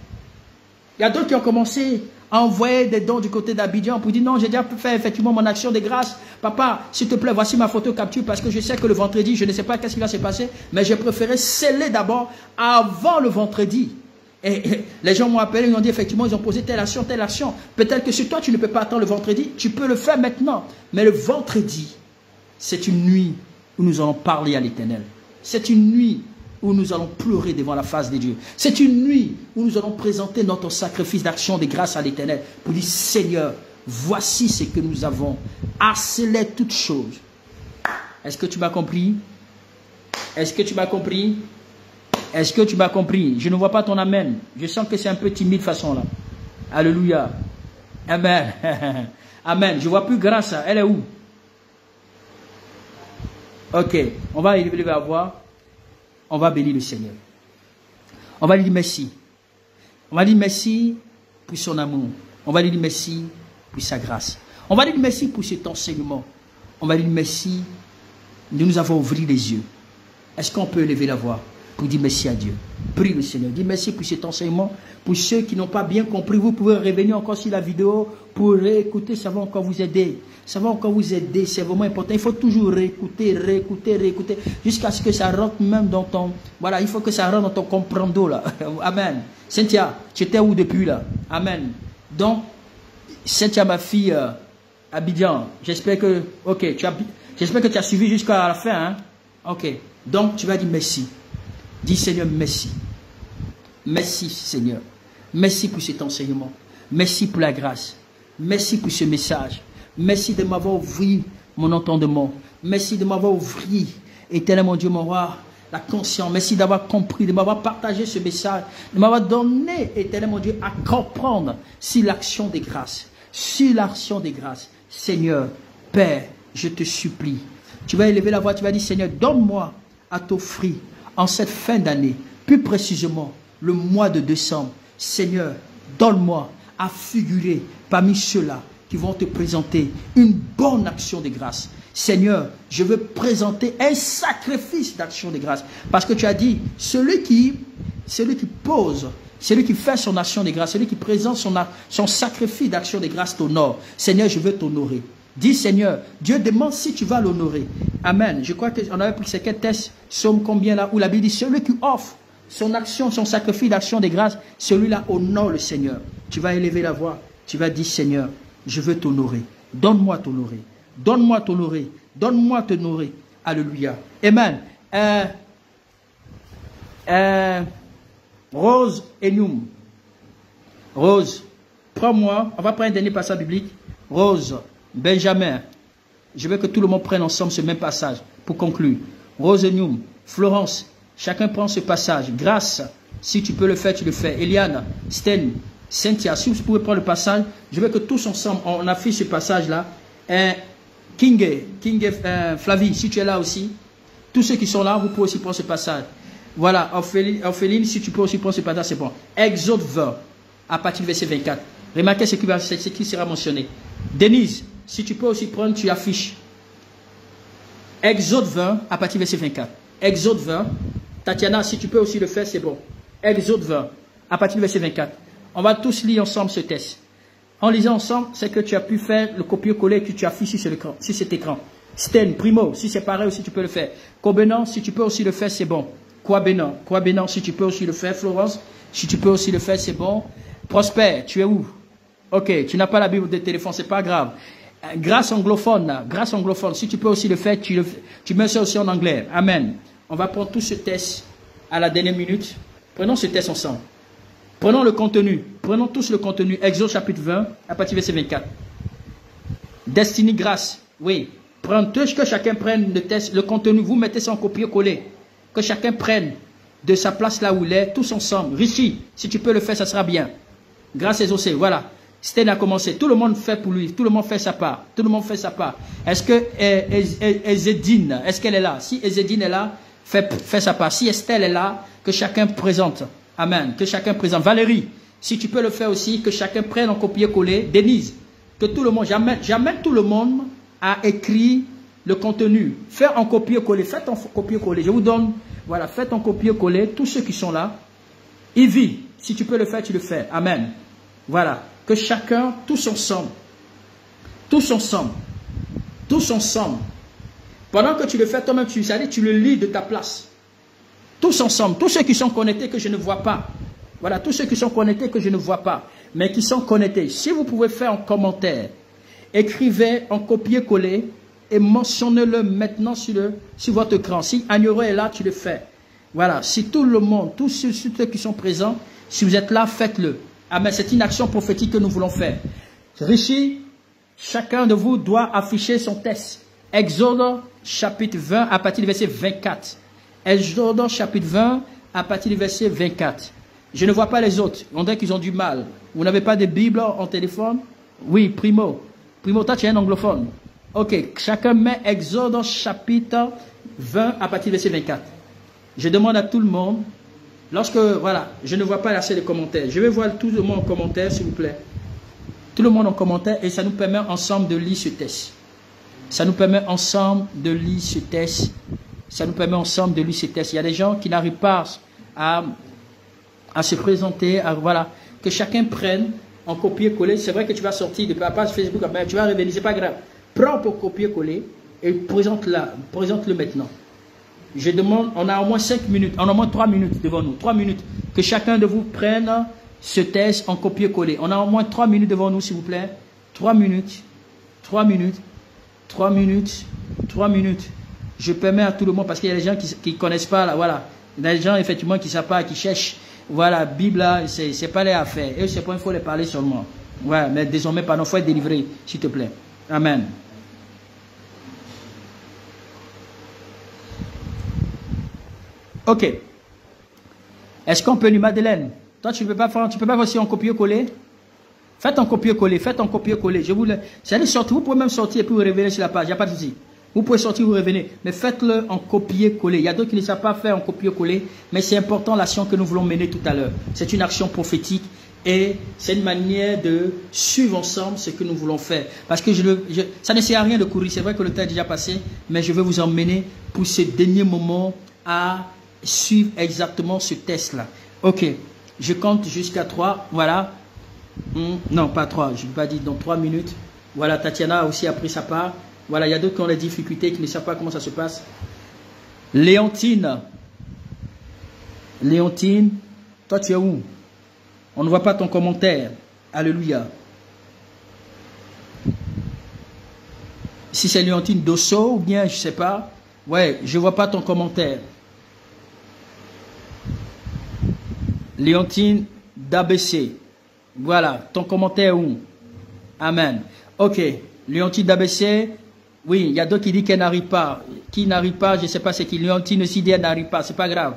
Il y a d'autres qui ont commencé à envoyer des dons du côté d'Abidjan pour dire non, j'ai déjà fait effectivement mon action de grâce. Papa, s'il te plaît, voici ma photo capture parce que je sais que le vendredi, je ne sais pas qu'est-ce qui va se passer, mais j'ai préféré sceller d'abord avant le vendredi. Et les gens m'ont appelé, ils ont dit effectivement, ils ont posé telle action, telle action. Peut-être que si toi, tu ne peux pas attendre le vendredi, tu peux le faire maintenant. Mais le vendredi, c'est une nuit où nous allons parler à l'Éternel. C'est une nuit où nous allons pleurer devant la face de Dieu. C'est une nuit où nous allons présenter notre sacrifice d'action de grâce à l'Éternel pour dire Seigneur, voici ce que nous avons. Accélère toutes choses. Est-ce que tu m'as compris? Est-ce que tu m'as compris? Est-ce que tu m'as compris? Je ne vois pas ton amen. Je sens que c'est un peu timide façon là. Alléluia. Amen. Amen. Je ne vois plus grâce. Elle est où? Ok. On va élever la voix. On va bénir le Seigneur. On va lui dire merci. On va lui dire merci pour son amour. On va lui dire merci pour sa grâce. On va lui dire merci pour cet enseignement. On va lui dire merci de nous avoir ouvert les yeux. Est-ce qu'on peut élever la voix pour dire merci à Dieu? Prie le Seigneur. Dis merci pour cet enseignement. Pour ceux qui n'ont pas bien compris, vous pouvez revenir encore sur la vidéo pour réécouter. Ça va encore vous aider. Ça va encore vous aider. C'est vraiment important. Il faut toujours réécouter, réécouter, réécouter. Jusqu'à ce que ça rentre même dans ton... Voilà, il faut que ça rentre dans ton comprendo là. Amen. Cynthia, tu étais où depuis là? Amen. Donc, Cynthia, ma fille, Abidjan, j'espère que... Ok, J'espère que tu as suivi jusqu'à la fin. Hein? Ok. Donc, tu vas dire merci. Dis Seigneur, merci. Merci Seigneur. Merci pour cet enseignement. Merci pour la grâce. Merci pour ce message. Merci de m'avoir ouvert mon entendement. Merci de m'avoir ouvert, éternel mon Dieu, mon roi, la conscience. Merci d'avoir compris, de m'avoir partagé ce message, de m'avoir donné, éternel mon Dieu, à comprendre sur l'action des grâces. Sur l'action des grâces. Seigneur, Père, je te supplie. Tu vas élever la voix, tu vas dire, Seigneur, donne-moi à t'offrir en cette fin d'année, plus précisément le mois de décembre. Seigneur, donne-moi à figurer parmi ceux-là qui vont te présenter une bonne action de grâce. Seigneur, je veux présenter un sacrifice d'action de grâce. Parce que tu as dit, celui qui pose, celui qui fait son action de grâce, celui qui présente son sacrifice d'action de grâce t'honore. Seigneur, je veux t'honorer. Dis Seigneur, Dieu demande si tu vas l'honorer. Amen. Je crois qu'on avait pris ces quelques tests, somme combien là, où la Bible dit, celui qui offre son action, son sacrifice d'action de grâce, celui-là honore le Seigneur. Tu vas élever la voix, tu vas dire Seigneur, je veux t'honorer. Donne-moi t'honorer. Donne-moi t'honorer. Donne-moi t'honorer. Alléluia. Amen. Rose Enum. Rose, prends-moi. On va prendre un dernier passage biblique. Rose, Benjamin. Je veux que tout le monde prenne ensemble ce même passage pour conclure. Rose Enum. Florence, chacun prend ce passage. Grâce, si tu peux le faire, tu le fais. Eliane, Sten, Cynthia, si vous pouvez prendre le passage, je veux que tous ensemble, on affiche ce passage-là. King, Flavie, si tu es là aussi, tous ceux qui sont là, vous pouvez aussi prendre ce passage. Voilà, Ophéline, si tu peux aussi prendre ce passage, c'est bon. Exode 20, à partir du verset 24. Remarquez ce qui sera mentionné. Denise, si tu peux aussi prendre, tu affiches. Exode 20, à partir du verset 24. Exode 20. Tatiana, si tu peux aussi le faire, c'est bon. Exode 20, à partir du verset 24. On va tous lire ensemble ce texte. En lisant ensemble, c'est que tu as pu faire le copier-coller que tu affiches sur cet écran. Sten, Primo, si c'est pareil aussi, tu peux le faire. Cobenant, si tu peux aussi le faire, c'est bon. Quabenant, si tu peux aussi le faire. Florence, si tu peux aussi le faire, c'est bon. Prosper, tu es où? Ok, tu n'as pas la Bible de téléphone, c'est pas grave. Grâce anglophone, si tu peux aussi le faire, tu mets ça aussi en anglais. Amen. On va prendre tout ce test à la dernière minute. Prenons ce test ensemble. Prenons le contenu. Prenons tous le contenu. Exode chapitre 20, à partir du verset 24. Destinée grâce. Oui. Que chacun prenne le test, le contenu. Vous mettez ça en copier-coller. Que chacun prenne de sa place là où il est, tous ensemble. Richie, si tu peux le faire, ça sera bien. Grâce exaucée. Voilà. Sten a commencé. Tout le monde fait pour lui. Tout le monde fait sa part. Tout le monde fait sa part. Est-ce que Ezedine, est-ce qu'elle est là? Si Ezedine est là, fait sa part. Si Estelle est là, que chacun présente. Amen. Que chacun présente. Valérie, si tu peux le faire aussi, que chacun prenne en copier-coller. Denise, que tout le monde, j'amène tout le monde à écrire le contenu. Faire en copier-coller. Faites en copier-coller. Je vous donne, voilà, faites en copier-coller tous ceux qui sont là. Ivy, si tu peux le faire, tu le fais. Amen. Voilà. Que chacun, tous ensemble, pendant que tu le fais toi-même, tu le lis de ta place. Tous ensemble, tous ceux qui sont connectés que je ne vois pas. Voilà, tous ceux qui sont connectés que je ne vois pas, mais qui sont connectés. Si vous pouvez faire en commentaire, écrivez en copier-coller et mentionnez-le maintenant sur votre écran. Si Agnoro est là, tu le fais. Voilà, si tout le monde, tous ceux qui sont présents, si vous êtes là, faites-le. Amen, c'est une action prophétique que nous voulons faire. Richie, chacun de vous doit afficher son texte. Exode chapitre 20 à partir du verset 24. Exode chapitre 20 à partir du verset 24. Je ne vois pas les autres. On dirait qu'ils ont du mal. Vous n'avez pas de Bible en téléphone? Oui, Primo. Primo, toi tu es un anglophone. Ok, chacun met Exode chapitre 20 à partir du verset 24. Je demande à tout le monde, lorsque, voilà, je ne vois pas assez de commentaires. Je vais voir tout le monde en commentaire, s'il vous plaît. Tout le monde en commentaire et ça nous permet ensemble de lire ce texte. Ça nous permet ensemble de lire ce texte. Ça nous permet ensemble de lire ce texte. Il y a des gens qui n'arrivent pas à se présenter. Voilà. Que chacun prenne en copier-coller. C'est vrai que tu vas sortir de la page Facebook, mais tu vas revenir, c'est pas grave. Prends pour copier-coller et présente-le maintenant. Je demande, on a au moins 5 minutes, on a au moins 3 minutes devant nous. 3 minutes. Que chacun de vous prenne ce texte en copier-coller. On a au moins 3 minutes devant nous, s'il vous plaît. 3 minutes. 3 minutes. 3 minutes. 3 minutes. Je permets à tout le monde, parce qu'il y a des gens qui ne connaissent pas, là, voilà. Il y a des gens, effectivement, qui ne savent pas, qui cherchent. Voilà, Bible, là, c'est pas les affaires. Et c'est pas, il faut les parler seulement. Ouais, mais désormais, pardon, il faut être délivré, s'il te plaît. Amen. Ok. Est-ce qu'on peut lui, Madeleine? Toi, tu ne peux pas faire aussi en copier-coller? Faites un copier-coller, faites un copier-coller. Je vous le... C'est-à-dire sortir, vous pouvez même sortir et puis vous revenir sur la page, il n'y a pas de souci. Vous pouvez sortir, vous revenez, mais faites-le en copier-coller. Il y a d'autres qui ne savent pas faire en copier-coller, mais c'est important l'action que nous voulons mener tout à l'heure. C'est une action prophétique et c'est une manière de suivre ensemble ce que nous voulons faire. Parce que ça ne sert à rien de courir, c'est vrai que le temps est déjà passé, mais je vais vous emmener pour ce dernier moment à suivre exactement ce test-là. Ok, je compte jusqu'à 3, voilà. Non, pas 3, je ne vais pas dire dans 3 minutes. Voilà, Tatiana a aussi appris sa part. Voilà, il y a d'autres qui ont des difficultés, qui ne savent pas comment ça se passe. Léontine. Léontine, toi tu es où? On ne voit pas ton commentaire. Alléluia. Si c'est Léontine Dosso ou bien, je ne sais pas. Ouais, je ne vois pas ton commentaire. Léontine d'ABC. Voilà, ton commentaire où? Amen. Ok, Léontine d'ABC. Oui, il y a d'autres qui disent qu'elle n'arrive pas. Qui n'arrive pas, je ne sais pas, c'est qui. Léontine aussi dit qu'elle n'arrive pas, c'est pas grave.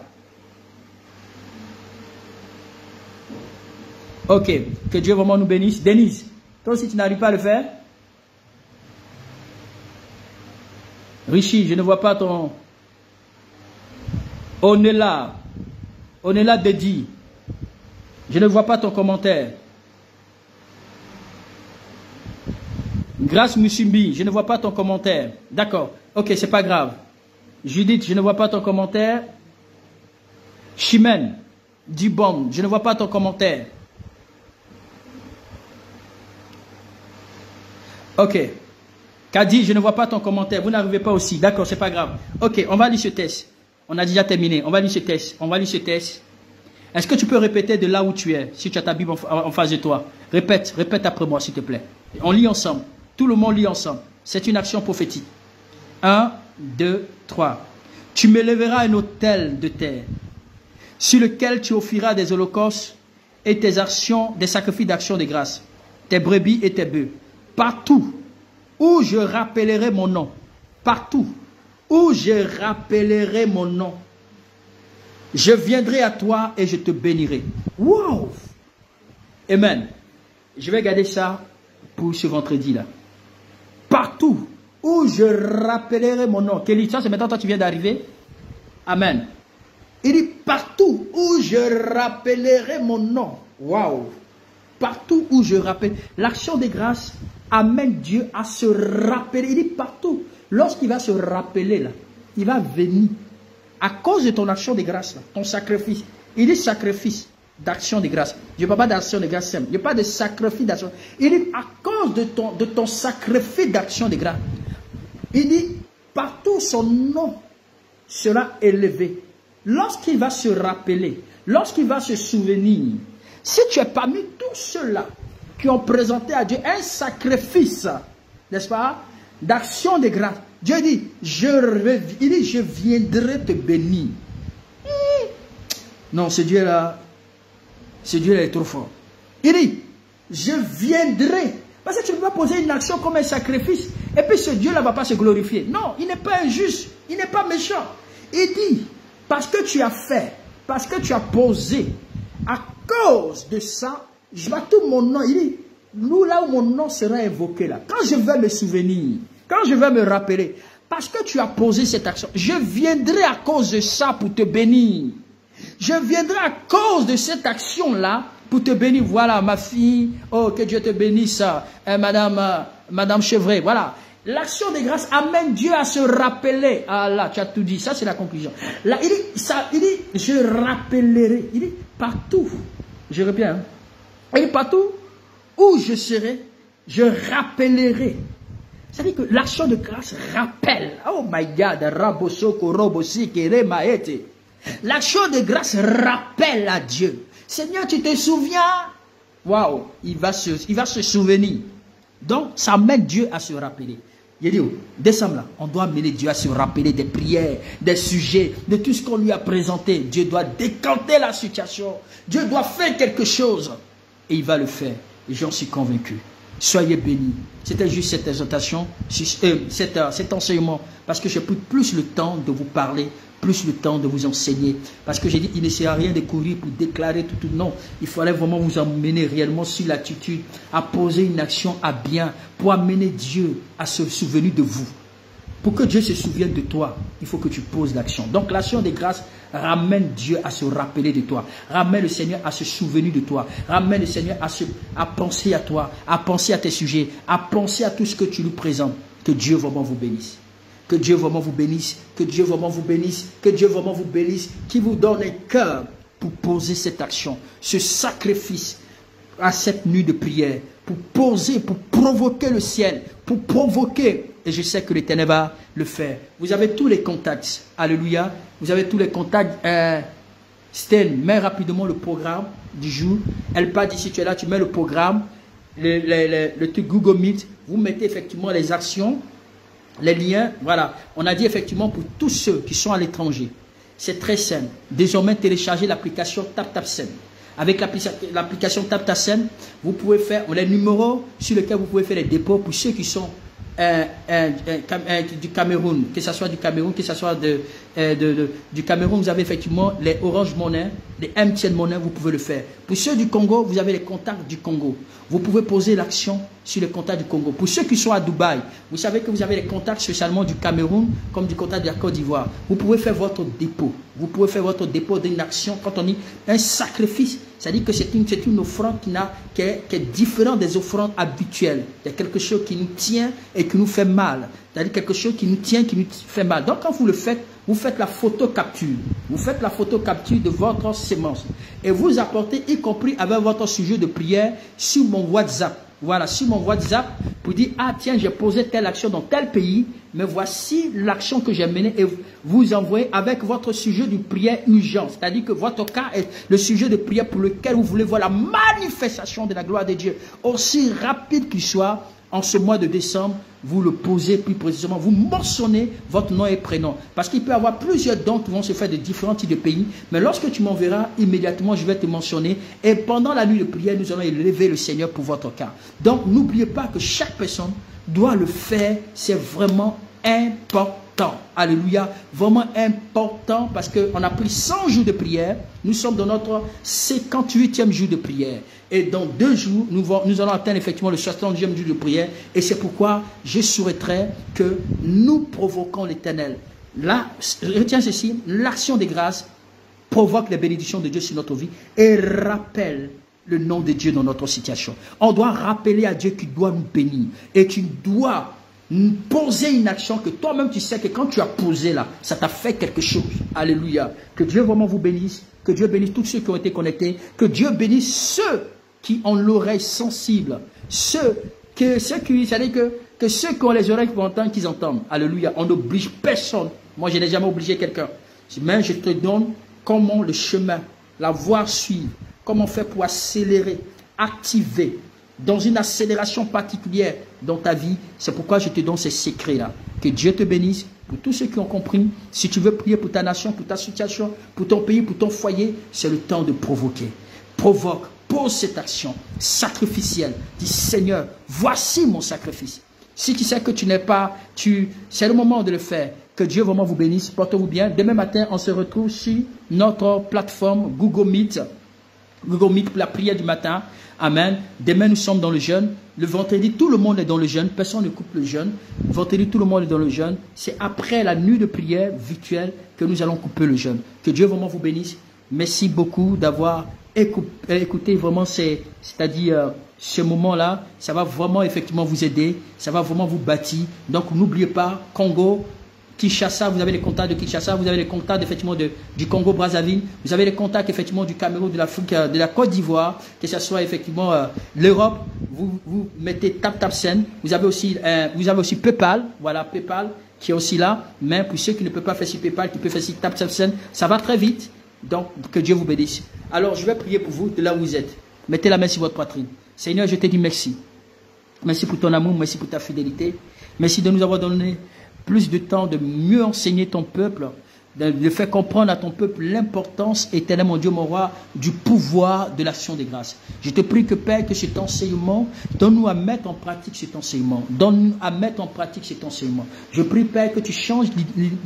Ok, que Dieu vraiment nous bénisse. Denise, toi aussi tu n'arrives pas à le faire? Richie, je ne vois pas ton... On est là Dedi. Je ne vois pas ton commentaire. Grâce Musumbi, je ne vois pas ton commentaire. D'accord. Ok, c'est pas grave. Judith, je ne vois pas ton commentaire. Chimène, Dubon, je ne vois pas ton commentaire. Ok. Kadi, je ne vois pas ton commentaire. Vous n'arrivez pas aussi. D'accord, c'est pas grave. Ok, on va lire ce test. On a déjà terminé. On va lire ce test. On va lire ce test. Est-ce que tu peux répéter de là où tu es, si tu as ta Bible en face de toi? Répète après moi, s'il te plaît. On lit ensemble. Tout le monde lit ensemble. C'est une action prophétique. 1, 2, 3. Tu m'élèveras un autel de terre, sur lequel tu offriras des holocaustes et tes actions, des sacrifices d'action de grâce, tes brebis et tes bœufs. Partout où je rappellerai mon nom, partout où je rappellerai mon nom, je viendrai à toi et je te bénirai. Wow! Amen. Je vais garder ça pour ce vendredi-là. Partout où je rappellerai mon nom. Kelly, ça c'est maintenant toi tu viens d'arriver. Amen. Il dit partout où je rappellerai mon nom. Wow! Partout où je rappelle. L'action des grâces amène Dieu à se rappeler. Il dit partout. Lorsqu'il va se rappeler là, il va venir. À cause de ton action de grâce, là, ton sacrifice. Il dit sacrifice d'action de grâce. Je ne parle pas d'action de grâce simple. Je parle de sacrifice d'action. Il dit à cause de ton sacrifice d'action de grâce. Il dit partout son nom sera élevé. Lorsqu'il va se rappeler, lorsqu'il va se souvenir, si tu es parmi tous ceux-là qui ont présenté à Dieu un sacrifice, n'est-ce pas, d'action de grâce, Dieu dit, je viendrai te bénir. Non, ce Dieu-là est trop fort. Il dit, je viendrai. Parce que tu ne peux pas poser une action comme un sacrifice. Et puis ce Dieu-là ne va pas se glorifier. Non, il n'est pas injuste. Il n'est pas méchant. Il dit, parce que tu as fait, parce que tu as posé, à cause de ça, je vais tout mon nom. Il dit, nous là où mon nom sera invoqué là, quand je vais me souvenir, quand je vais me rappeler, parce que tu as posé cette action, je viendrai à cause de ça pour te bénir. Je viendrai à cause de cette action-là pour te bénir. Voilà, ma fille, oh, que Dieu te bénisse, Madame Chevret, voilà. L'action de grâce amène Dieu à se rappeler. Ah là, tu as tout dit, ça c'est la conclusion. Là, il dit, je rappellerai. Il dit, partout, je reviens, hein. Il dit, partout où je serai, je rappellerai. C'est-à-dire que l'action de grâce rappelle. Oh my God, l'action de grâce rappelle à Dieu. Seigneur, tu te souviens? Waouh, il va se souvenir. Donc, ça amène Dieu à se rappeler. Il dit, décembre là, on doit amener Dieu à se rappeler des prières, des sujets, de tout ce qu'on lui a présenté. Dieu doit décanter la situation. Dieu doit faire quelque chose. Et il va le faire. Et j'en suis convaincu. Soyez bénis. C'était juste cette exhortation, cet enseignement. Parce que j'ai pris plus le temps de vous parler, plus le temps de vous enseigner. Parce que j'ai dit, il ne sert à rien de courir pour déclarer tout. Non, il fallait vraiment vous emmener réellement sur l'attitude, à poser une action à bien, pour amener Dieu à se souvenir de vous. Pour que Dieu se souvienne de toi, il faut que tu poses l'action. Donc l'action des grâces ramène Dieu à se rappeler de toi. Ramène le Seigneur à se souvenir de toi. Ramène le Seigneur à penser à toi, à penser à tes sujets, à penser à tout ce que tu lui présentes. Que Dieu vraiment vous bénisse. Que Dieu vraiment vous bénisse. Que Dieu vraiment vous bénisse. Que Dieu vraiment vous bénisse. Qui vous donne un cœur pour poser cette action, ce sacrifice à cette nuit de prière. Pour poser, pour provoquer le ciel. Pour provoquer. Et je sais que l'Éternel va le faire. Vous avez tous les contacts. Alléluia. Vous avez tous les contacts. Sten, mets rapidement le programme du jour. Elle part d'ici, tu es là, tu mets le programme. Le truc Google Meet. Vous mettez effectivement les actions, les liens. Voilà. On a dit effectivement pour tous ceux qui sont à l'étranger. C'est très simple. Désormais, téléchargez l'application TapTapSend. Avec l'application TapTapSend, vous pouvez faire les numéros sur lesquels vous pouvez faire les dépôts pour ceux qui sont du Cameroun, que ce soit du Cameroun, que ce soit du Cameroun, vous avez effectivement les Orange Money, les MTN Money, vous pouvez le faire. Pour ceux du Congo, vous avez les contacts du Congo. Vous pouvez poser l'action sur les contacts du Congo. Pour ceux qui sont à Dubaï, vous savez que vous avez les contacts spécialement du Cameroun, comme du contact de la Côte d'Ivoire. Vous pouvez faire votre dépôt. Vous pouvez faire votre dépôt d'une action. Quand on dit un sacrifice, c'est-à-dire que c'est une offrande qui est différente des offrandes habituelles. Il y a quelque chose qui nous tient et qui nous fait mal. C'est-à-dire quelque chose qui nous tient, qui nous fait mal. Donc quand vous le faites, vous faites la photo capture. Vous faites la photo capture de votre sémence. Et vous apportez, y compris avec votre sujet de prière, sur mon WhatsApp. Voilà, sur mon WhatsApp, pour dire, ah tiens, j'ai posé telle action dans tel pays, mais voici l'action que j'ai menée, et vous envoyez avec votre sujet de prière urgent. C'est-à-dire que votre cas est le sujet de prière pour lequel vous voulez voir la manifestation de la gloire de Dieu. Aussi rapide qu'il soit, en ce mois de décembre, vous le posez plus précisément, vous mentionnez votre nom et prénom. Parce qu'il peut y avoir plusieurs dons qui vont se faire de différents types de pays. Mais lorsque tu m'enverras, immédiatement, je vais te mentionner. Et pendant la nuit de prière, nous allons élever le Seigneur pour votre cas. Donc, n'oubliez pas que chaque personne doit le faire. C'est vraiment important. Alléluia. Vraiment important parce qu'on a pris 100 jours de prière. Nous sommes dans notre 58e jour de prière. Et dans 2 jours, nous allons atteindre effectivement le 60e jour de prière. Et c'est pourquoi je souhaiterais que nous provoquons l'Éternel. Là, retiens ceci, l'action des grâces provoque les bénédictions de Dieu sur notre vie et rappelle le nom de Dieu dans notre situation. On doit rappeler à Dieu qu'il doit nous bénir. Et tu dois poser une action que toi-même tu sais que quand tu as posé là, ça t'a fait quelque chose. Alléluia. Que Dieu vraiment vous bénisse. Que Dieu bénisse tous ceux qui ont été connectés. Que Dieu bénisse ceux qui ont l'oreille sensible. Ceux qui ont les oreilles pour entendre, qu'ils entendent. Alléluia. On n'oblige personne. Moi, je n'ai jamais obligé quelqu'un. Mais je te donne comment le chemin, la voie suivre. Comment faire pour accélérer, activer, dans une accélération particulière dans ta vie. C'est pourquoi je te donne ces secrets-là. Que Dieu te bénisse. Pour tous ceux qui ont compris, si tu veux prier pour ta nation, pour ta situation, pour ton pays, pour ton foyer, c'est le temps de provoquer. Provoque, pose cette action sacrificielle. Dis Seigneur, voici mon sacrifice. Si tu sais que tu n'es pas, c'est le moment de le faire. Que Dieu vraiment vous bénisse. Portez-vous bien. Demain matin, on se retrouve sur notre plateforme Google Meet. Google Meet pour la prière du matin. Amen. Demain, nous sommes dans le jeûne. Le vendredi, tout le monde est dans le jeûne. Personne ne coupe le jeûne. Le vendredi, tout le monde est dans le jeûne. C'est après la nuit de prière virtuelle que nous allons couper le jeûne. Que Dieu vraiment vous bénisse. Merci beaucoup d'avoir écouté vraiment c'est-à-dire ce moment-là. Ça va vraiment effectivement vous aider. Ça va vraiment vous bâtir. Donc, n'oubliez pas, Congo, Kinshasa, vous avez les contacts de Kinshasa, vous avez les contacts effectivement du Congo-Brazzaville, vous avez les contacts effectivement du Cameroun, de l'Afrique, de la Côte d'Ivoire, que ce soit effectivement l'Europe, vous mettez TapTapSend, vous avez aussi PayPal, voilà PayPal qui est aussi là, mais pour ceux qui ne peuvent pas faire sur PayPal, qui peuvent faire sur TapTapSend, ça va très vite, donc que Dieu vous bénisse. Alors je vais prier pour vous de là où vous êtes, mettez la main sur votre poitrine. Seigneur, je te dis merci. Merci pour ton amour, merci pour ta fidélité. Merci de nous avoir donné plus de temps de mieux enseigner ton peuple, de faire comprendre à ton peuple l'importance, éternel mon Dieu, mon roi, du pouvoir de l'action des grâces. Je te prie que Père, que cet enseignement, donne-nous à mettre en pratique cet enseignement. Donne-nous à mettre en pratique cet enseignement. Je prie Père que tu changes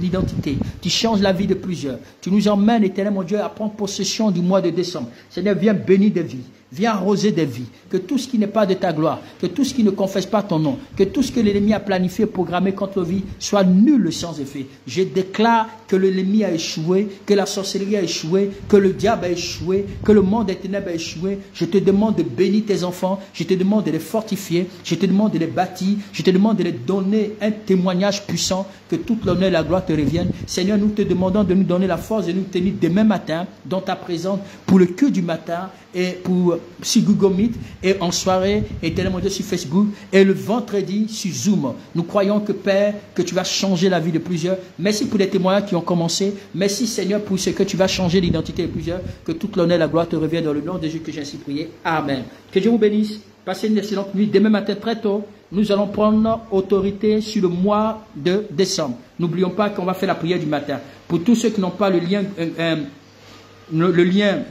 l'identité, tu changes la vie de plusieurs. Tu nous emmènes, éternel mon Dieu, à prendre possession du mois de décembre. Seigneur, viens bénir des vies. Viens arroser des vies, que tout ce qui n'est pas de ta gloire, que tout ce qui ne confesse pas ton nom, que tout ce que l'ennemi a planifié, programmé contre nos vies, soit nul sans effet. Je déclare que l'ennemi a échoué, que la sorcellerie a échoué, que le diable a échoué, que le monde des ténèbres a échoué. Je te demande de bénir tes enfants, je te demande de les fortifier, je te demande de les bâtir, je te demande de les donner un témoignage puissant, que toute l'honneur et la gloire te reviennent. Seigneur, nous te demandons de nous donner la force de nous tenir demain matin dans ta présence pour le culte du matin et pour sur Google Meet et en soirée, éternel mon Dieu, sur Facebook et le vendredi sur Zoom. Nous croyons que Père, que tu vas changer la vie de plusieurs. Merci pour les témoignages qui ont commencé. Merci Seigneur pour ce que tu vas changer l'identité de plusieurs. Que toute l'honneur et la gloire te reviennent dans le nom de Jésus que j'ai ainsi prié. Amen. Que Dieu vous bénisse. Passez une excellente nuit. Demain matin très tôt, nous allons prendre autorité sur le mois de décembre. N'oublions pas qu'on va faire la prière du matin. Pour tous ceux qui n'ont pas le lien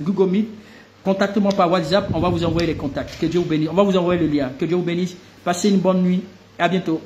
Google Meet, contactez-moi par WhatsApp, on va vous envoyer les contacts. Que Dieu vous bénisse. On va vous envoyer le lien. Que Dieu vous bénisse. Passez une bonne nuit. À bientôt.